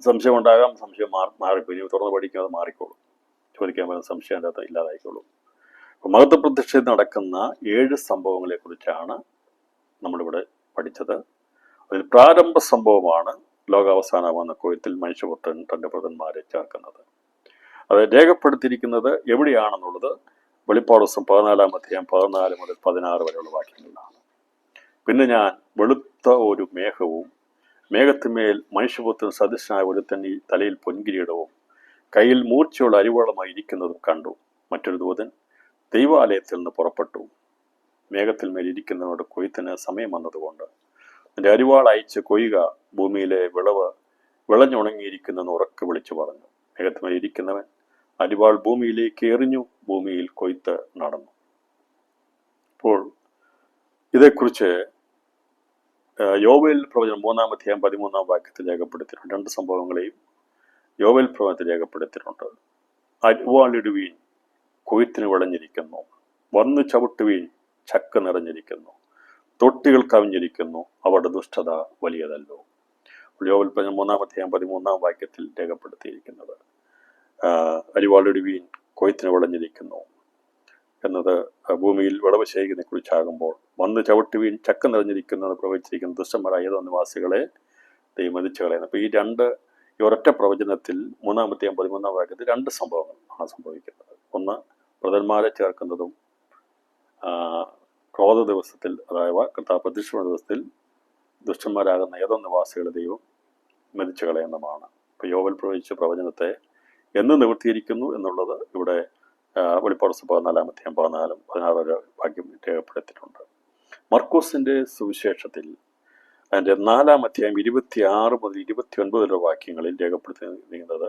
സംശയം ഉണ്ടാകാം, സംശയം മാറിപ്പോയി, തുറന്ന് പഠിക്കാതെ മാറിക്കോളും, ചോദിക്കാൻ പറ്റുന്ന സംശയം അതിൻ്റെ അകത്ത് ഇല്ലാതായിക്കോളും. മഹത്വപ്രതിഷ്ഠയിൽ നടക്കുന്ന 7 സംഭവങ്ങളെ കുറിച്ചാണ് നമ്മളിവിടെ പഠിച്ചത്. അതിൽ പ്രാരംഭ സംഭവമാണ് ലോകാവസാനമാകുന്ന കൊയ്ത്തിൽ മനുഷ്യപുത്രൻ തൻ്റെ മൃതന്മാരെ ചേർക്കുന്നത്. അത് രേഖപ്പെടുത്തിയിരിക്കുന്നത് എവിടെയാണെന്നുള്ളത് വെളിപ്പാട് ദിവസം 14-ാം അധ്യായം 14 മുതൽ 16 വരെയുള്ള വാക്യങ്ങളിലാണ്. പിന്നെ ഞാൻ വെളുത്ത ഒരു മേഘവും മേഘത്തിന്മേൽ മനുഷ്യപുത്രൻ സദൃശനായ ഒരുത്തൻ തലയിൽ പൊൻകിരീടവും കയ്യിൽ മൂർച്ചയുള്ള അരിവാളുമായി ഇരിക്കുന്നതും കണ്ടു. മറ്റൊരു ദൂതൻ ദൈവാലയത്തിൽ നിന്ന് പുറപ്പെട്ടു. മേഘത്തിൽ മേൽ ഇരിക്കുന്നതിനോട് കൊയ്ത്തിന് സമയം വന്നതുകൊണ്ട് എൻ്റെ അരിവാൾ അയച്ച് കൊയ്യുക, ഭൂമിയിലെ വിളവ് വിളഞ്ഞുണങ്ങിയിരിക്കുന്നെന്ന് ഉറക്കെ വിളിച്ചു പറഞ്ഞു. മേഘത്തിന്മേൽ ഇരിക്കുന്നവൻ അരിവാൾ ഭൂമിയിലേക്ക് എറിഞ്ഞു, ഭൂമിയിൽ കൊയ്ത്ത് നടന്നു. അപ്പോൾ ഇതേക്കുറിച്ച് യോവേൽ പ്രവചനം 3-ാം അധ്യായം 13-ാം വാക്യത്തിൽ രേഖപ്പെടുത്തിയിട്ടുണ്ട്. 2 സംഭവങ്ങളെയും യോവേൽ പ്രവചനത്തിൽ രേഖപ്പെടുത്തിയിട്ടുണ്ട്. അരിവാളിടുവീൻ, കൊയ്ത്തിന് വിളഞ്ഞിരിക്കുന്നു. വന്ന് ചവിട്ടുവീൻ, ചക്ക നിറഞ്ഞിരിക്കുന്നു. തൊട്ടികൾ കവിഞ്ഞിരിക്കുന്നു, അവരുടെ ദുഷ്ടത വലിയതല്ലോ. യോവേൽ പ്രവചനം 3-ാം അധ്യായം 13-ാം വാക്യത്തിൽ രേഖപ്പെടുത്തിയിരിക്കുന്നത് അരിവാളിടുവീൻ, കൊയ്ത്തിന് വിളഞ്ഞിരിക്കുന്നു എന്നത് ഭൂമിയിൽ വിളവ് ശേഖരിനെ കുറിച്ചാകുമ്പോൾ വന്ന് ചവിട്ടുവീൻ, ചക്ക നിറഞ്ഞിരിക്കുന്നു എന്ന് പ്രവചിച്ചിരിക്കുന്ന ദുഷ്ടന്മാരായ ഏതോ നിവാസികളെ ദൈവമതിച്ചു കളയുന്നു. അപ്പോൾ ഈ ഒരൊറ്റ പ്രവചനത്തിൽ 3-ാം അധ്യായം 13-ാം വാക്യത്തിൽ 2 സംഭവങ്ങളാണ് സംഭവിക്കുന്നത്. ഒന്ന്, മൃതന്മാരെ ചേർക്കുന്നതും ക്രോധ ദിവസത്തിൽ, അതായത് കർത്താവ് പ്രതിഷ്ഠ ദിവസത്തിൽ ദുഷ്ടന്മാരാകുന്ന ഏതോ നിവാസികളെ ദൈവം മതിച്ചു കളയുന്നതുമാണ്. ഇപ്പോൾ യോവേൽ പ്രവചിച്ച പ്രവചനത്തെ എന്ന് നിവൃത്തിയിരിക്കുന്നു എന്നുള്ളത് ഇവിടെ വെളിപ്പാട് 14-ാം അധ്യായം 14-16 വാക്യം രേഖപ്പെടുത്തിയിട്ടുണ്ട്. മർക്കോസിന്റെ സുവിശേഷത്തിൽ അതിൻ്റെ 4-ാം അധ്യായം 26 മുതൽ 29 വാക്യങ്ങളിൽ രേഖപ്പെടുത്തിയിരിക്കുന്നത്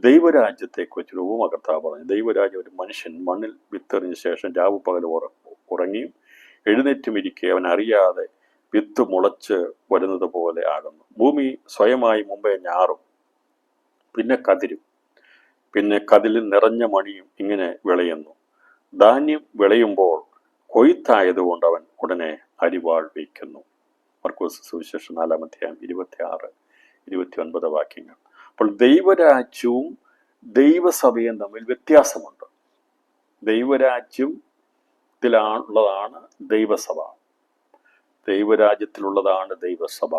ദൈവരാജ്യത്തെക്കുറിച്ച് ഒരു ഉപമ കർത്താവ് പറഞ്ഞു. ദൈവരാജ്യം ഒരു മനുഷ്യൻ മണ്ണിൽ വിത്തെറിഞ്ഞ ശേഷം രാവു പകൽ ഉറങ്ങിയും എഴുന്നേറ്റും ഇരിക്കെ അവൻ അറിയാതെ വിത്ത് മുളച്ച് വരുന്നത് പോലെ ആകുന്നു. ഭൂമി സ്വയമായി മുമ്പേ ഞാറും, പിന്നെ കതിരും, പിന്നെ കതിലിൽ നിറഞ്ഞ മണിയും ഇങ്ങനെ വിളയുന്നു. ധാന്യം വിളയുമ്പോൾ കൊയ്ത്തായതുകൊണ്ട് അവൻ ഉടനെ അരിവാൾ വയ്ക്കുന്നു. മർക്കോസ് സുവിശേഷം 4-ാം അധ്യായം 26-29 വാക്യങ്ങൾ. അപ്പോൾ ദൈവരാജ്യവും ദൈവസഭയും തമ്മിൽ വ്യത്യാസമുണ്ട്. ദൈവരാജ്യത്തിലുള്ളതാണ് ദൈവസഭ, ദൈവരാജ്യത്തിലുള്ളതാണ് ദൈവസഭ.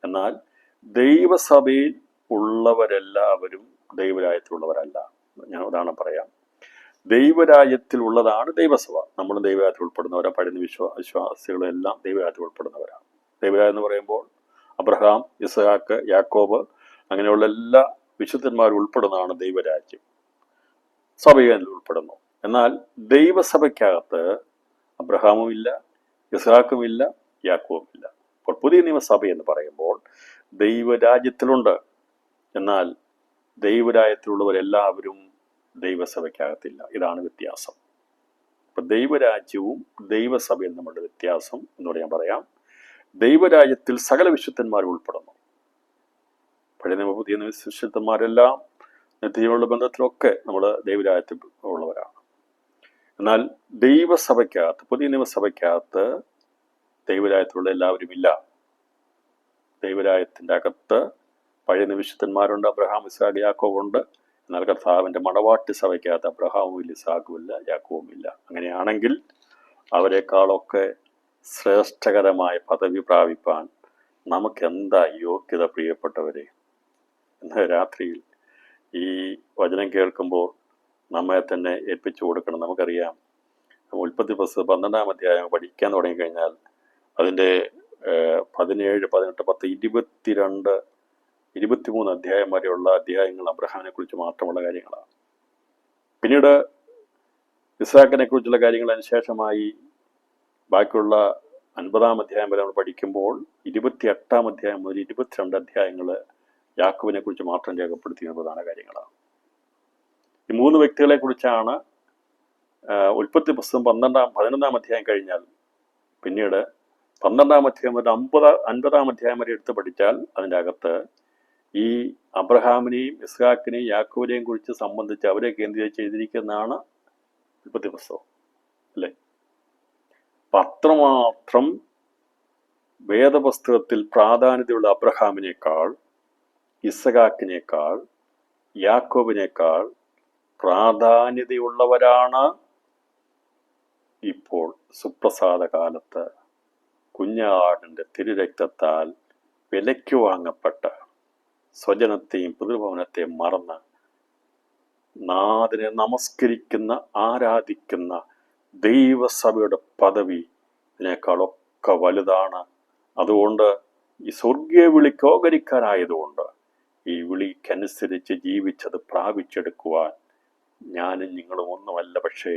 എന്നാൽ ദൈവസഭയിൽ ഉള്ളവരെല്ലാവരും ദൈവരാജ്യത്തിലുള്ളവരല്ല. ഞാൻ ഉദാഹരണം പറയാം. ദൈവരാജ്യത്തിലുള്ളതാണ് ദൈവസഭ. നമ്മളും ദൈവരാജ്യത്തിൽ ഉൾപ്പെടുന്നവരാണ്. പഴയ വിശ്വാസികളും എല്ലാം ദൈവരാജ്യത്തിൽ ഉൾപ്പെടുന്നവരാണ്. ദൈവരാജ്യം എന്ന് പറയുമ്പോൾ അബ്രഹാം, ഇസ്ഹാക്ക്, യാക്കോബ് അങ്ങനെയുള്ള എല്ലാ വിശുദ്ധന്മാരും ഉൾപ്പെടുന്നതാണ് ദൈവരാജ്യം. സഭയിൽ ഉൾപ്പെടുന്നു. എന്നാൽ ദൈവസഭയ്ക്കകത്ത് അബ്രഹാമും ഇല്ല, ഇസ്ഹാക്കും ഇല്ല, യാക്കോബും ഇല്ല. അപ്പോൾ പുതിയ നിയമസഭ എന്ന് പറയുമ്പോൾ ദൈവരാജ്യത്തിലുണ്ട്, എന്നാൽ ദൈവരാജ്യത്തിലുള്ളവരെല്ലാവരും ദൈവസഭയ്ക്കകത്തില്ല. ഇതാണ് വ്യത്യാസം. അപ്പൊ ദൈവരാജ്യവും ദൈവസഭയും തമ്മിലുള്ള വ്യത്യാസം എന്നോട് ഞാൻ പറയാം. ദൈവരാജ്യത്തിൽ സകല വിശുദ്ധന്മാരും ഉൾപ്പെടുന്നു. പഴയ നിയമ പുതിയ വിശുദ്ധന്മാരെല്ലാം നിത്യജീവനുള്ള ബന്ധത്തിലൊക്കെ നമ്മൾ ദൈവരാജ്യത്തിൽ ഉള്ളവരാണ്. എന്നാൽ ദൈവസഭയ്ക്കകത്ത്, പുതിയ നിയമസഭയ്ക്കകത്ത് ദൈവരാജ്യത്തിലുള്ള എല്ലാവരും ഇല്ല. ദൈവരാജ്യത്തിൻ്റെ അകത്ത് പഴയ വിശുദ്ധന്മാരുണ്ട്, അബ്രഹാം, ഇസ്ഹാക്ക്, യാക്കോബുണ്ട്. എന്നാൽ കർത്താവിൻ്റെ മണവാട്ടി സഭയ്ക്കകത്ത് അബ്രഹാമും ഇല്ല, ഇസ്ഹാക്കും ഇല്ല, യാക്കോബും ഇല്ല. അങ്ങനെയാണെങ്കിൽ അവരെക്കാളൊക്കെ ശ്രേഷ്ഠകരമായ പദവി പ്രാപിപ്പാൻ നമുക്കെന്താ യോഗ്യത, പ്രിയപ്പെട്ടവരെ? ഇന്ന് രാത്രിയിൽ ഈ വചനം കേൾക്കുമ്പോൾ നമ്മെ തന്നെ ഏൽപ്പിച്ചു കൊടുക്കണം. നമുക്കറിയാം, ഉൽപ്പത്തി പുസ്തകം 12-ാം അധ്യായം പഠിക്കാൻ തുടങ്ങിക്കഴിഞ്ഞാൽ അതിൻ്റെ 17, 18, 10, 22, 23 അധ്യായം വരെയുള്ള അധ്യായങ്ങൾ അബ്രഹാമിനെ കുറിച്ച് മാത്രമുള്ള കാര്യങ്ങളാണ്. പിന്നീട് ഇസ്ഹാക്കിനെ കുറിച്ചുള്ള കാര്യങ്ങൾ അതിനുശേഷമായി ബാക്കിയുള്ള 50-ാം അധ്യായം വരെ നമ്മൾ പഠിക്കുമ്പോൾ 28-ാം അധ്യായം മുതൽ 22 അധ്യായങ്ങൾ യാക്കോബിനെ കുറിച്ച് മാത്രം രേഖപ്പെടുത്തിയ പ്രധാന കാര്യങ്ങളാണ്. ഈ 3 വ്യക്തികളെ കുറിച്ചാണ് ഉൽപ്പത്തി പുസ്തകം 11-ാം അധ്യായം കഴിഞ്ഞാൽ പിന്നീട് 12-ാം അധ്യായം മുതൽ 50-ാം അധ്യായം വരെ എടുത്ത് പഠിച്ചാൽ അതിൻ്റെ അകത്ത് ഈ അബ്രഹാമിനെയും ഇസ്ഹാക്കിനെയും യാക്കോബിനെയും കുറിച്ച് സംബന്ധിച്ച് അവരെ കേന്ദ്രീകരിച്ച് എഴുതിയിരിക്കുന്നതാണ് ഉൽപ്പത്തി പുസ്തകം, അല്ലേ? അത്രമാത്രം വേദപുസ്തകത്തിൽ പ്രാധാന്യതയുള്ള അബ്രഹാമിനേക്കാൾ, ഇസ്ഹാക്കിനേക്കാൾ, യാക്കോബിനേക്കാൾ പ്രാധാന്യതയുള്ളവരാണ് ഇപ്പോൾ സുപ്രസാദ കാലത്ത് കുഞ്ഞാടിൻ്റെ തിരുരക്തത്താൽ വിലയ്ക്ക് വാങ്ങപ്പെട്ട സ്വജനത്തെയും പിതൃഭവനത്തെയും മറന്ന് നാഥനെ നമസ്കരിക്കുന്ന, ആരാധിക്കുന്ന ദൈവസഭയുടെ പദവി ഇതിനേക്കാളൊക്കെ വലുതാണ്. അതുകൊണ്ട് ഈ സ്വർഗീയ വിളിക്ക് ഓഹരിക്കാരായതുകൊണ്ട് ഈ വിളിക്കനുസരിച്ച് ജീവിച്ചത് പ്രാപിച്ചെടുക്കുവാൻ ഞാനും നിങ്ങളും ഒന്നുമല്ല. പക്ഷേ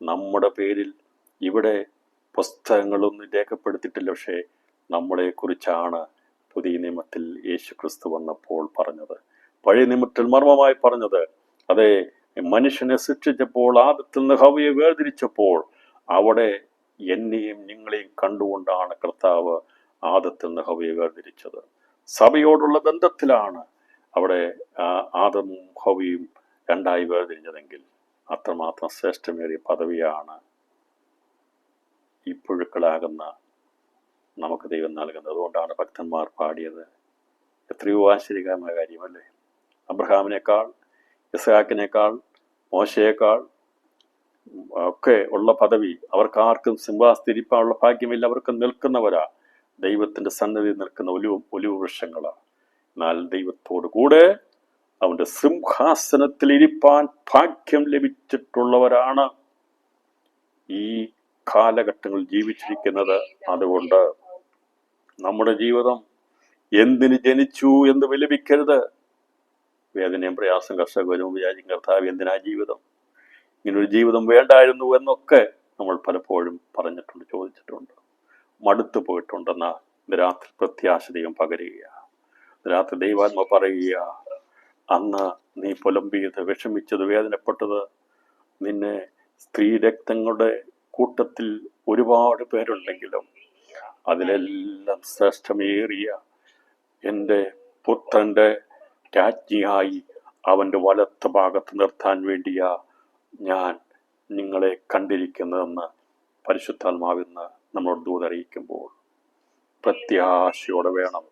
നമ്മുടെ പേരിൽ ഇവിടെ പുസ്തകങ്ങളൊന്നും രേഖപ്പെടുത്തിയിട്ടില്ല. പക്ഷേ നമ്മളെക്കുറിച്ചാണ് പുതിയ നിയമത്തിൽ യേശു ക്രിസ്തു വന്നപ്പോൾ പറഞ്ഞത്, പഴയ നിയമത്തിൽ മർമ്മമായി പറഞ്ഞത്. അതെ, മനുഷ്യനെ സൃഷ്ടിച്ചപ്പോൾ, ആദത്തിൽ നിന്ന് ഹവ്വയെ വേർതിരിച്ചപ്പോൾ അവിടെ എന്നെയും നിങ്ങളെയും കണ്ടുകൊണ്ടാണ് കർത്താവ് ആദത്തിൽ നിന്ന് ഹവ്വയെ വേർതിരിച്ചത്. സഭയോടുള്ള ബന്ധത്തിലാണ് അവിടെ ആദമും ഹവ്വയും രണ്ടായി വേർതിരിഞ്ഞതെങ്കിൽ അത്രമാത്രം ശ്രേഷ്ഠമേറിയ പദവിയാണ് ഈ പുഴുക്കളാകുന്ന നമുക്ക് ദൈവം നൽകുന്നത്. അതുകൊണ്ടാണ് ഭക്തന്മാർ പാടിയത്. എത്രയോ ആശ്ചര്യകരമായ കാര്യമല്ലേ? അബ്രഹാമിനേക്കാൾ, ഇസ്ഹാക്കിനേക്കാൾ, മോശയേക്കാൾ ഒക്കെ ഉള്ള പദവി അവർക്കാർക്കും സിംഹാസനത്തിരിപ്പാനുള്ള ഭാഗ്യമില്ല. അവർക്ക് നിൽക്കുന്നവരാ ദൈവത്തിന്റെ സന്നിധി നിൽക്കുന്ന ഒലിവ് വൃക്ഷങ്ങളാണ്. എന്നാൽ ദൈവത്തോടു കൂടെ അവന്റെ സിംഹാസനത്തിൽ ഇരിപ്പാൻ ഭാഗ്യം ലഭിച്ചിട്ടുള്ളവരാണ് ഈ കാലഘട്ടങ്ങളിൽ ജീവിച്ചിരിക്കുന്നത്. അതുകൊണ്ട് നമ്മുടെ ജീവിതം എന്തിന് ജനിച്ചു എന്ന് വിലപിക്കരുത്. വേദനയും പ്രയാസം കർഷകരും വിചാരിക്കും, കർത്താവ് എന്തിനാ ജീവിതം, ഇങ്ങനൊരു ജീവിതം വേണ്ടായിരുന്നു എന്നൊക്കെ നമ്മൾ പലപ്പോഴും പറഞ്ഞിട്ടുണ്ട്, ചോദിച്ചിട്ടുണ്ട്, മടുത്തു പോയിട്ടുണ്ടെന്ന രാത്രി പ്രത്യാശയും പകരുക. രാത്രി ദൈവാത്മ പറയുക, അന്ന് നീ പുലമ്പിയത്, വിഷമിച്ചത്, വേദനപ്പെട്ടത്, നിന്നെ സ്ത്രീ രക്തങ്ങളുടെ കൂട്ടത്തിൽ ഒരുപാട് പേരുണ്ടെങ്കിലും അതിലെല്ലാം ശ്രേഷ്ഠമേറിയ എൻ്റെ പുത്രൻ്റെ രാജ്ഞിയായി അവൻ്റെ വലത്ത് ഭാഗത്ത് നിർത്താൻ വേണ്ടിയാ ഞാൻ നിങ്ങളെ കണ്ടിരിക്കുന്നതെന്ന് പരിശുദ്ധാത്മാവിന്ന് നമ്മളോട് ദൂതറിയിക്കുമ്പോൾ പ്രത്യാശയോടെ വേണം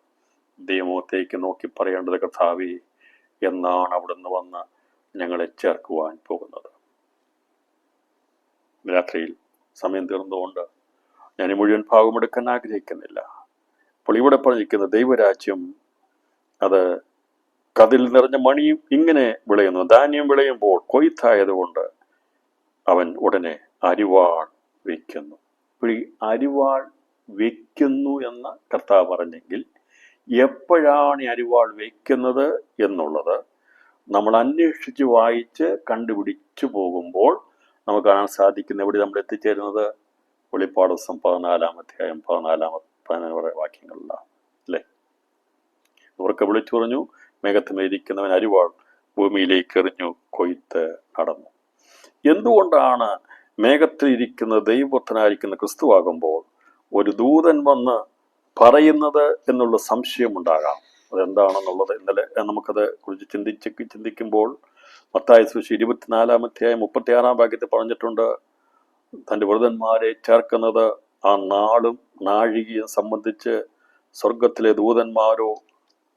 ദൈവത്തേക്ക് നോക്കി പറയേണ്ടത്, കർത്താവേ, എന്നാണ് അവിടുന്ന് വന്ന് ഞങ്ങളെ ചേർക്കുവാൻ പോകുന്നത്. രാത്രിയിൽ സമയം തീർന്നുകൊണ്ട് ഞാൻ മുഴുവൻ ഭാഗം എടുക്കാൻ ആഗ്രഹിക്കുന്നില്ല. അപ്പോൾ ഇവിടെ പറഞ്ഞിരിക്കുന്ന ദൈവരാജ്യം അത് കതിൽ നിറഞ്ഞ മണിയും ഇങ്ങനെ വിളയുന്നു. ധാന്യം വിളയുമ്പോൾ കൊയ്ത്തായതുകൊണ്ട് അവൻ ഉടനെ അരിവാൾ വയ്ക്കുന്നു. ഇപ്പോൾ ഈ അരിവാൾ വയ്ക്കുന്നു എന്ന് കർത്താവ് പറഞ്ഞെങ്കിൽ എപ്പോഴാണ് ഈ അരിവാൾ വയ്ക്കുന്നത് എന്നുള്ളത് നമ്മൾ അന്വേഷിച്ച് വായിച്ച് കണ്ടുപിടിച്ചു പോകുമ്പോൾ നമുക്ക് കാണാൻ സാധിക്കുന്ന എവിടെ നമ്മൾ എത്തിച്ചേരുന്നത് വെളിപ്പാട് ദിവസം 14-ാം അധ്യായം 14-15 വാക്യങ്ങളിലാണ്, അല്ലേ? അവർക്ക് വിളിച്ചു പറഞ്ഞു, മേഘത്തിലിരിക്കുന്നവൻ അരിവാൾ ഭൂമിയിലേക്ക് എറിഞ്ഞു, കൊയ്ത്ത് നടന്നു. എന്തുകൊണ്ടാണ് മേഘത്തിൽ ഇരിക്കുന്ന ദൈവപുത്രനായിരിക്കുന്ന ക്രിസ്തുവാകുമ്പോൾ ഒരു ദൂതൻ വന്ന് പറയുന്നത് എന്നുള്ള സംശയമുണ്ടാകാം. അതെന്താണെന്നുള്ളത് ഇന്നലെ നമുക്കത് കുറിച്ച് ചിന്തിക്കുമ്പോൾ മത്തായി സുവിശേഷം 24-ാം അധ്യായം 36-ാം വാക്യത്തിൽ പറഞ്ഞിട്ടുണ്ട്, തൻ്റെ വൃതന്മാരെ ചേർക്കുന്നത് ആ നാളും നാഴികയും സംബന്ധിച്ച് സ്വർഗത്തിലെ ദൂതന്മാരോ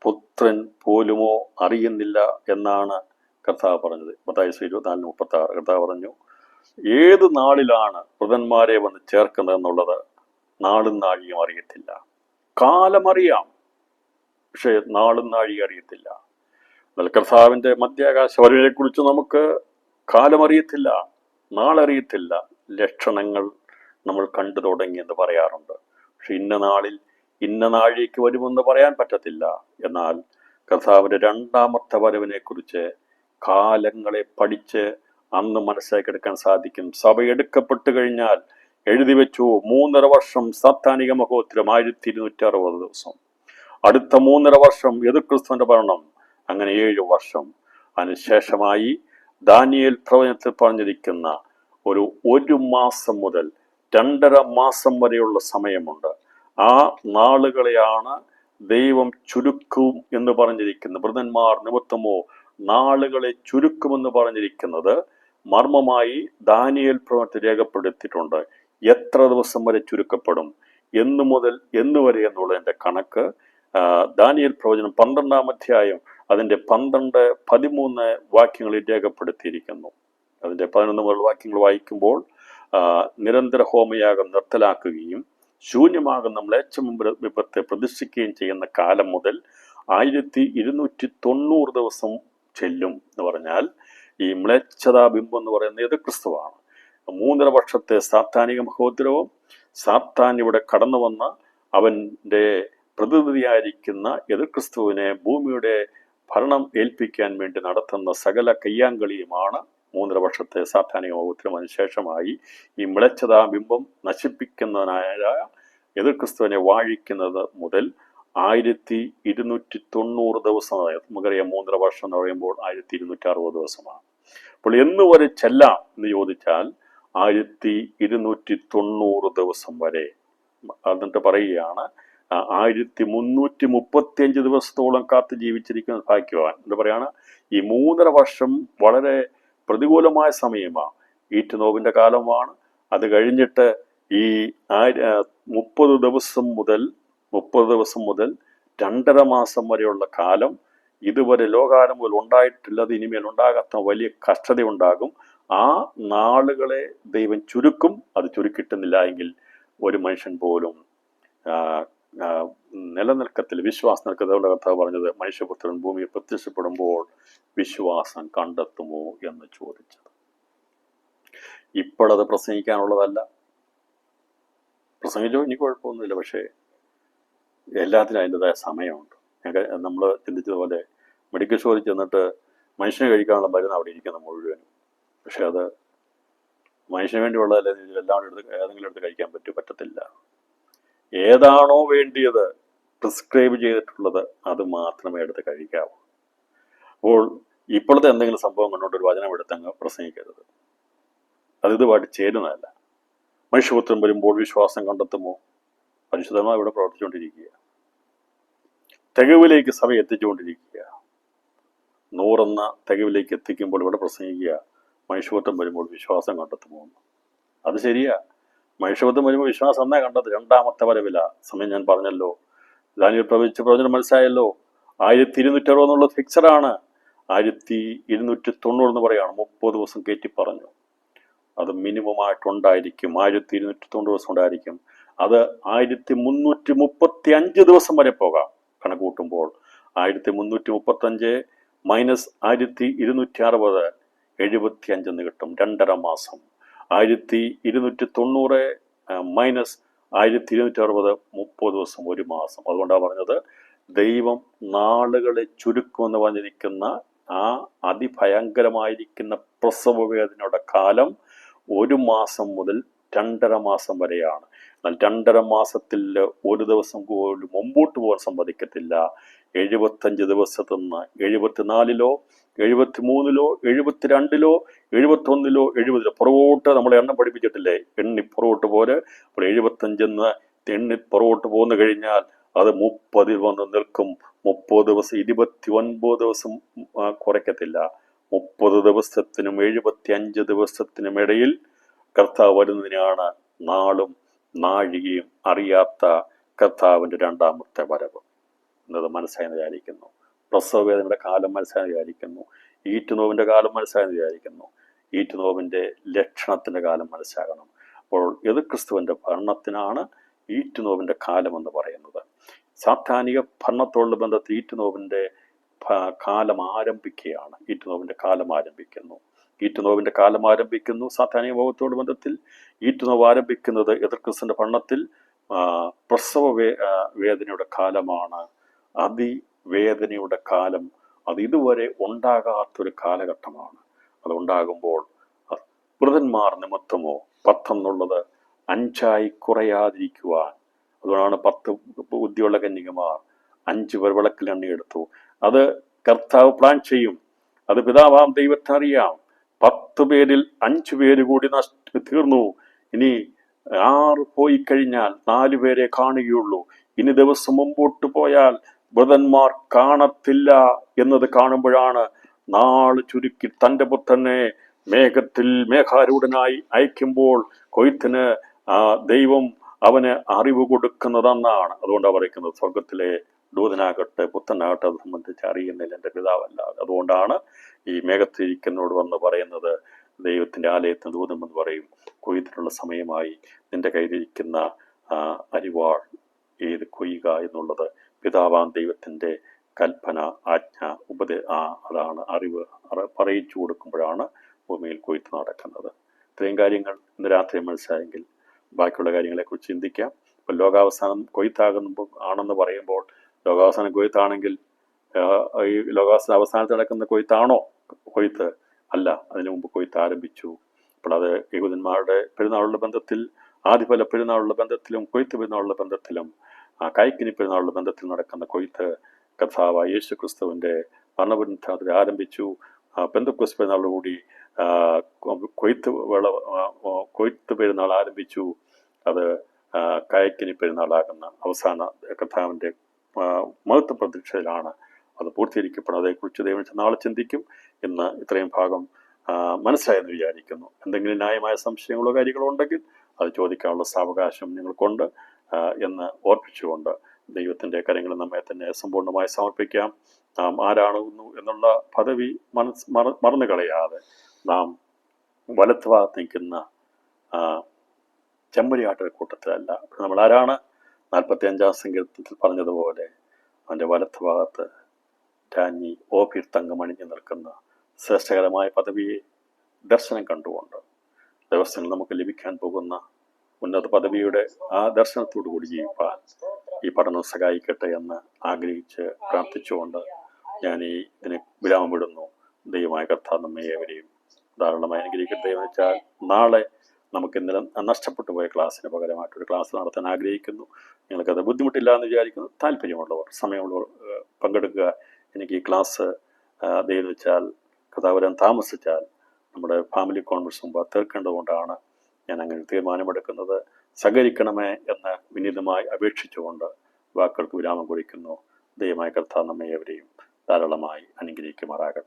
പുത്രൻ പോലുമോ അറിയുന്നില്ല എന്നാണ് കർത്താവ് പറഞ്ഞത്. മത്തായി 24:36 കർത്താവ് പറഞ്ഞു, ഏത് നാളിലാണ് വൃതന്മാരെ വന്ന് ചേർക്കുന്നത് എന്നുള്ളത് നാളും നാഴിയും അറിയത്തില്ല. കാലമറിയാം, പക്ഷേ നാളും നാഴിയും അറിയത്തില്ല. എന്നാൽ കർത്താവിൻ്റെ മധ്യാകാശ വരവിനെ കുറിച്ച് നമുക്ക് കാലമറിയത്തില്ല, നാളറിയത്തില്ല. ലക്ഷണങ്ങൾ നമ്മൾ കണ്ടു തുടങ്ങിയെന്ന് പറയാറുണ്ട്. പക്ഷെ ഇന്ന നാളിൽ ഇന്ന നാഴികയ്ക്ക് വരുമെന്ന് പറയാൻ പറ്റത്തില്ല. എന്നാൽ കർത്താവിൻ്റെ രണ്ടാമത്തെ വരവിനെ കുറിച്ച് കാലങ്ങളെ പഠിച്ച് അന്ന് മനസ്സിലാക്കിയെടുക്കാൻ സാധിക്കും. സഭ എടുക്കപ്പെട്ടു കഴിഞ്ഞാൽ എഴുതി വെച്ചു 3.5 വർഷം സാത്താനിക മഹോത്തരം, 1260 ദിവസം. അടുത്ത 3.5 വർഷം എതിർക്രിസ്തുവിന്റെ ഭരണം, അങ്ങനെ 7 വർഷം. അതിനുശേഷമായി ദാനിയേൽ പ്രവചനത്തിൽ പറഞ്ഞിരിക്കുന്ന ഒരു മാസം മുതൽ 2.5 മാസം വരെയുള്ള സമയമുണ്ട്. ആ നാളുകളെയാണ് ദൈവം ചുരുക്കും എന്ന് പറഞ്ഞിരിക്കുന്നത്. വൃതന്മാർ നിമിത്തമോ നാളുകളെ ചുരുക്കുമെന്ന് പറഞ്ഞിരിക്കുന്നത് മർമ്മമായി ദാനിയേൽ പ്രവചനത്തിൽ രേഖപ്പെടുത്തിയിട്ടുണ്ട്. എത്ര ദിവസം വരെ ചുരുക്കപ്പെടും, എന്നു മുതൽ എന്ന് വരെ എന്നുള്ളതിൻ്റെ കണക്ക് ദാനിയേൽ പ്രവചനം 12-ാം അധ്യായം അതിൻ്റെ 12, 13 വാക്യങ്ങളിൽ രേഖപ്പെടുത്തിയിരിക്കുന്നു. അതിൻ്റെ 11 മുതൽ വാക്യങ്ങൾ വായിക്കുമ്പോൾ നിരന്തര ഹോമയാഗം നിർത്തലാക്കുകയും ശൂന്യമാകുന്ന മ്ലേച്ഛ വിപത്തെ പ്രതിഷ്ഠിക്കുകയും ചെയ്യുന്ന കാലം മുതൽ 1290 ദിവസം ചെല്ലും എന്ന് പറഞ്ഞാൽ ഈ മ്ലേച്ഛതാ ബിംബം എന്ന് പറയുന്നത് എതിർക്രിസ്തുവാണ്. 3.5 വർഷത്തെ സാത്താനിക മഹോദ്രവം, സാത്താൻ ഇവിടെ കടന്നു വന്ന അവൻ്റെ പ്രതിനിധിയായിരിക്കുന്ന എതിർക്രിസ്തുവിനെ ഭൂമിയുടെ ഭരണം ഏൽപ്പിക്കാൻ വേണ്ടി നടത്തുന്ന സകല കയ്യാങ്കളിയുമാണ് 3.5 വർഷത്തെ സാത്താനിക മഹോദ്രവം. അതിനുശേഷമായി ഈ മ്ലേച്ഛതാ ബിംബം നശിപ്പിക്കുന്നതിനായ എതിർക്രിസ്തുവിനെ വാഴിക്കുന്നത് മുതൽ 1290 ദിവസമായി. നമുക്കറിയാം 3.5 വർഷം എന്ന് പറയുമ്പോൾ 1260 ദിവസമാണ്. അപ്പോൾ എന്ന് വരെ ചെല്ലാം എന്ന് ചോദിച്ചാൽ 1290 ദിവസം വരെ. എന്നിട്ട് പറയുകയാണ് 1335 ദിവസത്തോളം കാത്ത് ജീവിച്ചിരിക്കുന്ന ഭാഗ്യവാൻ എന്ന് പറയാണ്. ഈ 3.5 വർഷം വളരെ പ്രതികൂലമായ സമയമാണ്, ഈറ്റുനോവിൻ്റെ കാലമാണ്. അത് കഴിഞ്ഞിട്ട് ഈ 30 ദിവസം മുതൽ 2.5 മാസം വരെയുള്ള കാലം ഇതുവരെ ലോകാരം മുതൽ ഉണ്ടായിട്ടില്ലത് ഇനിമേൽ ഉണ്ടാകാത്ത വലിയ കഷ്ടത ഉണ്ടാകും. ആ നാളുകളെ ദൈവം ചുരുക്കും. അത് ചുരുക്കിട്ടുന്നില്ല എങ്കിൽ ഒരു മനുഷ്യൻ പോലും നിലനിൽക്കത്തിൽ, വിശ്വാസം നിൽക്കുന്നതുകൊണ്ട് കർത്താവ് പറഞ്ഞത് മനുഷ്യപുത്രൻ ഭൂമിയിൽ പ്രത്യക്ഷപ്പെടുമ്പോൾ വിശ്വാസം കണ്ടെത്തുമോ എന്ന് ചോദിച്ചത്. ഇപ്പോഴത് പ്രസംഗിക്കാനുള്ളതല്ല. പ്രസംഗിച്ചോ എനിക്ക് കുഴപ്പമൊന്നുമില്ല, പക്ഷേ എല്ലാത്തിനും അതിൻ്റെതായ സമയമുണ്ട്. നമ്മൾ ചിന്തിച്ചതുപോലെ മെഡിക്കൽ സ്റ്റോറിൽ ചെന്നിട്ട് മനുഷ്യന് കഴിക്കാനുള്ള മരുന്ന് അവിടെ ഇരിക്കുന്ന മുഴുവനും, പക്ഷെ അത് മനുഷ്യന് വേണ്ടിയുള്ളതല്ല. എല്ലാവരും ഏതെങ്കിലും എടുത്ത് കഴിക്കാൻ പറ്റത്തില്ല. ഏതാണോ വേണ്ടിയത്, പ്രിസ്ക്രൈബ് ചെയ്തിട്ടുള്ളത്, അത് മാത്രമേ എടുത്ത് കഴിക്കാവൂ. അപ്പോൾ ഇപ്പോഴത്തെ എന്തെങ്കിലും സംഭവം കണ്ടുകൊണ്ട് ഒരു വചനം എടുത്തങ്ങ് പ്രസംഗിക്കരുത്. അത് ഇതുമായിട്ട് ചേരുന്നതല്ല. മനുഷ്യപുത്രൻ വരുമ്പോൾ വിശ്വാസം കണ്ടെത്തുമോ? പരിശുദ്ധമായി ഇവിടെ പ്രവർത്തിച്ചുകൊണ്ടിരിക്കുക, തികവിലേക്ക് സഭ എത്തിച്ചുകൊണ്ടിരിക്കുക. 100 തികവിലേക്ക് എത്തിക്കുമ്പോൾ ഇവിടെ പ്രസംഗിക്കുക മനുഷ്യപുത്രൻ വരുമ്പോൾ വിശ്വാസം കണ്ടെത്തുമോ? അത് ശരിയാ, മനുഷ്യപുത്രൻ വരുമ്പോൾ വിശ്വാസം എന്നാ കണ്ടത്? 2ാമത്തെ വരവില സമയം ഞാൻ പറഞ്ഞല്ലോ. ദാനിയേൽ പ്രവചിച്ച പ്രവചനം മനസ്സിലായല്ലോ. 1260 എന്നുള്ളത് ഫിക്സഡാണ്. 1290 എന്ന് പറയാണ്. 30 ദിവസം കയറ്റി പറഞ്ഞു. അത് മിനിമമായിട്ടുണ്ടായിരിക്കും. 1290 ദിവസം ഉണ്ടായിരിക്കും. അത് 1335 ദിവസം വരെ പോകാം. കണക്ക് കൂട്ടുമ്പോൾ 1335 മൈനസ് 1260 75 എന്ന് കിട്ടും. 2.5 മാസം. 1290 മൈനസ് 1260 30 ദിവസം, 1 മാസം. അതുകൊണ്ടാണ് പറഞ്ഞത് ദൈവം നാളുകളെ ചുരുക്കുമെന്ന് പറഞ്ഞിരിക്കുന്ന ആ അതിഭയങ്കരമായിരിക്കുന്ന പ്രസവ വേദനയുടെ കാലം 1 മാസം മുതൽ 2.5 മാസം വരെയാണ്. എന്നാൽ 2.5 മാസത്തിൽ 1 ദിവസം പോലും മുമ്പോട്ട് പോകാൻ സമ്മതിക്കത്തില്ല. 75 ദിവസത്തു നിന്ന് 74-ലോ 73-ലോ 72-ലോ 71-ലോ 70-ലോ പുറകോട്ട് നമ്മളെ എണ്ണം പഠിപ്പിച്ചിട്ടില്ലേ? എണ്ണി പുറകോട്ട് പോലെ. അപ്പോൾ 75 എണ്ണി പുറകോട്ട് പോന്നു കഴിഞ്ഞാൽ അത് 30 വന്ന് നിൽക്കും. 30 ദിവസം 29 ദിവസം കുറയ്ക്കത്തില്ല. 30 ദിവസത്തിനും 75 ദിവസത്തിനും ഇടയിൽ കർത്താവ് വരുന്നതിനാണ് നാളും നാഴികയും അറിയാത്ത കർത്താവിൻ്റെ 2ാമത്തെ വരവ് എന്നത് മനസ്സിലായെന്ന് വിചാരിക്കുന്നു. പ്രസവവേദനയുടെ കാലം മനസ്സിലായെന്ന് വിചാരിക്കുന്നു. ഈറ്റുനോവിൻ്റെ കാലം മനസ്സിലായെന്ന് വിചാരിക്കുന്നു. ഈറ്റുനോവിൻ്റെ ലക്ഷണത്തിൻ്റെ കാലം മനസ്സിലാകണം. അപ്പോൾ എതിർക്രിസ്തുവിൻ്റെ ഭരണത്തിനാണ് ഈറ്റുനോവിൻ്റെ കാലം എന്ന് പറയുന്നത്. സാത്താനിക ഭരണത്തോടുള്ള ബന്ധത്തിൽ ഈറ്റുനോവിൻ്റെ കാലം ആരംഭിക്കുകയാണ്. ഈറ്റുനോവിൻ്റെ കാലം ആരംഭിക്കുന്നു. ഈറ്റുനോവിൻ്റെ കാലം ആരംഭിക്കുന്നു. സാത്താനിക ഭോഗത്തോട് ബന്ധത്തിൽ ഈറ്റുനോവ് ആരംഭിക്കുന്നത് എതിർക്രിസ്തുവിൻ്റെ ഭരണത്തിൽ പ്രസവ വേദനയുടെ കാലമാണ്, അതിവേദനയുടെ കാലം. അത് ഇതുവരെ ഉണ്ടാകാത്തൊരു കാലഘട്ടമാണ്. അതുണ്ടാകുമ്പോൾ വൃതന്മാർ നിമിത്തമോ 10 എന്നുള്ളത് 5 കുറയാതിരിക്കുവാൻ, അതുകൊണ്ടാണ് 10 ബുദ്ധിയുള്ള കന്യകമാർ 5 പേർ വിളക്കിൽ എണ്ണയെടുത്തു. അത് കർത്താവ് പ്ലാൻ ചെയ്യും. അത് പിതാവാം ദൈവത്തിനറിയാം. 10 പേരിൽ 5 പേര് കൂടി തീർന്നു. ഇനി 6 പോയി കഴിഞ്ഞാൽ 4 പേരെ കാണുകയുള്ളൂ. ഇനി ദിവസം മുമ്പോട്ട് പോയാൽ വൃതന്മാർ കാണത്തില്ല എന്നത് കാണുമ്പോഴാണ് നാള് ചുരുക്കി തൻ്റെ പുത്രനെ മേഘാരൂഢനായി അയക്കുമ്പോൾ കൊയ്ത്തിന് ദൈവം അവന് അറിവ് കൊടുക്കുന്നതെന്നാണ്. അതുകൊണ്ടാണ് പറയുന്നത്, സ്വർഗത്തിലെ ദൂതനാകട്ടെ പുത്രനാകട്ടെ അത് സംബന്ധിച്ച് അറിയുന്നില്ല എൻ്റെ പിതാവല്ല. അതുകൊണ്ടാണ് ഈ മേഘത്തിരിക്കുന്നോട് വന്ന് പറയുന്നത്, ദൈവത്തിൻ്റെ ആലയത്തിന് ദൂതൻ എന്ന് പറയും, കൊയ്ത്തിനുള്ള സമയമായി, നിന്റെ കയ്യിലിരിക്കുന്ന അരിവാൾ ഏത് കൊയ്യുക എന്നുള്ളത് പിതാവാൻ ദൈവത്തിൻ്റെ കൽപ്പന, ആജ്ഞ, അതാണ് അറിവ് പറയിച്ചു കൊടുക്കുമ്പോഴാണ് ഭൂമിയിൽ കൊയ്ത്ത് നടക്കുന്നത്. ഇത്രയും കാര്യങ്ങൾ ഇന്ന് രാത്രി മനസ്സിലായെങ്കിൽ ബാക്കിയുള്ള കാര്യങ്ങളെക്കുറിച്ച് ചിന്തിക്കാം. ഇപ്പം ലോകാവസാനം ആണെന്ന് പറയുമ്പോൾ, ലോകാവസാനം കൊയ്ത്താണെങ്കിൽ ഈ അവസാനത്ത് നടക്കുന്ന കൊയ്ത്താണോ കൊയ്ത്ത്? അല്ല, അതിനു മുമ്പ് കൊയ്ത്ത് ആരംഭിച്ചു. അപ്പോൾ അത് യഹൂദന്മാരുടെ പെരുന്നാളുടെ ബന്ധത്തിൽ, ആദിഫല പെരുന്നാളുടെ ബന്ധത്തിലും കൊയ്ത്ത് പെരുന്നാളുടെ ബന്ധത്തിലും കൈക്കിനി പെരുന്നാളുടെ ബന്ധത്തിൽ നടക്കുന്ന കൊയ്ത്ത് കർത്താവായ യേശു ക്രിസ്തുവിൻ്റെ മരണപുനരുത്ഥാനത്തിൽ ആരംഭിച്ചു. പെന്തക്കോസ്ത് പെരുന്നാളോടുകൂടി കൊയ്ത്ത് പെരുന്നാൾ ആരംഭിച്ചു. അത് കൈക്കിനി പെരുന്നാളാകുന്ന അവസാന കർത്താവിൻ്റെ മഹത്വ പ്രതീക്ഷയിലാണ് അത് പൂർത്തീകരിക്കപ്പെടുന്നത്. അതേക്കുറിച്ച് ദൈവം നാളെ ചിന്തിക്കും. ഇന്ന് ഇത്രയും ഭാഗം മനസ്സിലായെന്ന് വിചാരിക്കുന്നു. എന്തെങ്കിലും ന്യായമായ സംശയങ്ങളോ കാര്യങ്ങളോ ഉണ്ടെങ്കിൽ അത് ചോദിക്കാനുള്ള സാവകാശം നിങ്ങൾക്കുണ്ട് എന്ന് ഓർപ്പിച്ചുകൊണ്ട് ദൈവത്തിൻ്റെ കാര്യങ്ങൾ നമ്മെ തന്നെ സമ്പൂർണ്ണമായി സമർപ്പിക്കാം. നാം ആരാണെന്നു എന്നുള്ള പദവി മറന്നു കളയാതെ നാം വലത്ത് ഭാഗത്ത് നിൽക്കുന്ന ചെമ്മരിയാട്ടൊരു കൂട്ടത്തിലല്ല. നമ്മൾ ആരാണ്? 45-ാം സങ്കീർത്തനത്തിൽ പറഞ്ഞതുപോലെ അവൻ്റെ വലത്ത് ഭാഗത്ത് രാജ്ഞി ഓഫീർ തങ്കമണിഞ്ഞു നിൽക്കുന്ന ശ്രേഷ്ഠകരമായ പദവിയെ ദർശനം കണ്ടുകൊണ്ട് ദിവസങ്ങൾ നമുക്ക് ലഭിക്കാൻ പോകുന്ന ഉന്നത പദവിയുടെ ആ ദർശനത്തോടു കൂടി ജീവിപ്പാൻ ഈ പഠനം സഹായിക്കട്ടെ എന്ന് ആഗ്രഹിച്ച് പ്രാർത്ഥിച്ചുകൊണ്ട് ഞാൻ ഇതിനെ വിരാമം വിടുന്നു. ദൈവമായ കർത്താവ് നമ്മെ ഏവരെയും ധാരാളമായി അനുഗ്രഹിക്കട്ടെ എന്ന് വെച്ചാൽ, നാളെ നമുക്ക് ഇന്നലെ നഷ്ടപ്പെട്ടു പോയ ക്ലാസ്സിന് പകരമായിട്ടൊരു ക്ലാസ് നടത്താൻ ആഗ്രഹിക്കുന്നു. നിങ്ങൾക്കത് ബുദ്ധിമുട്ടില്ല എന്ന് വിചാരിക്കുന്നു. താല്പര്യമുള്ളവർ, സമയമുള്ളവർ പങ്കെടുക്കുക. എനിക്ക് ഈ ക്ലാസ് ദൈവം വെച്ചാൽ കഥാ വരാൻ താമസിച്ചാൽ നമ്മുടെ ഫാമിലി കോൺഫറൻസ് മുമ്പ് തീർക്കേണ്ടതുകൊണ്ടാണ് ഞാൻ അങ്ങനെ തീരുമാനമെടുക്കുന്നത്. സഹകരിക്കണമേ എന്ന് വിനീതമായി അപേക്ഷിച്ചുകൊണ്ട് വാക്കുകൾക്ക് വിരാമം കുറിക്കുന്നു. ദൈവമായ കർത്താവ് നമ്മെ ഏവരെയും ധാരാളമായി അനുഗ്രഹിക്കുമാറാകട്ടെ.